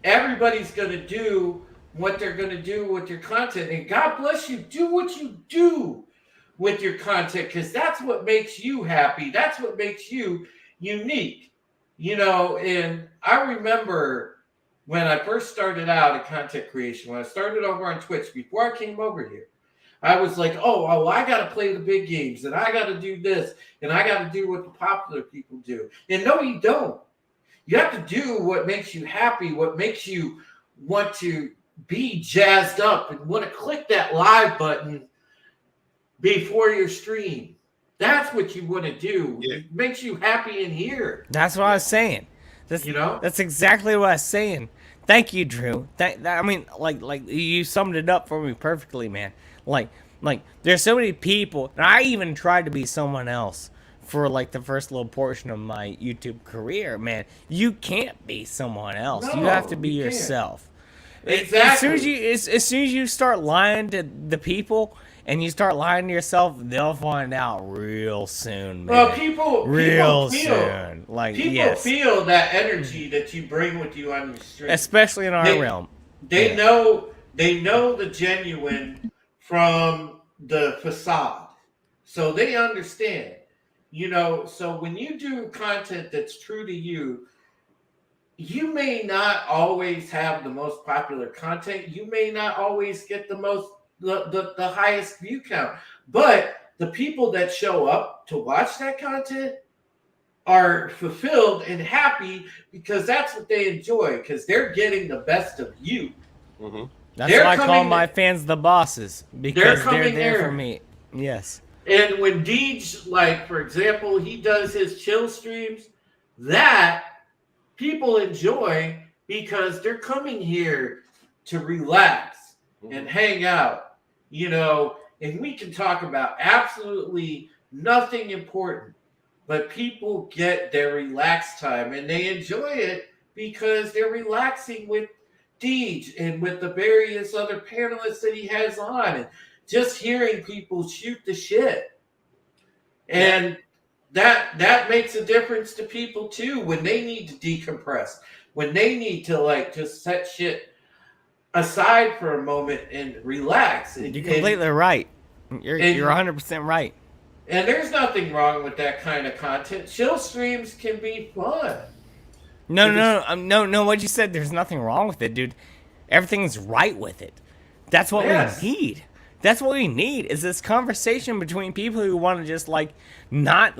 G: everybody's going to do what they're going to do with your content, and God bless you. Do what you do with your content, because that's what makes you happy. That's what makes you unique. And I remember when I first started out in content creation, when I started over on Twitch, before I came over here, I was like, oh, I got to play the big games, and I got to do this, and I got to do what the popular people do. And no, you don't. You have to do what makes you happy, what makes you want to be jazzed up and want to click that live button before your stream. That's what you want to do.
F: Yeah.
G: It makes you happy in here.
E: that's what I was saying. That's exactly what I was saying. Thank you, Drew. Like you summed it up for me perfectly, man. Like there's so many people, and I even tried to be someone else for the first little portion of my YouTube career, man. You can't be someone else.
G: No,
E: you have to be
G: you can't.
E: yourself.
G: Exactly.
E: As soon as you start lying to the people and you start lying to yourself, they'll find out real soon, man.
G: Well, people feel that energy that you bring with you on your stream,
E: especially in our realm.
G: They know the genuine from the facade, so they understand. So when you do content that's true to you, you may not always have the most popular content. You may not always get the highest view count, but the people that show up to watch that content are fulfilled and happy because that's what they enjoy, because they're getting the best of you.
F: Mm-hmm.
E: That's why I call my fans the bosses, because they're there for me. Yes.
G: And when Deej, for example, he does his chill streams, that people enjoy because they're coming here to relax and hang out, and we can talk about absolutely nothing important, but people get their relaxed time and they enjoy it because they're relaxing with Deej and with the various other panelists that he has on, and just hearing people shoot the shit. And that makes a difference to people too, when they need to decompress, when they need to just set shit aside for a moment and relax.
E: You're completely right. You're 100% right.
G: And there's nothing wrong with that kind of content. Chill streams can be fun.
E: No. What you said, there's nothing wrong with it, dude. Everything's right with it. That's what we need. That's what we need, is this conversation between people who want to just not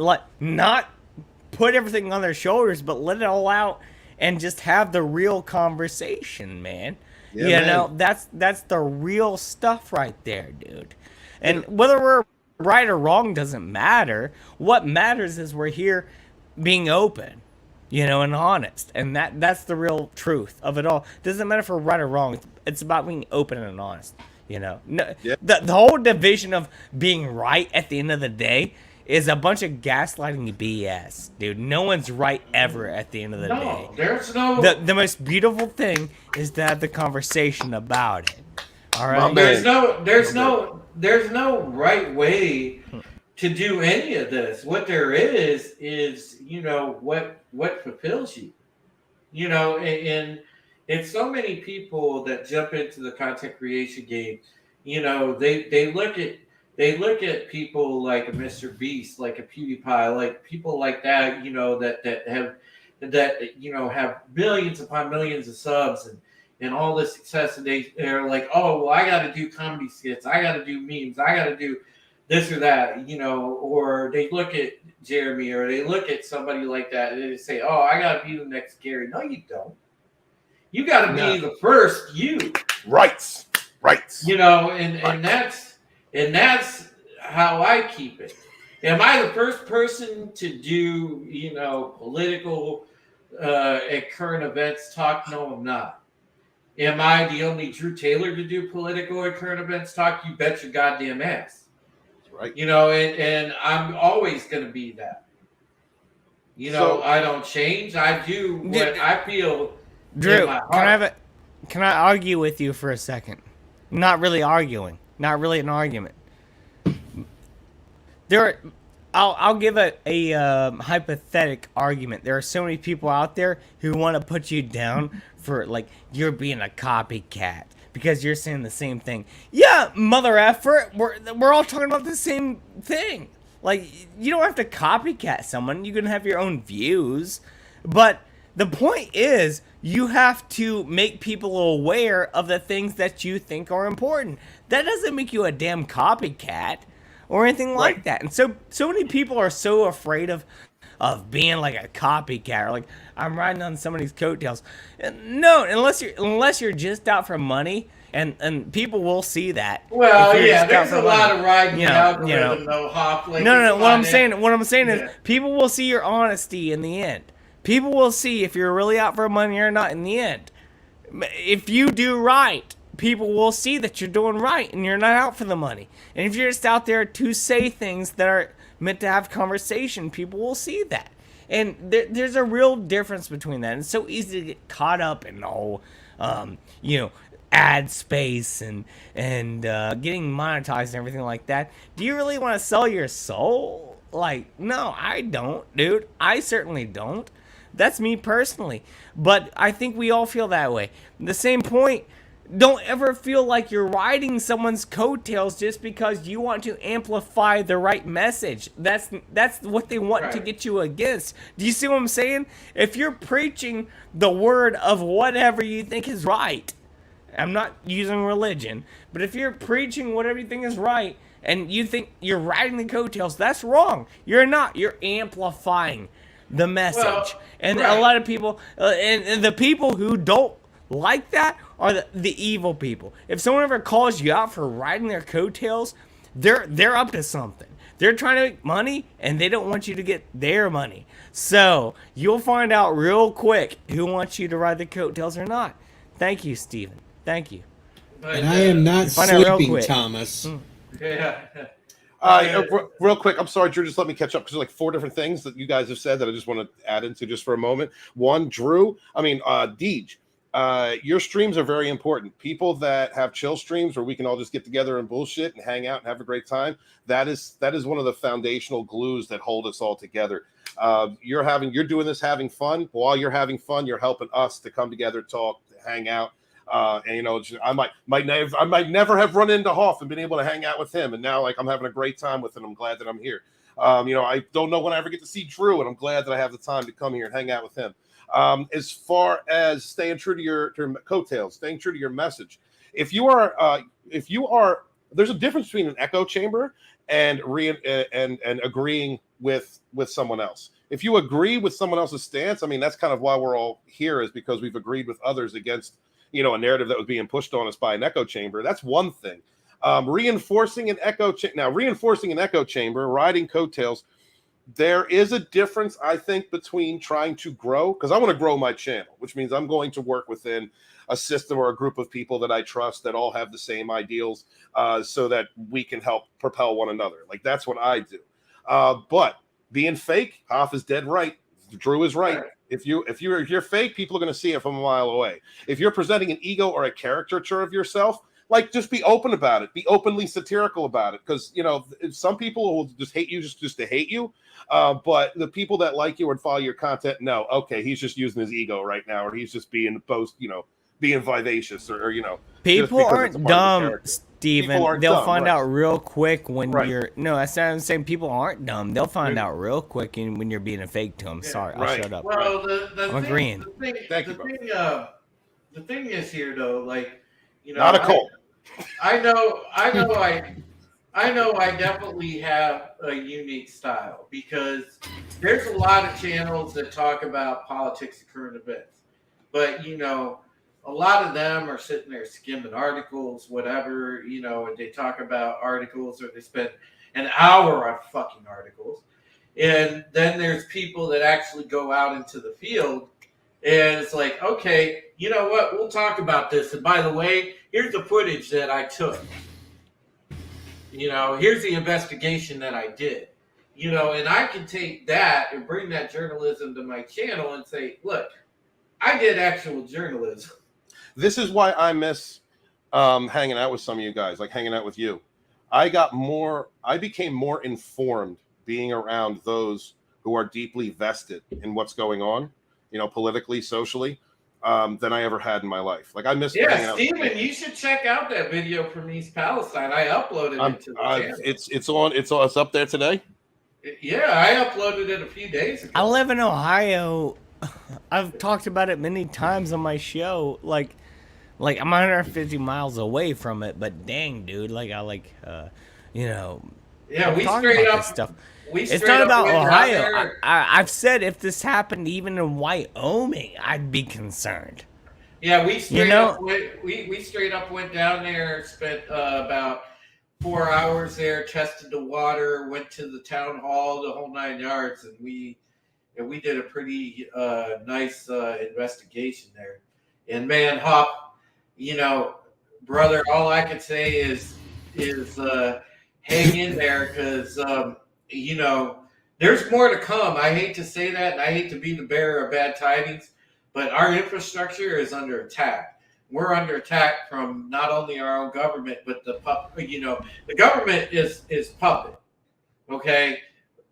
E: put everything on their shoulders, but let it all out and just have the real conversation, man. Yeah, that's the real stuff right there, dude. And whether we're right or wrong doesn't matter. What matters is we're here being open, and honest. And that's the real truth of it all. Doesn't matter if we're right or wrong. It's about being open and honest. The whole division of being right at the end of the day is a bunch of gaslighting BS, dude. No one's right ever at the end of the day.
G: There's no.
E: The most beautiful thing is to have the conversation about it. All right.
G: There's no right way to do any of this. What there is what fulfills you. And it's so many people that jump into the content creation game. They look at people like a Mr. Beast, like a PewDiePie, like people like that, that have millions upon millions of subs and all this success, and they're like, oh well, I got to do comedy skits, I got to do memes, I got to do this or that, or they look at Jeremy or they look at somebody like that and they say, oh, I got to be the next Gary. No, you don't. You got to be the first you.
F: Right.
G: And that's how I keep it. Am I the first person to do, political and current events talk? No, I'm not. Am I the only Drew Taylor to do political and current events talk? You bet your goddamn ass.
F: Right.
G: And I'm always going to be that. I don't change. I do what I feel.
E: Drew, can I argue with you for a second? Not really arguing. Not really an argument. I'll give a hypothetical argument. There are so many people out there who want to put you down for like you're being a copycat because you're saying the same thing. Yeah, mother effer, we're all talking about the same thing. Like, you don't have to copycat someone. You can have your own views. But the point is, you have to make people aware of the things that you think are important. That doesn't make you a damn copycat or anything like that. And so many people are so afraid of being like a copycat, or like I'm riding on somebody's coattails. No, unless you're just out for money, and people will see that.
G: Well, yeah, there's a lot of riding algorithm, though, Hop. Like,
E: no. What I'm saying is, people will see your honesty in the end. People will see if you're really out for money or not in the end. If you do right, people will see that you're doing right and you're not out for the money. And if you're just out there to say things that are meant to have conversation, people will see that. And there's a real difference between that. And it's so easy to get caught up in the whole, ad space and getting monetized and everything like that. Do you really want to sell your soul? Like, no, I don't, dude. I certainly don't. That's me personally. But I think we all feel that way. The same point, don't ever feel like you're riding someone's coattails just because you want to amplify the right message. That's what they want to get you against. Do you see what I'm saying? If you're preaching the word of whatever you think is right, I'm not using religion, but if you're preaching whatever you think is right and you think you're riding the coattails, that's wrong. You're not. You're amplifying the message. A lot of people, and the people who don't like that are the evil people. If someone ever calls you out for riding their coattails, they're up to something. They're trying to make money, and they don't want you to get their money. So you'll find out real quick who wants you to ride the coattails or not. Thank you, Steven. Thank you.
H: And I am not sleeping, Thomas.
G: Yeah.
F: Real quick, I'm sorry, Drew, just let me catch up because there's like 4 different things that you guys have said that I just want to add into just for a moment. One, Drew, Deej, your streams are very important. People that have chill streams where we can all just get together and bullshit and hang out and have a great time, that is one of the foundational glues that hold us all together. You're doing this having fun. While you're having fun, you're helping us to come together, talk, hang out. I might never have run into Hoff and been able to hang out with him, and now like I'm having a great time with him. I'm glad that I'm here. I don't know when I ever get to see Drew, and I'm glad that I have the time to come here and hang out with him. As far as staying true to your coattails, staying true to your message, if you are, there's a difference between an echo chamber and agreeing with someone else. If you agree with someone else's stance, that's kind of why we're all here, is because we've agreed with others against a narrative that was being pushed on us by an echo chamber. That's one thing. Reinforcing an echo chamber, riding coattails, there is a difference, I think, between trying to grow, because I want to grow my channel, which means I'm going to work within a system or a group of people that I trust that all have the same ideals, so that we can help propel one another. Like, that's what I do. But being fake, Hoff is dead right. Drew is right. If you're fake, people are going to see it from a mile away. If you're presenting an ego or a caricature of yourself, like just be open about it, be openly satirical about it, because some people will just hate you just to hate you, but the people that like you and follow your content, no, okay, he's just using his ego right now, or he's just being being vivacious, or
E: people aren't dumb, Steven. They'll find out real quick when you're that's what I'm saying. People aren't dumb. They'll find out real quick when you're being a fake to them. Sorry, I'll shut up.
G: Well,
E: I'm agreeing.
G: The thing is here though, like
F: not a cult.
G: I know I definitely have a unique style, because there's a lot of channels that talk about politics and current events, but a lot of them are sitting there skimming articles, whatever, and they talk about articles, or they spend an hour on fucking articles. And then there's people that actually go out into the field, and it's like, okay, you know what? We'll talk about this. And by the way, here's the footage that I took. Here's the investigation that I did. And I can take that and bring that journalism to my channel and say, look, I did actual journalism.
F: This is why I miss hanging out with some of you guys, like hanging out with you. I became more informed being around those who are deeply vested in what's going on, politically, socially, than I ever had in my life. Like I miss.
G: Yeah, Steven, you should check out that video from East Palestine. I uploaded it to the channel.
F: It's up there today.
G: Yeah, I uploaded it a few days ago.
E: I live in Ohio. I've talked about it many times on my show. Like I'm 150 miles away from it, but dang, dude,
G: Yeah,
E: we straight up stuff. It's not about Ohio. I've said if this happened even in Wyoming, I'd be concerned.
G: Yeah, we straight up went down there, spent about 4 hours there, tested the water, went to the town hall, the whole 9 yards, and we did a pretty nice investigation there. And man, Hop, brother, all I could say is hang in there, because there's more to come. I hate to say that, and I hate to be the bearer of bad tidings, but our infrastructure is under attack. We're under attack from not only our own government, but the government is puppet. Okay,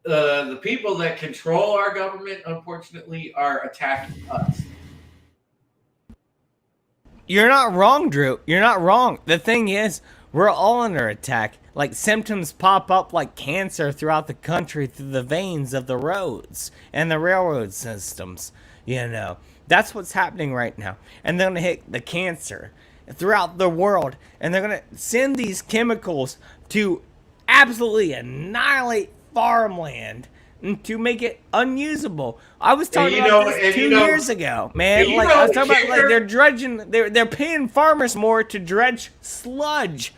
G: the people that control our government, unfortunately, are attacking us.
E: You're not wrong, Drew. You're not wrong. The thing is, we're all under attack. Like, symptoms pop up like cancer throughout the country through the veins of the roads and the railroad systems. That's what's happening right now. And they're going to hit the cancer throughout the world. And they're going to send these chemicals to absolutely annihilate farmland and to make it unusable. I was talking about this 2 years ago, man. I was talking about, like, they're dredging, they're paying farmers more to dredge sludge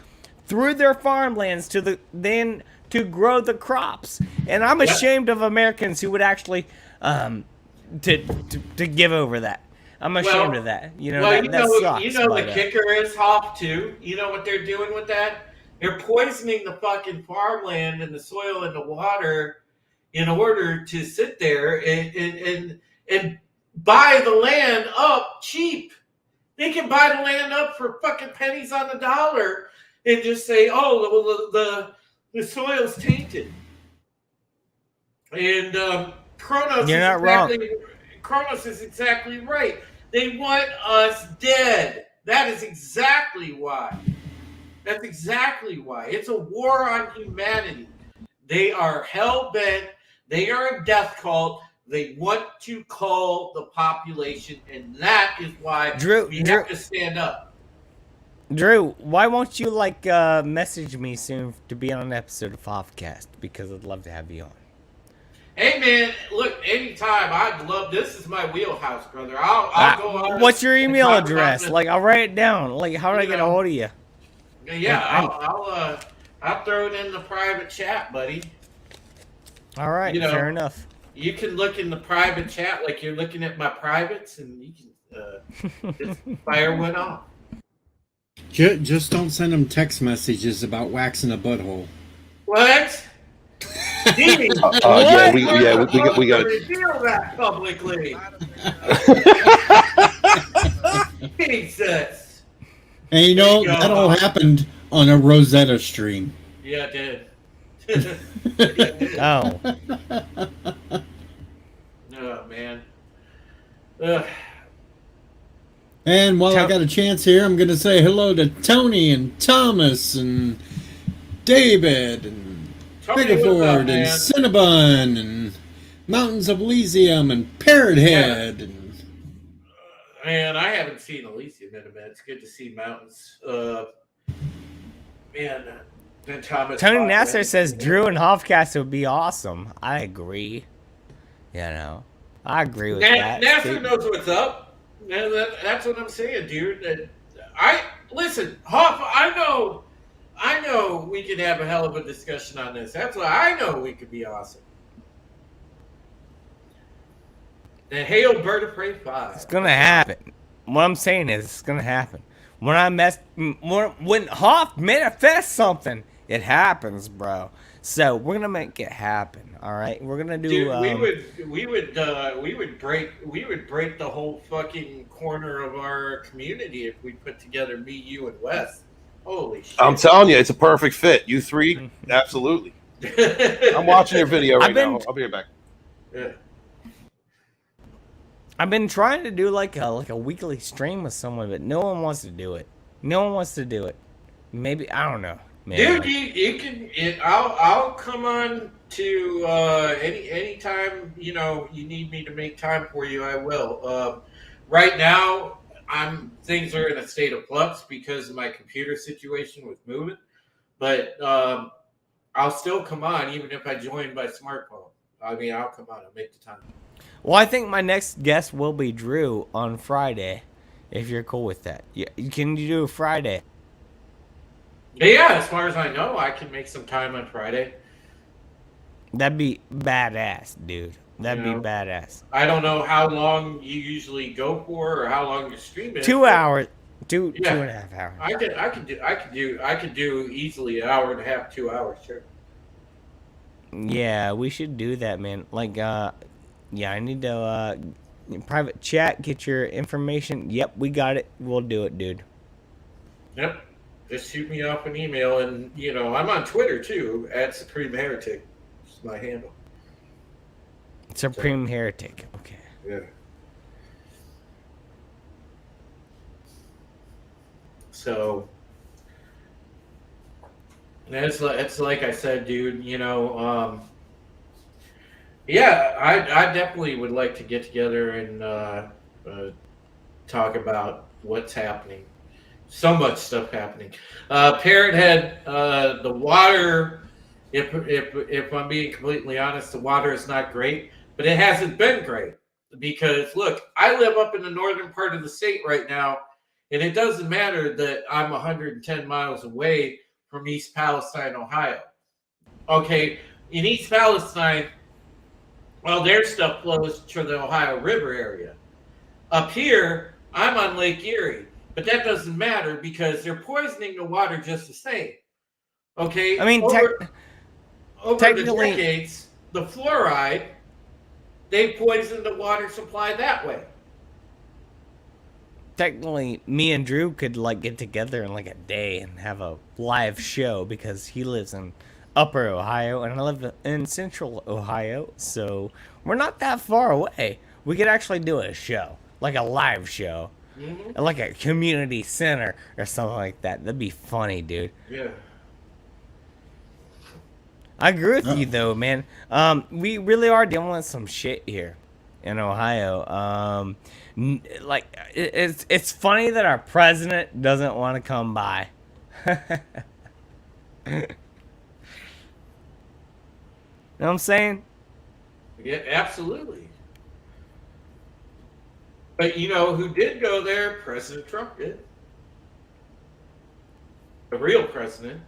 E: through their farmlands to grow the crops. And I'm ashamed of Americans who would actually to give over that. I'm ashamed of that. That sucks.
G: The kicker is, Hop, too. You know what they're doing with that? They're poisoning the fucking farmland and the soil and the water in order to sit there and buy the land up cheap. They can buy the land up for fucking pennies on the dollar and just say, oh, the soil's tainted. And Kronos is exactly right. They want us dead. That is exactly why. That's exactly why. It's a war on humanity. They are hell-bent. They are a death cult. They want to cull the population, and that is why we have to stand up.
E: Drew, why won't you message me soon to be on an episode of Fofcast? Because I'd love to have you on.
G: Hey man, look, anytime. I'd love. This is my wheelhouse, brother. I'll go on.
E: What's your email address? I'll write it down. How do I get a hold of you?
G: Yeah, I'll throw it in the private chat, buddy.
E: All right, fair enough.
G: You can look in the private chat like you're looking at my privates, and you can just fire one off.
H: Just don't send them text messages about waxing a butthole.
G: What?
F: We got
G: to reveal that publicly. Jesus.
H: And you
G: There
H: know,
G: you go,
H: that all
G: Hop.
H: happened on a Rosetta stream.
G: Yeah, it did. Yeah, it did.
E: Oh,
G: Oh man. Ugh.
H: And while I
E: Tell-
H: got a chance here, I'm going to say hello to Tony and Thomas and David and
G: Tony, what's up,
H: Bigaford and
G: man?
H: Cinnabon and Mountains of Elysium and Parrot Head. And
G: Man, I haven't seen Elysium in a minute. It's good to see mountains. Man, then Thomas.
E: Tony
G: Parker.
E: Nasser says Drew and Hofcast would be awesome. I agree. You know, I agree with that.
G: Nasser
E: Steve.
G: knows what's up. That's what I'm saying, dude. Listen, Hoff. I know we could have a hell of a discussion on this. That's why I know we could be awesome. And hail Bird of Prey 5.
E: It's gonna happen. What I'm saying is, it's gonna happen. When Hoff manifests something, it happens, bro. So we're gonna make it happen. All right, we're gonna do.
G: Dude, we would break the whole fucking corner of our community if we put together me, you, and Wes. Holy shit!
F: I'm telling you, it's a perfect fit. You three, absolutely. I'm watching your video right now. I'll be right back.
G: Yeah.
E: I've been trying to do like a weekly stream with someone, but no one wants to do it. No one wants to do it. Maybe I don't know, man.
G: Dude, you can. I'll come on to any time you need me to make time for you. I will. Right now, things are in a state of flux because of my computer situation with moving, but I'll still come on even if I join by smartphone. I mean, I'll come on. I'll make the time.
E: Well, I think my next guest will be Drew on Friday, if you're cool with that. Yeah, can you do Friday?
G: Yeah, as far as I know, I can make some time on Friday.
E: That'd be badass, dude. That'd
G: You know,
E: be badass.
G: I don't know how long you usually go for or how long your stream is.
E: 2 hours. Two
G: Yeah.
E: 2.5 hours.
G: I could do easily an hour and a half, 2 hours, sure.
E: Yeah, we should do that, man. Like, yeah, I need to private chat, get your information. Yep, we got it. We'll do it, dude.
G: Yep. Just shoot me off an email, and I'm on Twitter too at Supreme Heretic. It's my handle.
E: Supreme Heretic. Okay.
G: Yeah. So it's like I said, dude. Yeah, I definitely would like to get together and talk about what's happening. So much stuff happening. Parrot Head, the water. If I'm being completely honest, the water is not great, but it hasn't been great because look, I live up in the northern part of the state right now, and it doesn't matter that I'm 110 miles away from East Palestine, Ohio. Okay, in East Palestine, well, their stuff flows to the Ohio River area. Up here, I'm on Lake Erie, but that doesn't matter because they're poisoning the water just the same. Okay?
E: I mean,
G: over
E: technically-
G: the decades, the fluoride, they poisoned the water supply that way.
E: Technically, me and Drew could like get together in like a day and have a live show because he lives in Upper Ohio and I live in Central Ohio, so we're not that far away. We could actually do a show, like a live show, at like a community center or something like that. That'd be funny, dude.
G: Yeah.
E: I agree with you though, man. We really are dealing with some shit here in Ohio. It's funny that our president doesn't want to come by. You know what I'm saying?
G: Yeah, absolutely. But you know who did go there? President Trump did. The real president.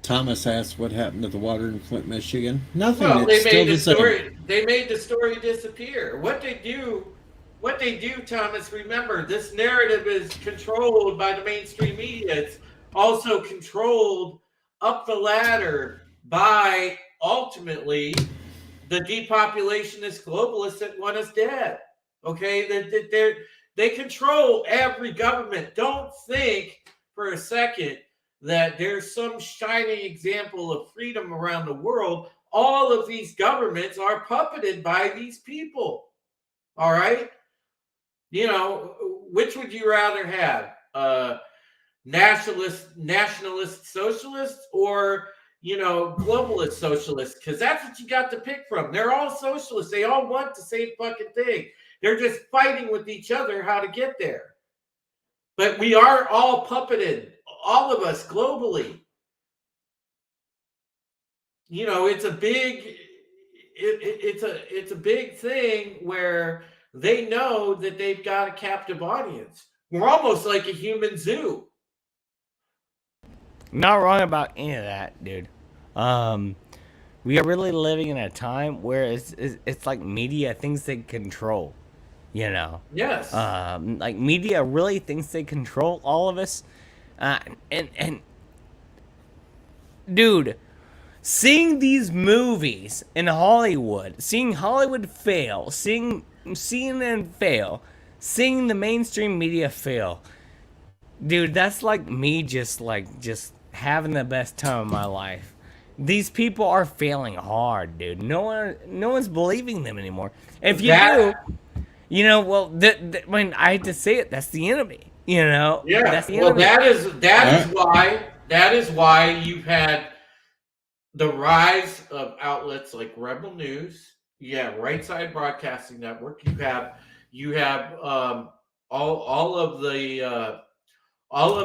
H: Thomas asked what happened to the water in Flint, Michigan. Nothing.
G: Well,
H: it's
G: they
H: still
G: made
H: the
G: the
H: same.
G: story. They made the story disappear. What they do, Thomas. Remember, this narrative is controlled by the mainstream media. It's also controlled up the ladder by ultimately the depopulationist globalists that want us dead. Okay, they control every government. Don't think for a second that there's some shining example of freedom around the world. All of these governments are puppeted by these people. All right? You know, which would you rather have? Nationalist socialists or, you know, globalist socialists? Because that's what you got to pick from. They're all socialists. They all want the same fucking thing. They're just fighting with each other how to get there. But we are all puppeted, all of us globally. You know, it's a big it's a big thing where they know that they've got a captive audience. We're almost like a human zoo.
E: Not wrong about any of that, dude. We are really living in a time where it's like media thinks they control, you know.
G: Yes.
E: Like media really thinks they control all of us, and dude, seeing these movies in Hollywood, seeing Hollywood fail, seeing CNN fail, seeing the mainstream media fail, dude, that's like me just having the best time of my life. These people are failing hard, dude. No one's believing them anymore. If you do, you know, well, when I hate to say it, that's the enemy. You know,
G: yeah.
E: That's the
G: well,
E: enemy.
G: that is why you've had the rise of outlets like Rebel News, Right Side Broadcasting Network. You have all of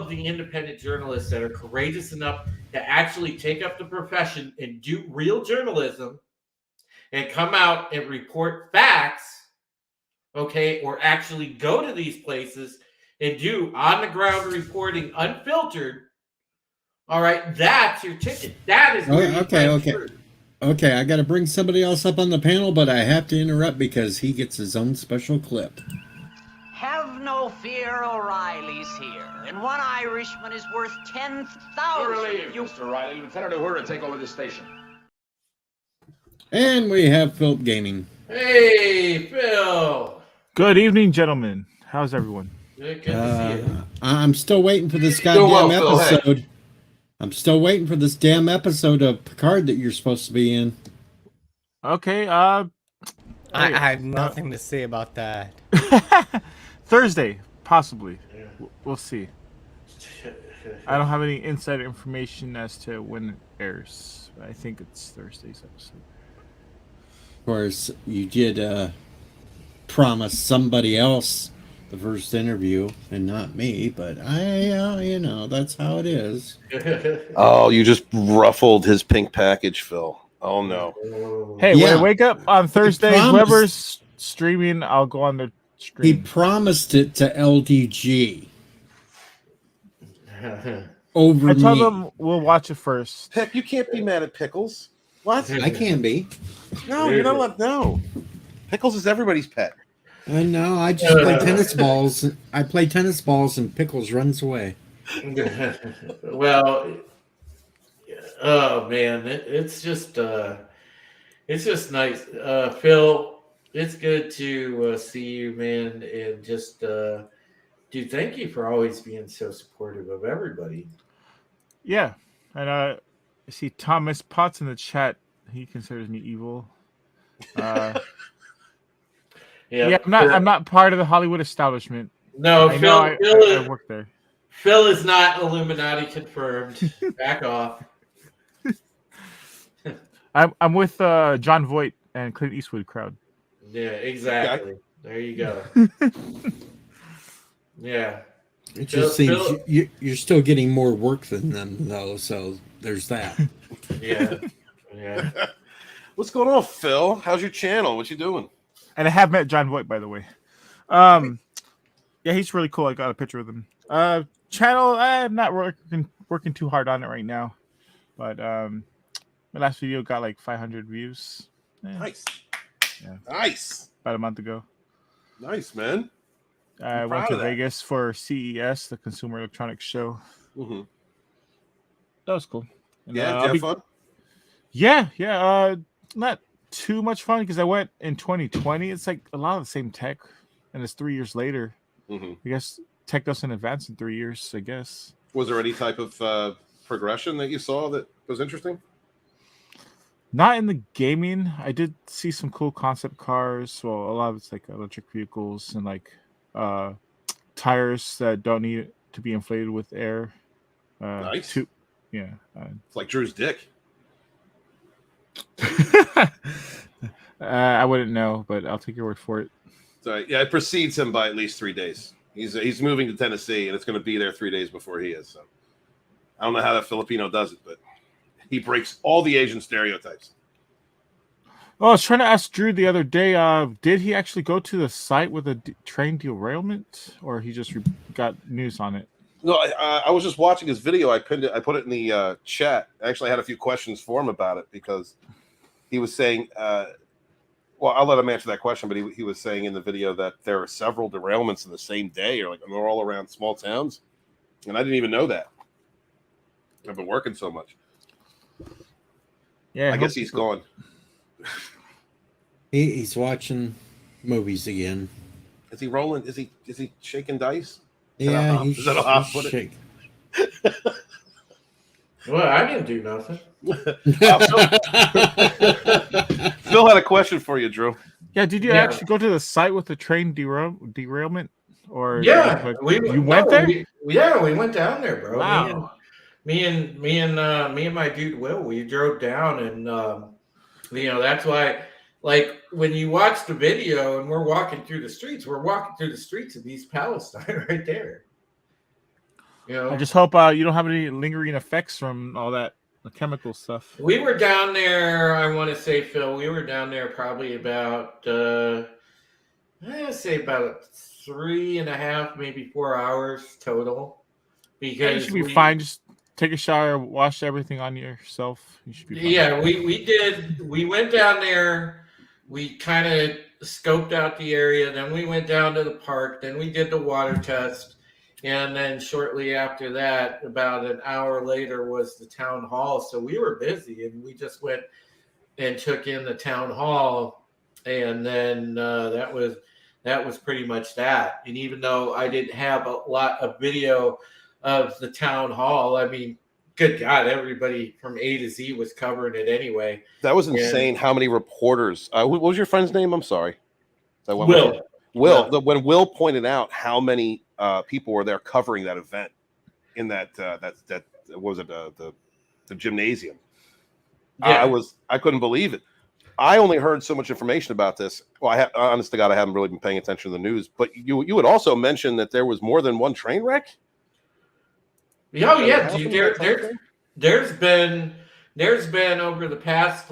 G: the independent journalists that are courageous enough to actually take up the profession and do real journalism and come out and report facts, okay, or actually go to these places and do on-the-ground reporting unfiltered. All right, that's your ticket. That is
H: okay. I got to bring somebody else up on the panel, but I have to interrupt because he gets his own special clip.
J: Have no fear, O'Reilly's here, and one Irishman is worth 10,000.
K: Mr. O'Reilly. Lieutenant Uhura, take over the station.
H: And we have Philip Gaming.
G: Hey, Phil.
L: Good evening, gentlemen. How's everyone?
G: Good to see you.
H: I'm still waiting for this goddamn episode. I'm still waiting for this damn episode of Picard that you're supposed to be in.
L: Okay,
E: I have nothing to say about that.
L: Thursday, possibly. We'll see. I don't have any insider information as to when it airs. I think it's Thursday's episode.
H: Of course, you did promise somebody else the first interview and not me, but you know, that's how it is.
F: Oh, you just ruffled his pink package, Phil. Oh no.
L: Hey, when I wake up on Thursday, whoever's streaming, I'll go on the stream.
H: He promised it to LDG. Over
L: I told
H: me.
L: them we'll watch it first.
F: Pep, you can't be mad at Pickles. What?
H: I can be.
F: No, you're not allowed. No. Pickles is everybody's pet.
H: I know. I just play tennis balls. I play tennis balls and Pickles runs away.
G: Well, oh man, it's just nice, Phil. It's good to see you, man, and just dude, thank you for always being so supportive of everybody.
L: Yeah, and I see Thomas Potts in the chat. He considers me evil. Yeah, I'm not part of the Hollywood establishment.
G: No,
L: I
G: Phil
L: work there.
G: Phil is not Illuminati confirmed. Back off.
L: I'm with John Voight and Clint Eastwood crowd.
G: Yeah, exactly. There you go. Yeah.
H: It just seems you're still getting more work than them, though. So there's that.
G: Yeah.
F: What's going on, Phil? How's your channel? What you doing?
L: And I have met John Voight, by the way. Yeah, he's really cool. I got a picture with him. Channel, I'm not working too hard on it right now, but my last video got like 500 views.
F: Nice.
L: Yeah.
F: Nice.
L: About a month ago.
F: Nice, man.
L: I went to Vegas for CES, the Consumer Electronics Show.
F: Mm-hmm.
L: That was cool. And,
F: did you have fun?
L: Yeah. Not too much fun because I went in 2020. It's like a lot of the same tech, and it's 3 years later.
F: Mm-hmm.
L: I guess tech doesn't advance in 3 years. I guess.
F: Was there any type of progression that you saw that was interesting?
L: Not in the gaming. I did see some cool concept cars. Well, a lot of it's like electric vehicles and like tires that don't need to be inflated with air.
F: Nice.
L: Yeah.
F: It's like Drew's dick.
L: I wouldn't know, but I'll take your word for it.
F: So yeah, it precedes him by at least 3 days. He's moving to Tennessee, and it's going to be there 3 days before he is. So I don't know how that Filipino does it, but he breaks all the Asian stereotypes.
L: Oh, I was trying to ask Drew the other day. Did he actually go to the site with a train derailment, or he just got news on it?
F: No, I was just watching his video. I pinned it. I put it in the chat. I actually had a few questions for him about it because he was saying. Well, I'll let him answer that question, but he was saying in the video that there are several derailments in the same day, or like they're all around small towns, and I didn't even know that. I've been working so much.
L: Yeah,
F: I guess he's gone.
H: He's watching movies again.
F: Is he rolling? Is he shaking dice?
H: Yeah,
F: is that a hot put it?
H: shaking.
G: Well, I didn't do nothing.
F: Phil had a question for you, Drew.
L: Yeah, did you actually go to the site with the train derailment? Or
G: Yeah,
L: you went there?
G: We went down there, bro.
L: Wow.
G: Me and my dude Will, we drove down, and that's why. Like when you watch the video and we're walking through the streets of East Palestine right there.
L: I just hope you don't have any lingering effects from all that chemical stuff.
G: We were down there, I want to say, Phil, we were down there probably about, about 3.5, maybe 4 hours total. Because
L: you should be fine. Just take a shower, wash everything on yourself. You should be fine.
G: Yeah, we did. We went down there. We kind of scoped out the area. Then we went down to the park. Then we did the water test. And then shortly after that, about an hour later, was the town hall. So we were busy, and we just went and took in the town hall. And then that was pretty much that. And even though I didn't have a lot of video of the town hall, I mean, good God, everybody from A to Z was covering it anyway.
F: That was insane. How many reporters? What was your friend's name? I'm sorry.
G: Will.
F: Will. When Will pointed out how many people were there covering that event in that what was it the gymnasium?
G: Yeah.
F: I couldn't believe it. I only heard so much information about this. Well, honest to God, I haven't really been paying attention to the news. But you would also mention that there was more than one train wreck.
G: Oh yeah, dude, there's been over the past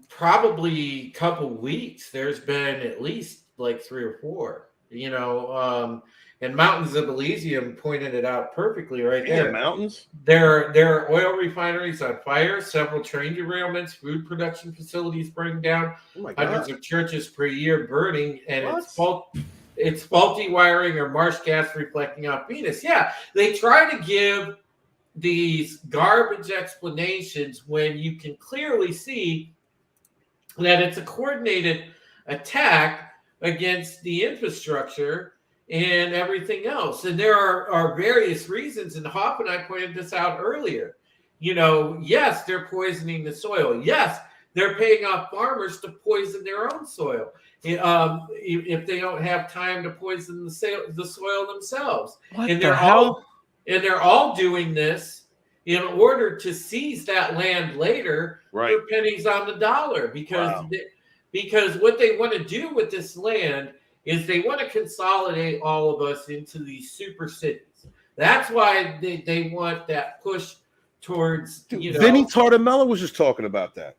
G: probably couple weeks, there's been at least like 3 or 4, and Mountains of Elysium pointed it out perfectly right there.
F: Mountains?
G: There are oil refineries on fire, several train derailments, food production facilities burning down, hundreds of churches per year burning, and it's faulty wiring or marsh gas reflecting off Venus. Yeah, they try to give these garbage explanations when you can clearly see that it's a coordinated attack against the infrastructure and everything else. And there are various reasons, and Hoff and I pointed this out earlier. Yes, they're poisoning the soil. Yes, they're paying off farmers to poison their own soil. If they don't have time to poison the soil themselves. And they're all doing this in order to seize that land later for pennies on the dollar, because what they want to do with this land is they want to consolidate all of us into these super cities. That's why they want that push towards,
F: Vinny Tartamella was just talking about that.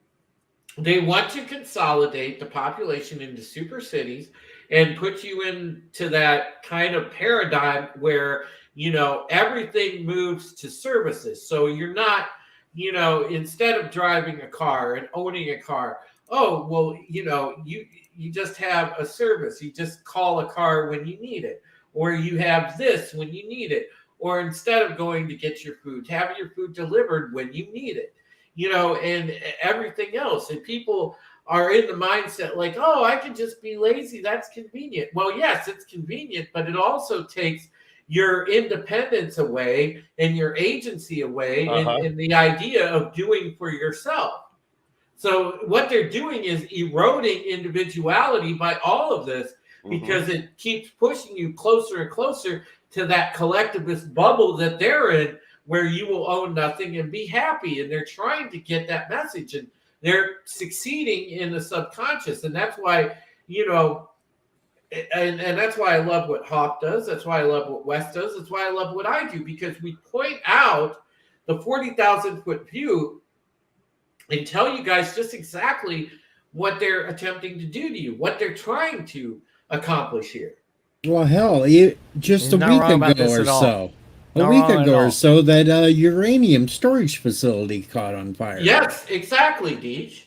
G: They want to consolidate the population into super cities and put you into that kind of paradigm where, everything moves to services. So you're not, instead of driving a car and owning a car, you just have a service. You just call a car when you need it, or you have this when you need it, or instead of going to get your food, have your food delivered when you need it. And everything else. And people are in the mindset like, oh, I can just be lazy. That's convenient. Well, yes, it's convenient, but it also takes your independence away and your agency away and the idea of doing for yourself. So what they're doing is eroding individuality by all of this because it keeps pushing you closer and closer to that collectivist bubble that they're in, where you will own nothing and be happy. And they're trying to get that message, and they're succeeding in the subconscious. And that's why, you know, and that's why I love what Hawk does. That's why I love what Wes does. That's why I love what I do, because we point out the 40,000 foot view and tell you guys just exactly what they're attempting to do to you, what they're trying to accomplish here.
H: Well, hell, just a
E: Not
H: week
E: wrong about
H: ago
E: this
H: or
E: at all.
H: so. A
E: Not
H: week
E: wrong at
H: ago or
E: all.
H: so, that uranium storage facility caught on fire.
G: Yes, exactly, Deej.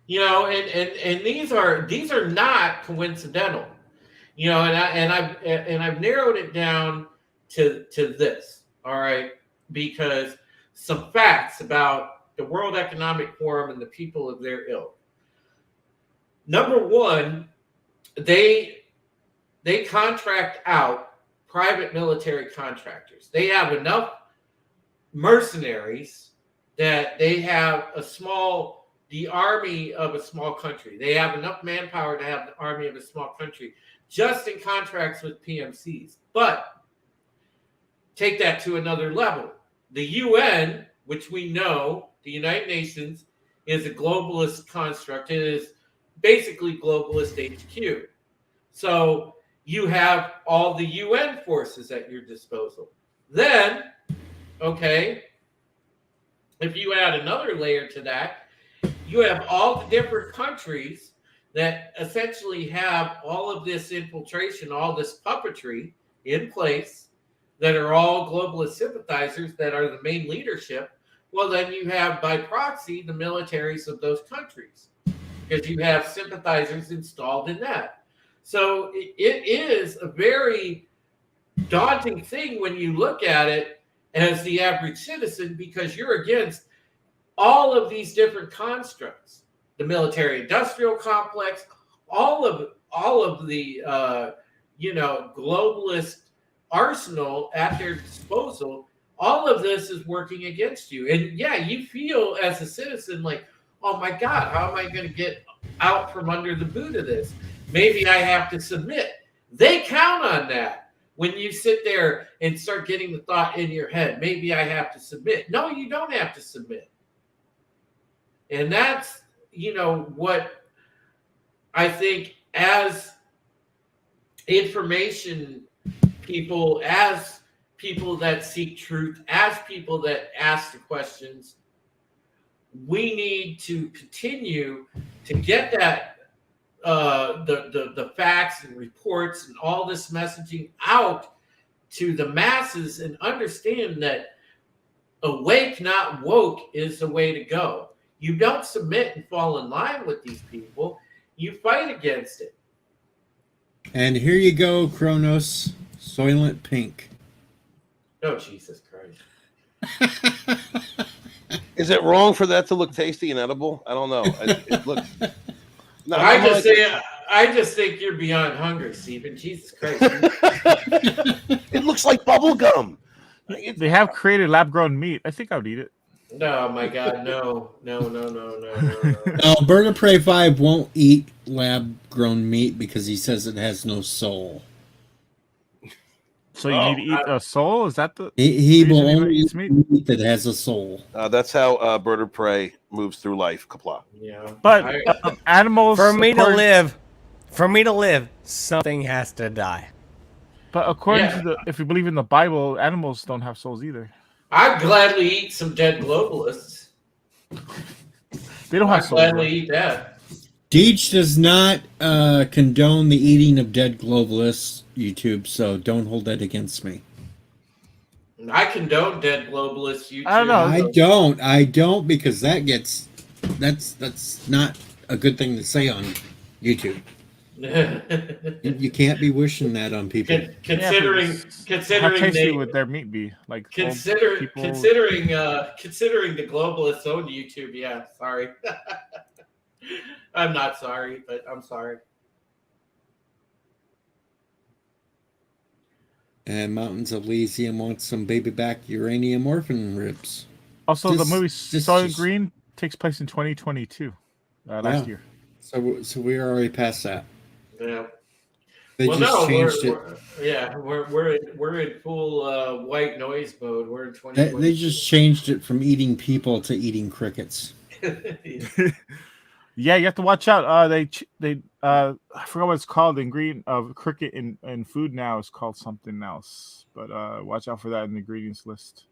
G: You know, and these are not coincidental. You know, and I've narrowed it down to this, all right, because some facts about the World Economic Forum and the people of their ilk. Number one, they contract out private military contractors. They have enough mercenaries that they have the army of a small country. They have enough manpower to have the army of a small country just in contracts with PMCs. But take that to another level. The UN, which we know, the United Nations, is a globalist construct. It is basically globalist HQ. So you have all the UN forces at your disposal. Then, okay, if you add another layer to that, you have all the different countries that essentially have all of this infiltration, all this puppetry in place that are all globalist sympathizers that are the main leadership. Well, then you have by proxy the militaries of those countries, because you have sympathizers installed in that. So it is a very daunting thing when you look at it as the average citizen, because you're against all of these different constructs, the military-industrial complex, all of the globalist arsenal at their disposal. All of this is working against you, and yeah, you feel as a citizen like, oh my God, how am I going to get out from under the boot of this? Maybe I have to submit. They count on that when you sit there and start getting the thought in your head, maybe I have to submit. No, you don't have to submit. And that's, what I think as information people, as people that seek truth, as people that ask the questions, we need to continue to get that the facts and reports and all this messaging out to the masses, and understand that awake, not woke, is the way to go. You don't submit and fall in line with these people. You fight against it.
H: And here you go, Kronos, Soylent Pink.
G: Oh, Jesus Christ.
F: Is it wrong for that to look tasty and edible? I don't know. It looks. No,
G: I just think you're beyond hungry, Stephen. Jesus Christ.
F: It looks like bubble gum.
L: They have created lab-grown meat. I think I would eat it.
G: No, my God, no.
H: Bird of Prey 5 won't eat lab-grown meat because he says it has no soul.
L: So you need to eat a soul? Is that the...
H: He will
L: reason
H: only
L: eats
H: eat meat that has a soul.
F: That's how Bird of Prey moves through life, Kapla.
G: Yeah.
L: But animals...
E: For me to live, something has to die.
L: But according to if you believe in the Bible, animals don't have souls either.
G: I'd gladly eat some dead globalists.
L: They don't have
G: I'd
L: souls.
G: gladly eat that.
H: Deej does not condone the eating of dead globalists, YouTube, so don't hold that against me.
G: I condone dead globalists, YouTube.
L: I don't know.
H: I don't, because that's not a good thing to say on YouTube. You can't be wishing that on people.
G: Considering
L: how tasty
G: they,
L: would their meat be? Like
G: considering the globalists own YouTube, yeah. Sorry. I'm not sorry, but I'm sorry.
A: And Mountains of Elysium wants some baby back uranium orphan ribs.
L: Also, the
A: This-
L: movie
A: this
L: Soylent
A: just-
L: Green takes place in 2022, last year.
A: So we're already past that.
G: Yeah.
A: They just changed it.
G: We're in full white noise mode. We're in 2020.
A: They just changed it from eating people to eating crickets.
L: Yeah, you have to watch out. I forgot what it's called. The ingredient of cricket in food now is called something else. But watch out for that in the ingredients list.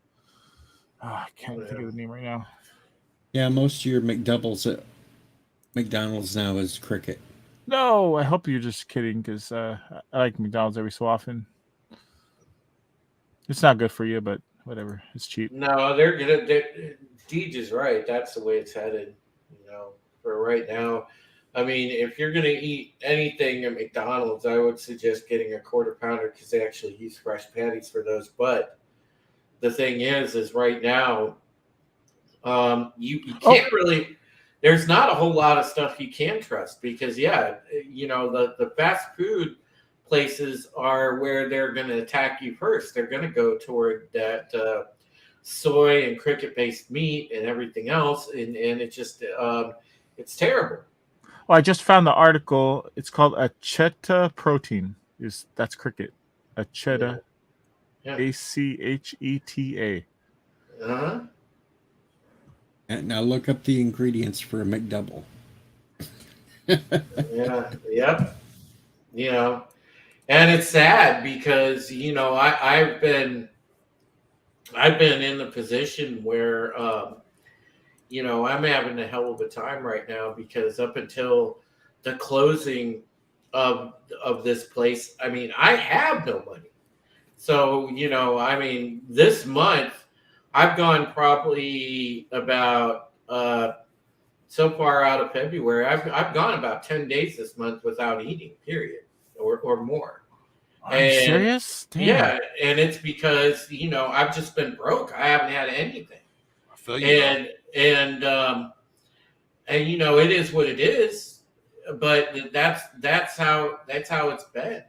L: I can't think of the name right now.
A: Yeah, most of your McDoubles at McDonald's now is cricket.
L: No, I hope you're just kidding because I like McDonald's every so often. It's not good for you, but whatever. It's cheap.
G: No, they're gonna. Deej is right. That's the way it's headed. For right now. I mean, if you're gonna eat anything at McDonald's, I would suggest getting a quarter pounder because they actually use fresh patties for those. But the thing is right now, you can't really. There's not a whole lot of stuff you can trust because the fast food places are where they're going to attack you first. They're going to go toward that soy and cricket based meat and everything else, and it just it's terrible.
L: Well, I just found the article. It's called Acheta protein. That's cricket. Acheta, Acheta.
G: Uh-huh.
A: And now look up the ingredients for a McDouble.
G: Yeah. Yep. And it's sad because I've been in the position where I'm having a hell of a time right now because up until the closing of this place, I mean, I have no money. So, this month I've gone probably about so far out of February, I've gone about 10 days this month without eating, period, or more.
L: Are you serious? Damn.
G: Yeah, and it's because I've just been broke. I haven't had anything.
F: I feel you.
G: And it is what it is, but that's how it's been.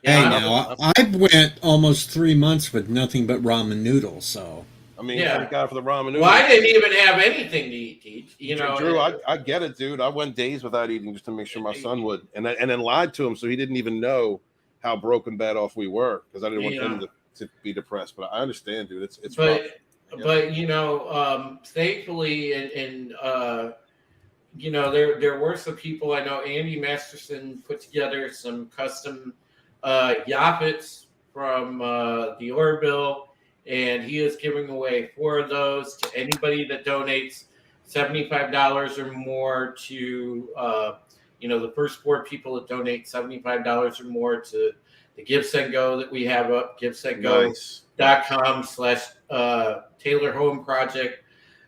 A: Hey, now I went almost 3 months with nothing but ramen noodles. So
F: I mean, thank God for the ramen noodles.
G: Well, I didn't even have anything to eat.
F: Drew, I get it, dude. I went days without eating just to make sure my son would, and then lied to him so he didn't even know how broken bad off we were because I didn't want him to be depressed. But I understand, dude. It's rough.
G: But thankfully, there were some people. I know Andy Masterson put together some custom Yapits from the Orville, and he is giving away 4 of those to anybody that donates $75 or more to the first 4 people that donate $75 or more to the Give Send Go that we have up, givesendgo.com/Taylor Home Project.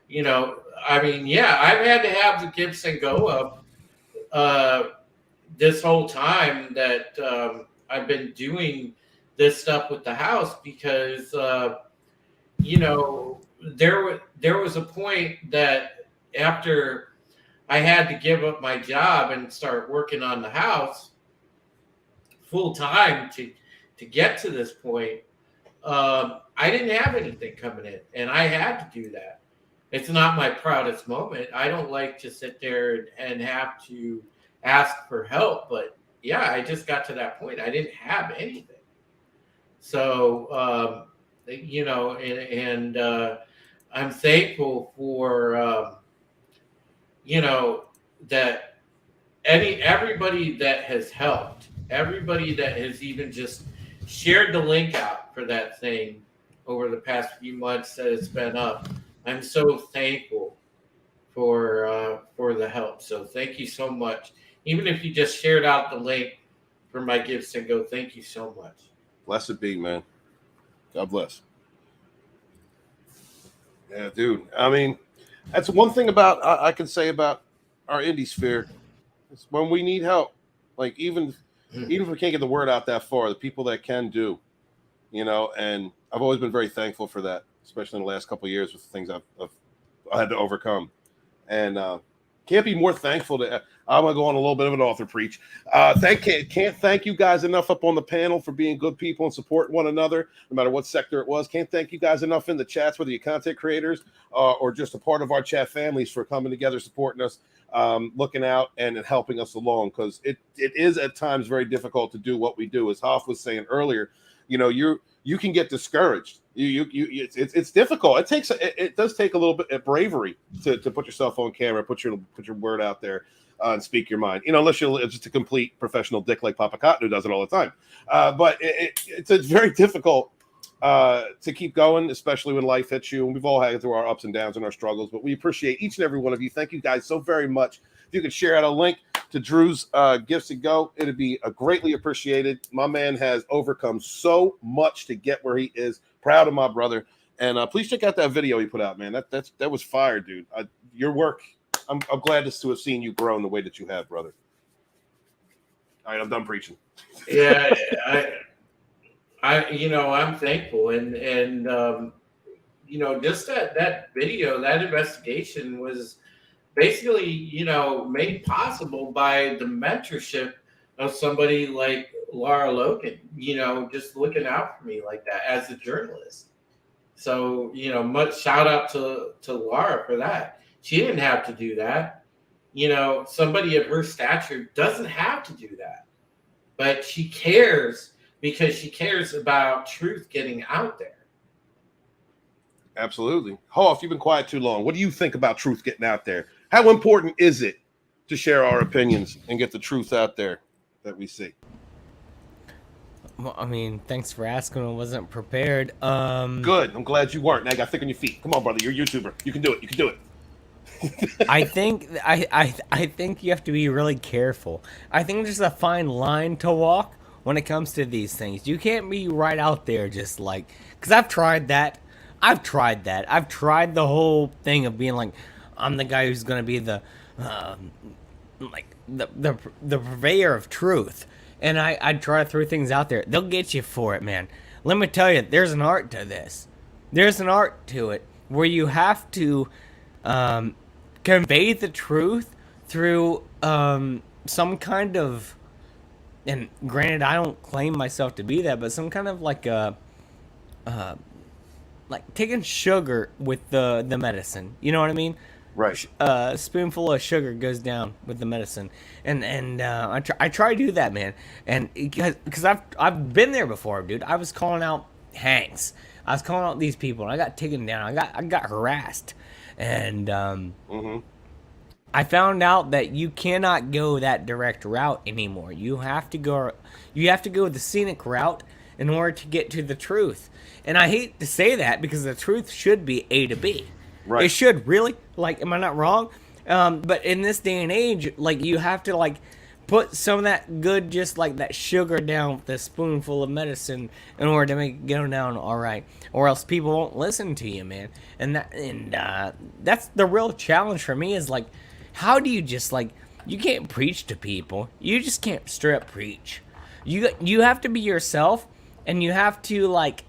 G: I've had to have the Give Send Go up this whole time that I've been doing this stuff with the house because there was a point that after I had to give up my job and start working on the house full time to get to this point, I didn't have anything coming in, and I had to do that. It's not my proudest moment. I don't like to sit there and have to ask for help, but yeah, I just got to that point. I didn't have anything. So, I'm thankful for, that everybody that has helped, everybody that has even just shared the link out for that thing over the past few months that it's been up. I'm so thankful for the help. So thank you so much. Even if you just shared out the link for my Give Send Go, thank you so much.
F: Blessed be, man. God bless. Yeah, dude. I mean, that's one thing about I can say about our indie sphere. It's when we need help. Like even if we can't get the word out that far, the people that can do, and I've always been very thankful for that, especially in the last couple of years with the things I've had to overcome. And can't be more thankful to. I'm gonna go on a little bit of an author preach. Can't thank you guys enough up on the panel for being good people and supporting one another, no matter what sector it was. Can't thank you guys enough in the chats, whether you're content creators or just a part of our chat families, for coming together, supporting us, looking out and helping us along, because it is at times very difficult to do what we do. As Hoff was saying earlier, you know, you can get discouraged. It's difficult. It does take a little bit of bravery to put yourself on camera, put your word out there, and speak your mind. You know, unless you're just a complete professional dick like Papa Cotton, who does it all the time. But it's very difficult to keep going, especially when life hits you. And we've all had through our ups and downs and our struggles. But we appreciate each and every one of you. Thank you guys so very much. If you could share out a link to Drew's Gifts and Go, it'd be greatly appreciated. My man has overcome so much to get where he is. Proud of my brother. And please check out that video he put out, man. That was fire, dude. Your work, I'm glad to have seen you grow in the way that you have, brother. All right, I'm done preaching.
G: Yeah, I'm thankful, and you know, just that video, that investigation was basically, you know, made possible by the mentorship of somebody like Laura Logan, you know, just looking out for me like that as a journalist. So, you know, much shout out to Laura for that. She didn't have to do that. You know, somebody of her stature doesn't have to do that. But she cares because she cares about truth getting out there.
F: Absolutely. Hoff, you've been quiet too long. What do you think about truth getting out there? How important is it to share our opinions and get the truth out there that we see?
E: Well, I mean, thanks for asking. I wasn't prepared.
F: Good. I'm glad you weren't. Now you got thick on your feet. Come on, brother. You're a YouTuber. You can do it. You can do it.
E: I think you have to be really careful. I think there's a fine line to walk when it comes to these things. You can't be right out there just like, because I've tried that. I've tried the whole thing of being like, I'm the guy who's gonna be the the purveyor of truth, and I try to throw things out there. They'll get you for it, man. Let me tell you, there's an art to this. There's an art to it where you have to convey the truth through some kind of, and granted, I don't claim myself to be that, but some kind of like like taking sugar with the medicine. You know what I mean?
F: Right.
E: A spoonful of sugar goes down with the medicine, and I try to do that, man. And because I've been there before, dude. I was calling out Hanks. I was calling out these people, and I got taken down. I got harassed, and I found out that you cannot go that direct route anymore. You have to go the scenic route in order to get to the truth. And I hate to say that because the truth should be A to B. Right. It should really. Like, am I not wrong? But in this day and age, like, you have to like put some of that good, just like that sugar down with a spoonful of medicine in order to make it go down all right, or else people won't listen to you, man. And that's the real challenge for me is like, how do you just like, you can't preach to people. You just can't straight up preach. You have to be yourself, and you have to like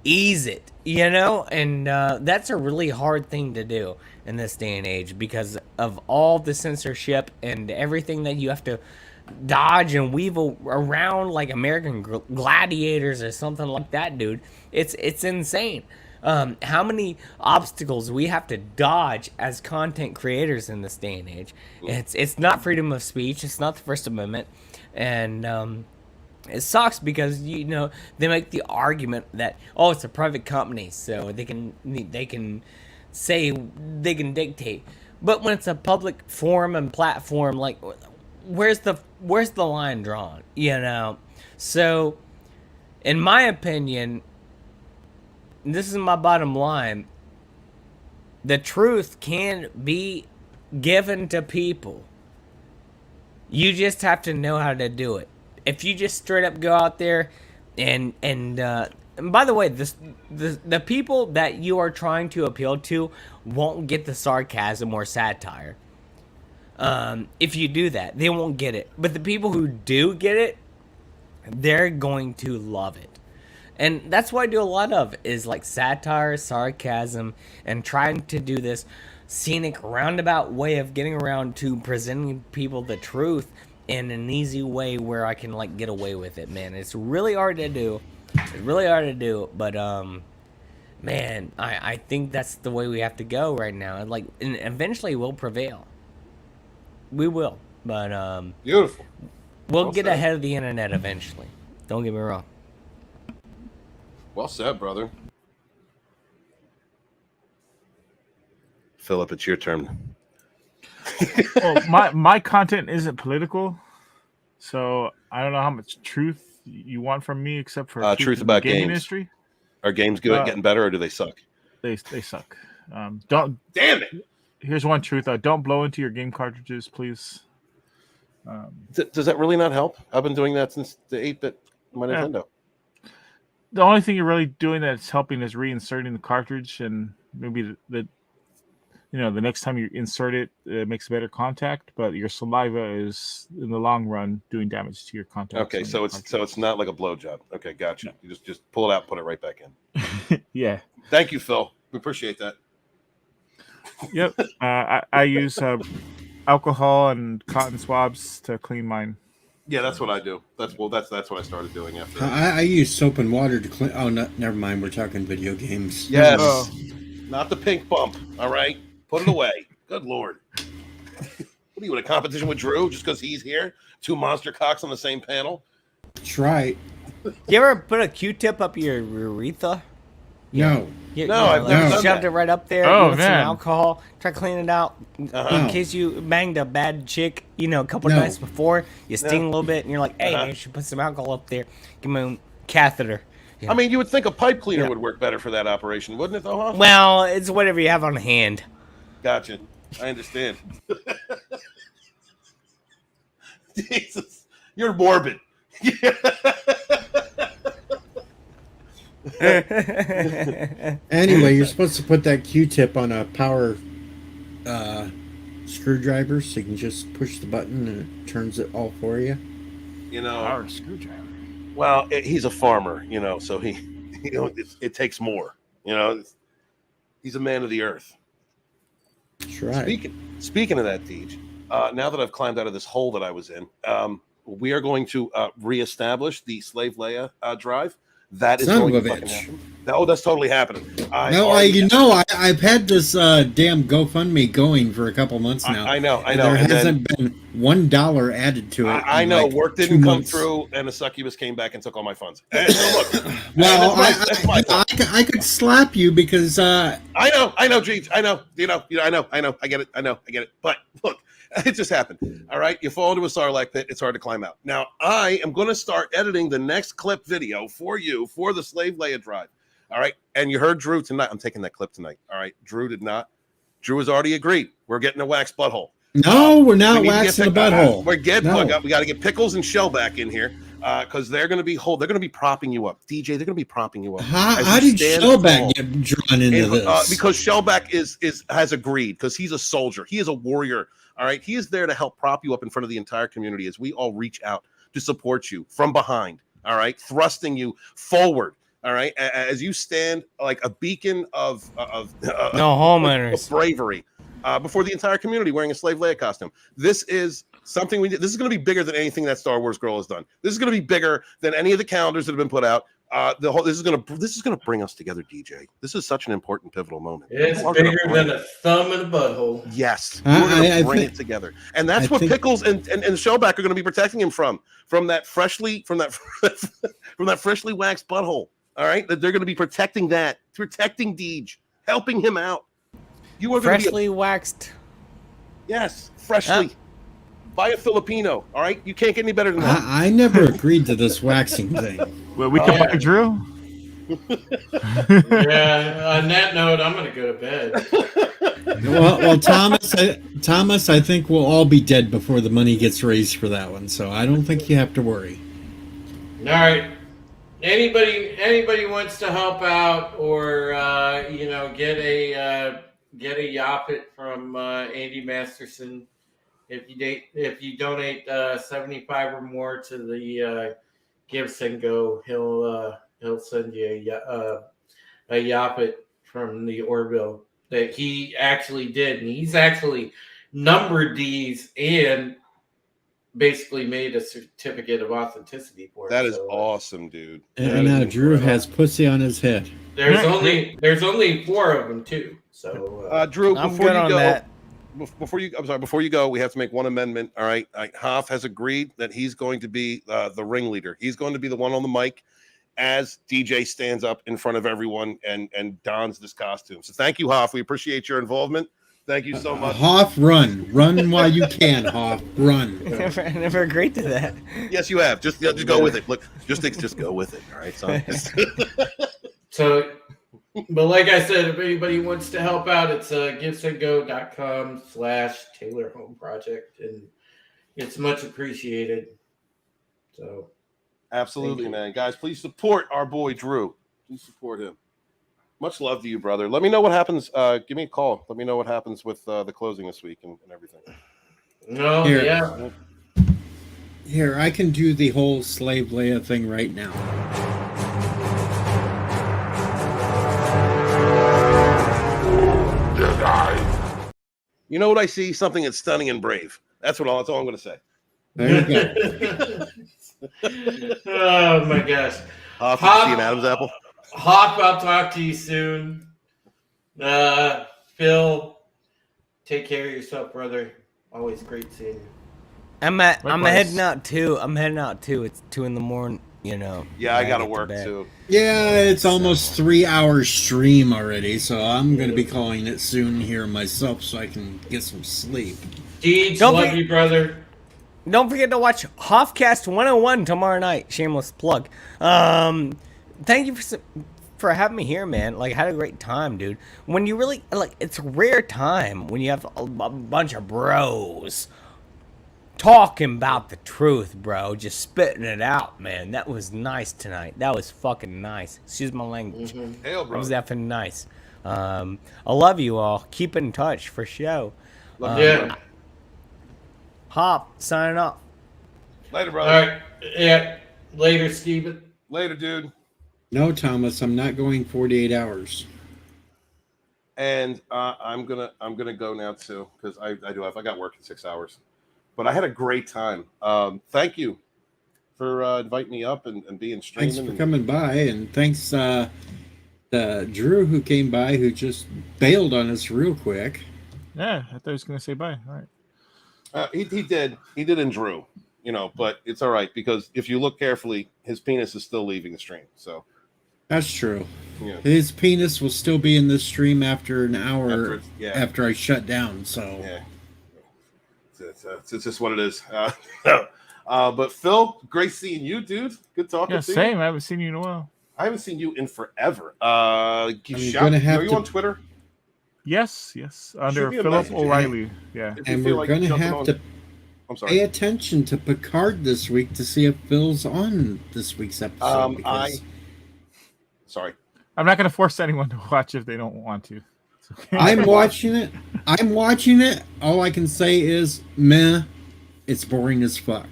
E: ease it, you know. And that's a really hard thing to do in this day and age because of all the censorship and everything that you have to dodge and weave around like American gladiators or something like that, dude. It's insane. How many obstacles we have to dodge as content creators in this day and age. It's not freedom of speech. It's not the First Amendment. And it sucks because, you know, they make the argument that, oh, it's a private company, so they can say, they can dictate. But when it's a public forum and platform, like, where's the line drawn, you know? So, in my opinion, this is my bottom line, the truth can be given to people. You just have to know how to do it. If you just straight up go out there and by the way, the people that you are trying to appeal to won't get the sarcasm or satire. If you do that, they won't get it. But the people who do get it, they're going to love it. And that's what I do a lot of, is like satire, sarcasm, and trying to do this scenic roundabout way of getting around to presenting people the truth in an easy way where I can like get away with it, man. It's really hard to do. It's really hard to do, but man, I think that's the way we have to go right now. And like, and eventually we'll prevail. We will, but
F: beautiful.
E: We'll get ahead of the internet eventually. Don't get me wrong.
F: Well said, brother. Philip, it's your turn.
L: Well, my content isn't political, so I don't know how much truth you want from me, except for
F: truth about
L: the gaming
F: games.
L: industry.
F: Are games good, getting better, or do they suck?
L: They suck. Don't.
F: Damn it!
L: Here's one truth: don't blow into your game cartridges, please.
F: Does that really not help? I've been doing that since the 8-bit my Nintendo.
L: The only thing you're really doing that's helping is reinserting the cartridge, and maybe the next time you insert it, it makes better contact. But your saliva is, in the long run, doing damage to your contact.
F: Okay, so it's not like a blowjob. Okay, gotcha. No. You just pull it out, and put it right back in.
L: Yeah.
F: Thank you, Phil. We appreciate that.
L: Yep. I use alcohol and cotton swabs to clean mine.
F: Yeah, that's what I do. That's what I started doing after.
H: I use soap and water to clean. Oh, no, never mind. We're talking video games.
F: Yes, not the pink bump. All right, put it away. Good Lord. What are you in a competition with Drew just because he's here? Two monster cocks on the same panel.
H: That's right.
E: You ever put a Q-tip up your urethra?
H: No.
F: I've never done
E: shoved
F: that.
E: it right up there.
L: Oh,
E: with
L: man.
E: some alcohol. Try to clean it out in case you banged a bad chick. A couple nights before. You sting a little bit, and you're like, "Hey, man, you should put some alcohol up there. Give me a catheter."
F: I mean, you would think a pipe cleaner would work better for that operation, wouldn't it, though? Huh?
E: Well, it's whatever you have on hand.
F: Gotcha. I understand. Jesus, you're morbid.
H: Anyway, you're supposed to put that Q-tip on a power screwdriver, so you can just push the button and it turns it all for you.
L: Power screwdriver.
F: Well, he's a farmer, so he, it takes more. He's a man of the earth.
H: That's right.
F: Speaking of that, Deej, now that I've climbed out of this hole that I was in, we are going to reestablish the Slave Leia drive. That is going to fucking happen. Oh, that's totally happening.
H: I've had this damn GoFundMe going for a couple months now.
F: I know.
H: There hasn't been $1 added to it.
F: I know. Work didn't come through, and a succubus came back and took all my funds. And so look,
H: well, I could slap you because
F: I know, Jeeves. I know. I know. I get it. But look. It just happened. All right. You fall into a Sarlacc pit. It's hard to climb out. Now, I am going to start editing the next clip video for you for the Slave Leia drive. All right. And you heard Drew tonight. I'm taking that clip tonight. All right. Drew did not. Drew has already agreed. We're getting a wax butthole.
H: No, we're not waxing the butthole.
F: We got to get Pickles and Shellback in here because they're going to be propping you up. DJ, they're going to be propping you up.
H: How did Shellback get drawn into this?
F: Because Shellback has agreed because he's a soldier. He is a warrior. All right. He is there to help prop you up in front of the entire community as we all reach out to support you from behind. All right. Thrusting you forward. All right. As you stand like a beacon of bravery before the entire community wearing a Slave Leia costume. This is something this is going to be bigger than anything that Star Wars Girl has done. This is going to be bigger than any of the calendars that have been put out. This is going to bring us together, DJ. This is such an important, pivotal moment.
G: It's bigger than a thumb in a butthole.
F: Yes, we're going to bring it together, and that's what Pickles and Shellback are going to be protecting him from that freshly waxed butthole. All right, that they're going to be protecting Deej, helping him out. You are
E: freshly waxed.
F: Yes, freshly. By a Filipino, all right? You can't get any better than that.
H: I never agreed to this waxing thing.
L: Well, we can buy Drew.
G: Yeah, on that note, I'm going to go to bed.
H: Well, Thomas, I think we'll all be dead before the money gets raised for that one, so I don't think you have to worry.
G: All right. Anybody wants to help out or get a Yoppet from Andy Masterson? If you donate 75 or more to the Give Send Go, he'll send you a Yoppet from the Orville that he actually did, and he's actually numbered these and basically made a certificate of authenticity for it.
F: That is awesome, dude.
H: And now Drew has pussy on his head.
G: There's only 4 of them too. So
F: Drew,
E: I'm
F: before
E: good
F: you
E: on
F: go,
E: that.
F: before you go, we have to make one amendment. All right, Hoff has agreed that he's going to be the ringleader. He's going to be the one on the mic as DJ stands up in front of everyone and dons this costume. So thank you, Hoff. We appreciate your involvement. Thank you so much.
H: Hoff, run while you can. Hoff, run.
E: I never agreed to that.
F: Yes, you have. Just go with it. Look, just go with it. All right, son.
G: So, but like I said, if anybody wants to help out, it's gibsongo.com/Taylor Home Project, and it's much appreciated. So,
F: Absolutely, man. Guys, please support our boy Drew. Please support him. Much love to you, brother. Let me know what happens. Give me a call. Let me know what happens with the closing this week and everything.
G: No,
H: Here.
G: yeah.
H: Here, I can do the whole Slave Leia thing right now.
F: You know what I see? Something that's stunning and brave. That's all I'm going to say.
H: There you go.
G: Oh my gosh.
F: Hoff, did you see an Adam's apple?
G: Hop, I'll talk to you soon. Phil, take care of yourself, brother. Always great seeing you.
E: I'm heading out too. It's 2 a.m. You know.
F: Yeah, I gotta work too.
H: Yeah, it's almost 3 hours stream already, so I'm gonna be calling it soon here myself so I can get some sleep.
G: Deej, love you, brother.
E: Don't forget to watch Hoffcast 101 tomorrow night. Shameless plug. Thank you for having me here, man. Like, I had a great time, dude. When you really it's a rare time when you have a bunch of bros talking about the truth, bro. Just spitting it out, man. That was nice tonight. That was fucking nice. Excuse my language.
F: Hail,
E: That was
F: brother.
E: effing nice. I love you all. Keep in touch for show.
F: Love you, brother.
E: Hop, signing off.
F: Later, brother.
G: All right. Yeah. Later, Steven.
F: Later, dude.
H: No, Thomas, I'm not going 48 hours.
F: And I'm gonna go now too because I got work in 6 hours. But I had a great time. Thank you for inviting me up and being streaming.
H: Thanks for coming by, and thanks the Drew who came by who just bailed on us real quick.
L: Yeah, I thought he was gonna say bye. All right.
F: He did in Drew, but it's all right because if you look carefully, his penis is still leaving the stream. So
H: that's true.
F: Yeah.
H: His penis will still be in this stream after an hour
F: after
H: I shut down. So
F: yeah, it's just what it is. But Phil, great seeing you, dude. Good talking
L: Yeah,
F: to you.
L: same. I haven't seen you in a while.
F: I haven't seen you in forever.
H: gonna have
F: Are you
H: to-
F: on Twitter?
L: Yes. Under
F: Shoot me a
L: Philip
F: message.
L: O'Reilly. Yeah.
F: If you
H: and
F: feel
H: we're
F: like
H: going to
F: jumping
H: have
F: on-
H: to
F: I'm
H: pay
F: sorry.
H: attention to Picard this week to see if Phil's on this week's episode. because
F: Sorry.
L: I'm not gonna force anyone to watch if they don't want to. It's okay.
H: I'm watching it. All I can say is, meh, it's boring as fuck.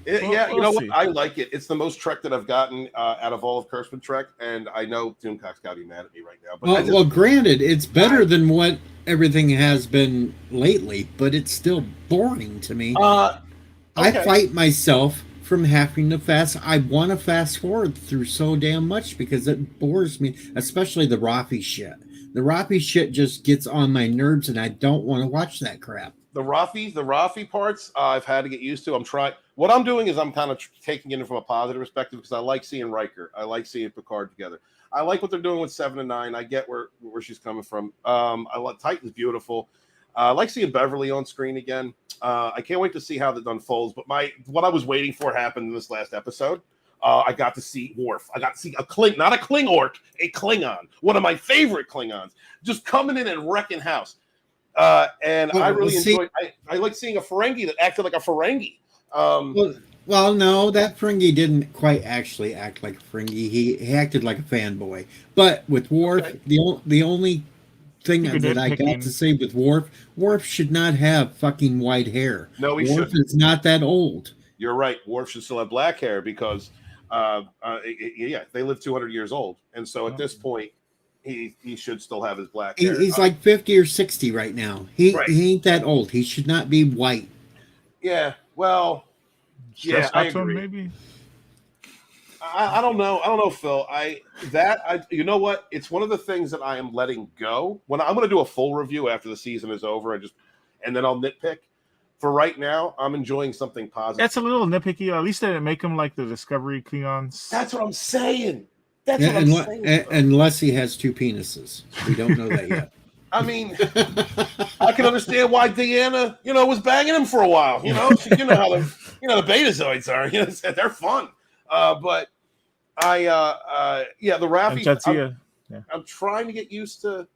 F: Yeah, you
L: we'll
F: know
L: see.
F: what? I like it. It's the most Trek that I've gotten out of all of Kurtzman Trek, and I know Doomcock's got to be mad at me right now. But I just,
H: Well, granted, it's better than what everything has been lately, but it's still boring to me. I
F: okay.
H: fight myself from having to fast. I want to fast forward through so damn much because it bores me, especially the Rafi shit. The Rafi shit just gets on my nerves, and I don't want to watch that crap.
F: the Rafi parts, I've had to get used to. I'm trying. What I'm doing is I'm kind of taking it from a positive perspective because I like seeing Riker. I like seeing Picard together. I like what they're doing with 7 and 9. I get where she's coming from. I like Titan's beautiful. I like seeing Beverly on screen again. I can't wait to see how that unfolds. But what I was waiting for happened in this last episode. I got to see Worf. I got to see not a Klingork, a Klingon. One of my favorite Klingons, just coming in and wrecking house. And I really enjoyed. I like seeing a Ferengi that acted like a Ferengi.
H: Well, no, that Ferengi didn't quite actually act like a Ferengi. He acted like a fanboy. But with Worf, the only thing that I got to say with Worf should not have fucking white hair.
F: No, he
H: Worf
F: shouldn't.
H: is not that old.
F: You're right. Worf should still have black hair because, they live 200 years old, and so at this point, he should still have his black hair.
H: He's like 50 or 60 right now. He ain't that old. He should not be white.
F: Yeah, well, yeah, I agree.
L: Maybe.
F: I don't know. I don't know, Phil. You know what? It's one of the things that I am letting go. When I'm going to do a full review after the season is over, and then I'll nitpick. For right now, I'm enjoying something positive.
L: That's a little nitpicky. At least they didn't make him like the Discovery Klingons.
F: That's what I'm saying. That's what I'm saying.
H: Unless he has two penises. We don't know that yet.
F: I mean, I can understand why Deanna, was banging him for a while. You know how the Betazoids are. They're fun. But the Raffi.
L: Jadzia.
F: I'm trying to get used to. it.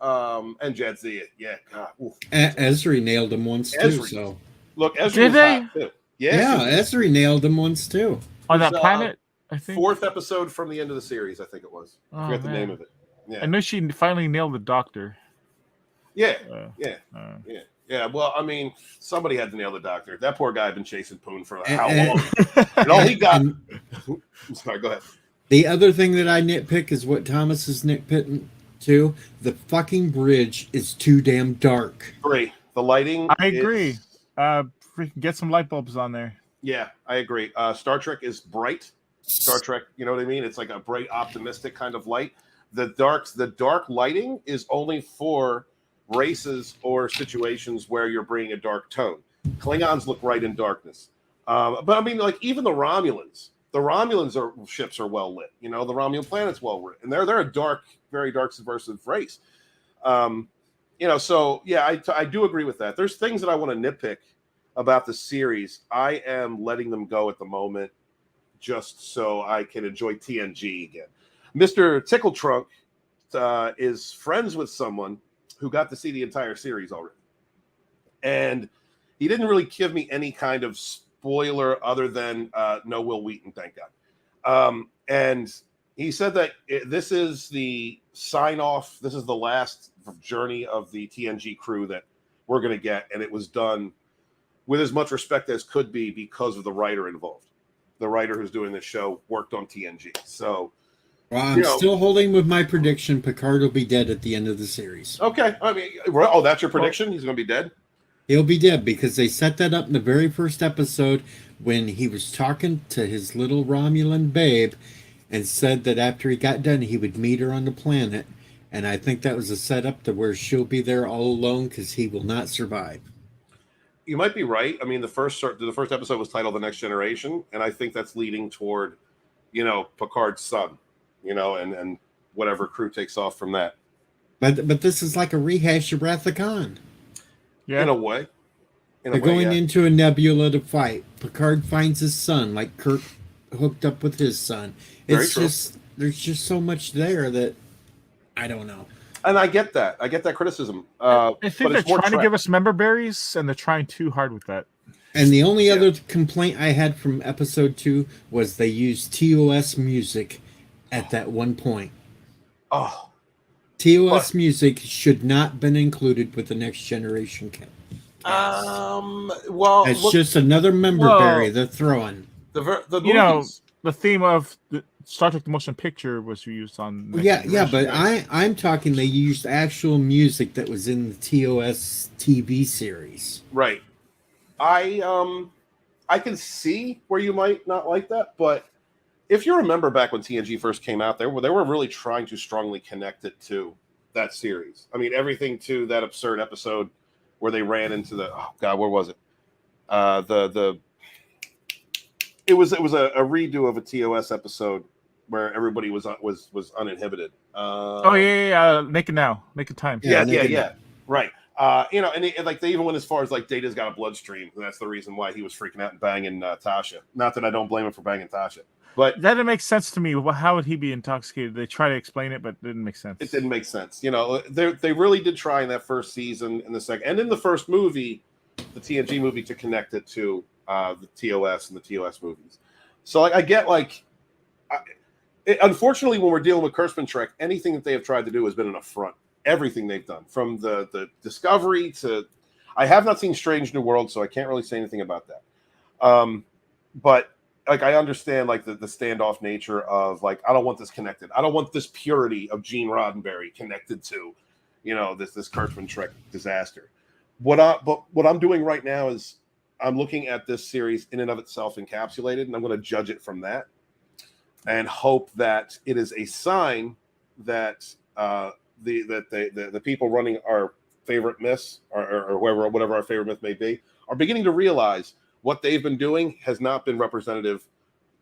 F: And Jadzia. Yeah. God.
H: Ezri nailed him once too. So
F: look, Ezri
L: did they?
F: hot too.
H: Yeah, Ezri nailed him once too.
L: On that planet, I think.
F: 4th episode from the end of the series, I think it was. I forget the name of it. Yeah.
L: I know she finally nailed the Doctor.
F: Yeah. Yeah. Well, I mean, somebody had to nail the Doctor. That poor guy had been chasing Poon for how long? And all he got. I'm sorry. Go ahead.
H: The other thing that I nitpick is what Thomas is nitpicking too. The fucking bridge is too damn dark.
F: Agree. The lighting.
L: I agree. Freaking get some light bulbs on there.
F: Yeah, I agree. Star Trek is bright. Star Trek, you know what I mean? It's like a bright, optimistic kind of light. The dark lighting is only for races or situations where you're bringing a dark tone. Klingons look right in darkness. But I mean, like even the Romulans ships are well lit. The Romulan planet's well lit, and they're a dark, very dark subversive race. So yeah, I do agree with that. There's things that I want to nitpick about the series. I am letting them go at the moment, just so I can enjoy TNG again. Mr. Tickle Trunk is friends with someone who got to see the entire series already. And he didn't really give me any kind of spoiler other than no Will Wheaton, thank God. And he said that this is the sign-off, this is the last journey of the TNG crew that we're going to get, and it was done with as much respect as could be because of the writer involved. The writer who's doing this show worked on TNG. So,
H: well, I'm still holding with my prediction. Picard will be dead at the end of the series.
F: Okay. I mean, that's your prediction? He's going to be dead?
H: He'll be dead because they set that up in the very first episode when he was talking to his little Romulan babe and said that after he got done, he would meet her on the planet. And I think that was a setup to where she'll be there all alone because he will not survive.
F: You might be right. I mean, the first episode was titled The Next Generation, and I think that's leading toward, Picard's son, and whatever crew takes off from that.
H: But this is like a rehash of Wrath of Khan.
F: Yeah. In a way.
H: They're going into a nebula to fight. Picard finds his son, like Kirk hooked up with his son. It's just, there's just so much there that I don't know.
F: And I get that. I get that criticism.
L: I think they're trying to give us member berries, and they're trying too hard with that.
H: And the only other complaint I had from episode 2 was they used TOS music at that one point.
F: Oh.
H: TOS music should not been included with the Next Generation cast.
F: Well,
H: it's just another member berry they're throwing.
F: The
L: the theme of the Star Trek: The Motion Picture was used on.
H: But I'm talking. They used actual music that was in the TOS TV series.
F: Right. I can see where you might not like that, but if you remember back when TNG first came out, they were really trying to strongly connect it to that series. I mean, everything to that absurd episode where they ran into where was it? It was a redo of a TOS episode where everybody was uninhibited.
L: Naked Time.
F: Yeah. Right. And they even went as far as like Data's got a bloodstream, and that's the reason why he was freaking out and banging Tasha. Not that I don't blame him for banging Tasha, but
L: that didn't make sense to me. Well, how would he be intoxicated? They try to explain it, but it didn't make sense.
F: It didn't make sense. They really did try in that first season, in the second, and in the first movie, the TNG movie, to connect it to the TOS and the TOS movies. So I get unfortunately, when we're dealing with Kurtzman Trek, anything that they have tried to do has been an affront. Everything they've done, from the Discovery to, I have not seen Strange New World, so I can't really say anything about that. But like I understand like the standoff nature of like I don't want this connected. I don't want this purity of Gene Roddenberry connected to, this Kurtzman Trek disaster. What I'm doing right now is I'm looking at this series in and of itself encapsulated, and I'm going to judge it from that, and hope that it is a sign that the people running our favorite myths or whatever our favorite myth may be are beginning to realize what they've been doing has not been representative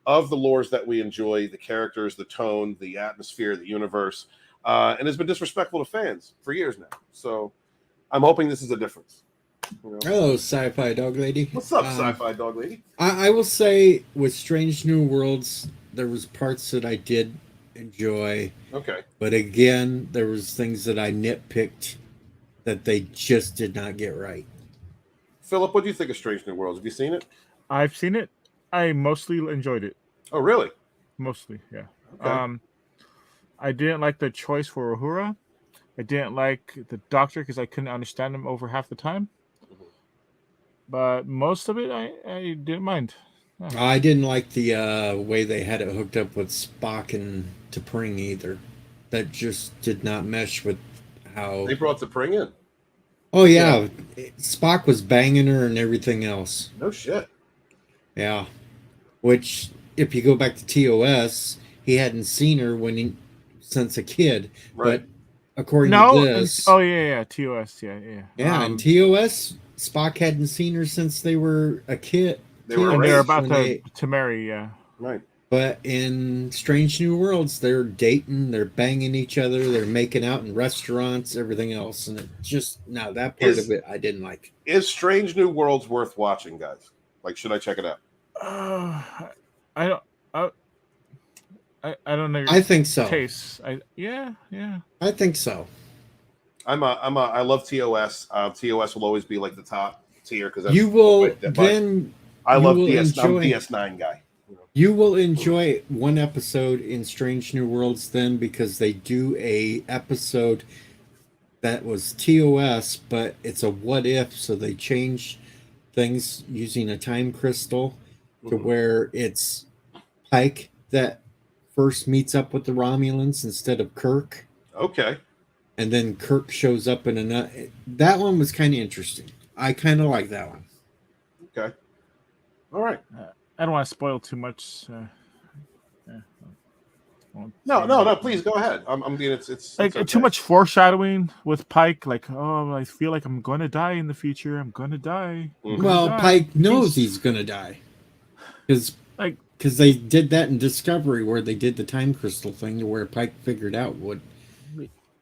F: of the lores that we enjoy, the characters, the tone, the atmosphere, the universe, and has been disrespectful to fans for years now. So I'm hoping this is a difference.
H: Hello, Sci-Fi Dog Lady.
F: What's up, Sci-Fi Dog Lady?
H: I will say with Strange New Worlds, there was parts that I did enjoy.
F: Okay.
H: But again, there was things that I nitpicked that they just did not get right.
F: Philip, what do you think of Strange New Worlds? Have you seen it?
L: I've seen it. I mostly enjoyed it.
F: Oh, really?
L: Mostly, yeah.
F: Okay.
L: I didn't like the choice for Uhura. I didn't like the Doctor because I couldn't understand him over half the time. But most of it, I didn't mind. Yeah.
H: I didn't like the way they had it hooked up with Spock and T'Pring either. That just did not mesh with how...
F: They brought T'Pring in.
H: Oh, yeah. Spock was banging her and everything else.
F: No shit.
H: Yeah. Which, if you go back to TOS, he hadn't seen her since a kid.
F: Right.
H: But according
L: No.
H: to this...
L: yeah. TOS, yeah.
H: Yeah, in TOS, Spock hadn't seen her since they were a kid.
L: They're about to marry, yeah.
F: Right.
H: But in Strange New Worlds, they're dating, they're banging each other, they're making out in restaurants, everything else, and it just that part of it I didn't like.
F: Is Strange New Worlds worth watching, guys? Like, should I check it out?
L: I don't know. Your
H: I think so.
L: Taste. Yeah.
H: I think so.
F: I love TOS. TOS will always be like the top tier because
H: you will then.
F: I love DS. I'm a DS9 guy.
H: You will enjoy one episode in Strange New Worlds then because they do a episode that was TOS, but it's a what if, so they change things using a time crystal to where it's Pike that first meets up with the Romulans instead of Kirk.
F: Okay.
H: And then Kirk shows up in another. That one was kind of interesting. I kind of like that one.
F: Okay. All right.
L: I don't want to spoil too much.
F: No. Please go ahead. It's
L: like
F: okay.
L: Too much foreshadowing with Pike. Like, I feel like I'm going to die in the future. I'm going to die.
H: Well, Pike knows he's going to die because they did that in Discovery where they did the time crystal thing to where Pike figured out what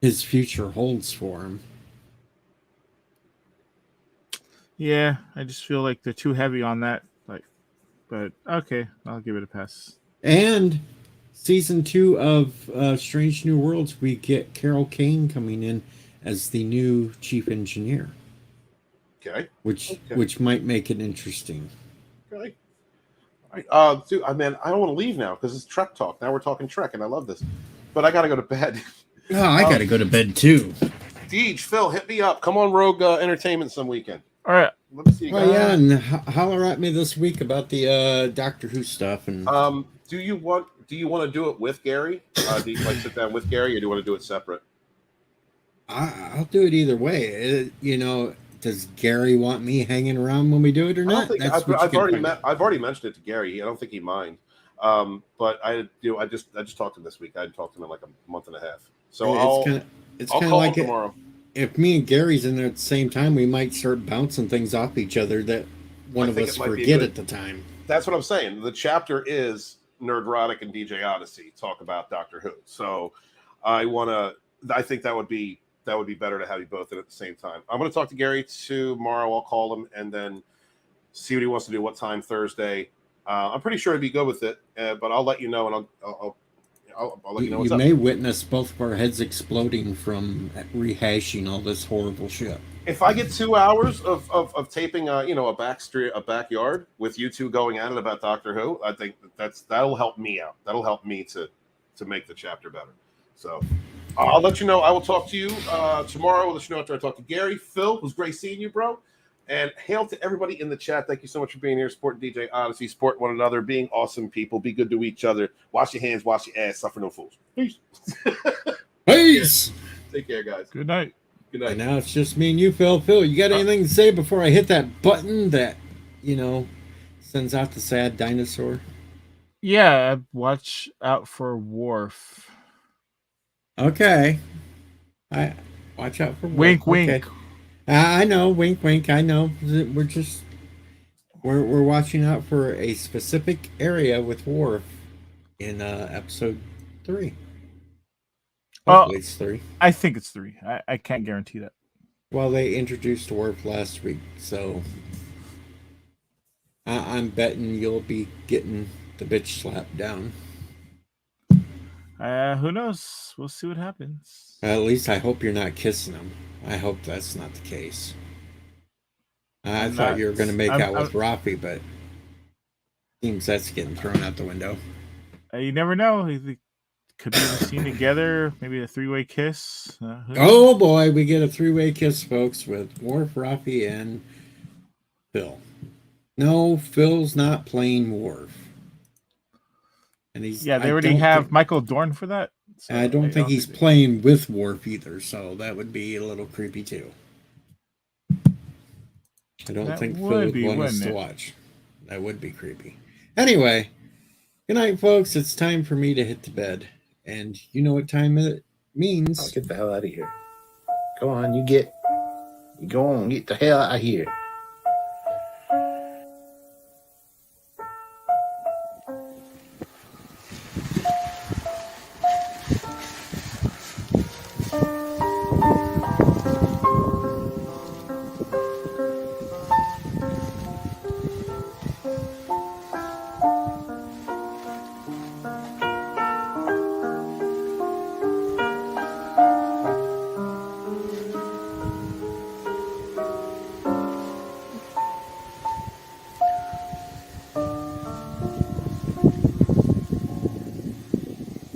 H: his future holds for him.
L: Yeah, I just feel like they're too heavy on that. But okay, I'll give it a pass.
H: And season 2 of Strange New Worlds, we get Carol Kane coming in as the new chief engineer.
F: Okay.
H: Which might make it interesting.
F: Okay. All right. Dude, I don't want to leave now because it's Trek talk. Now we're talking Trek, and I love this. But I got to go to bed.
H: Oh, I got to go to bed too.
F: Deej, Phil, hit me up. Come on, Rogue Entertainment some weekend.
L: All right.
F: Let me see you guys.
H: Oh yeah, and holler at me this week about the Doctor Who stuff. And
F: do you want to do it with Gary? Do you like sit down with Gary, or do you want to do it separate?
H: I'll do it either way. Does Gary want me hanging around when we do it or not?
F: I've already mentioned it to Gary. I don't think he'd mind. But I just talked to him this week. I hadn't talked to him in like a month and a half. So I'll call him tomorrow.
H: If me and Gary's in there at the same time, we might start bouncing things off each other that one of us forget at the time.
F: That's what I'm saying. The chapter is Nerdrotic and DJ Odyssey talk about Doctor Who. So I think that would be better to have you both in at the same time. I'm going to talk to Gary tomorrow. I'll call him and then see what he wants to do. What time Thursday? I'm pretty sure he'd be good with it, but I'll let you know, and I'll let you know what's up.
H: You may witness both of our heads exploding from rehashing all this horrible shit.
F: If I get 2 hours of taping, a backyard with you two going at it about Doctor Who, I think that'll help me out. That'll help me to make the chapter better. So I'll let you know. I will talk to you tomorrow. I'll let you know after I talk to Gary. Phil, it was great seeing you, bro. And hail to everybody in the chat. Thank you so much for being here. Support DJ Odyssey. Support one another. Being awesome people. Be good to each other. Wash your hands. Wash your ass. Suffer no fools. Peace.
H: Peace.
F: Take care, guys.
L: Good night.
F: Good night.
H: And now it's just me and you, Phil. Phil, you got anything to say before I hit that button that, sends out the sad dinosaur?
L: Yeah, watch out for Worf.
H: Okay. I watch out for
L: Wink,
H: Worf.
L: wink.
H: Okay. I know, wink, wink. I know. We're watching out for a specific area with Worf in episode 3. Hopefully it's 3.
L: I think it's 3. I can't guarantee that.
H: Well, they introduced Worf last week, so I'm betting you'll be getting the bitch slapped down.
L: Who knows? We'll see what happens.
H: At least I hope you're not kissing him. I hope that's not the case. I thought you were going to make out with Rafi, but seems that's getting thrown out the window.
L: You never know. They could be seen together. Maybe a 3-way kiss.
H: Oh boy, we get a 3-way kiss, folks, with Worf, Rafi, and Phil. No, Phil's not playing Worf. And they
L: already have Michael Dorn for that.
H: So I don't think he's playing with Worf either, so that would be a little creepy too. I don't think Phil would want us to watch. That would be creepy. Anyway, good night, folks. It's time for me to hit the bed. And you know what time it means.
C: Get the hell out of here. Go on, get the hell out of here.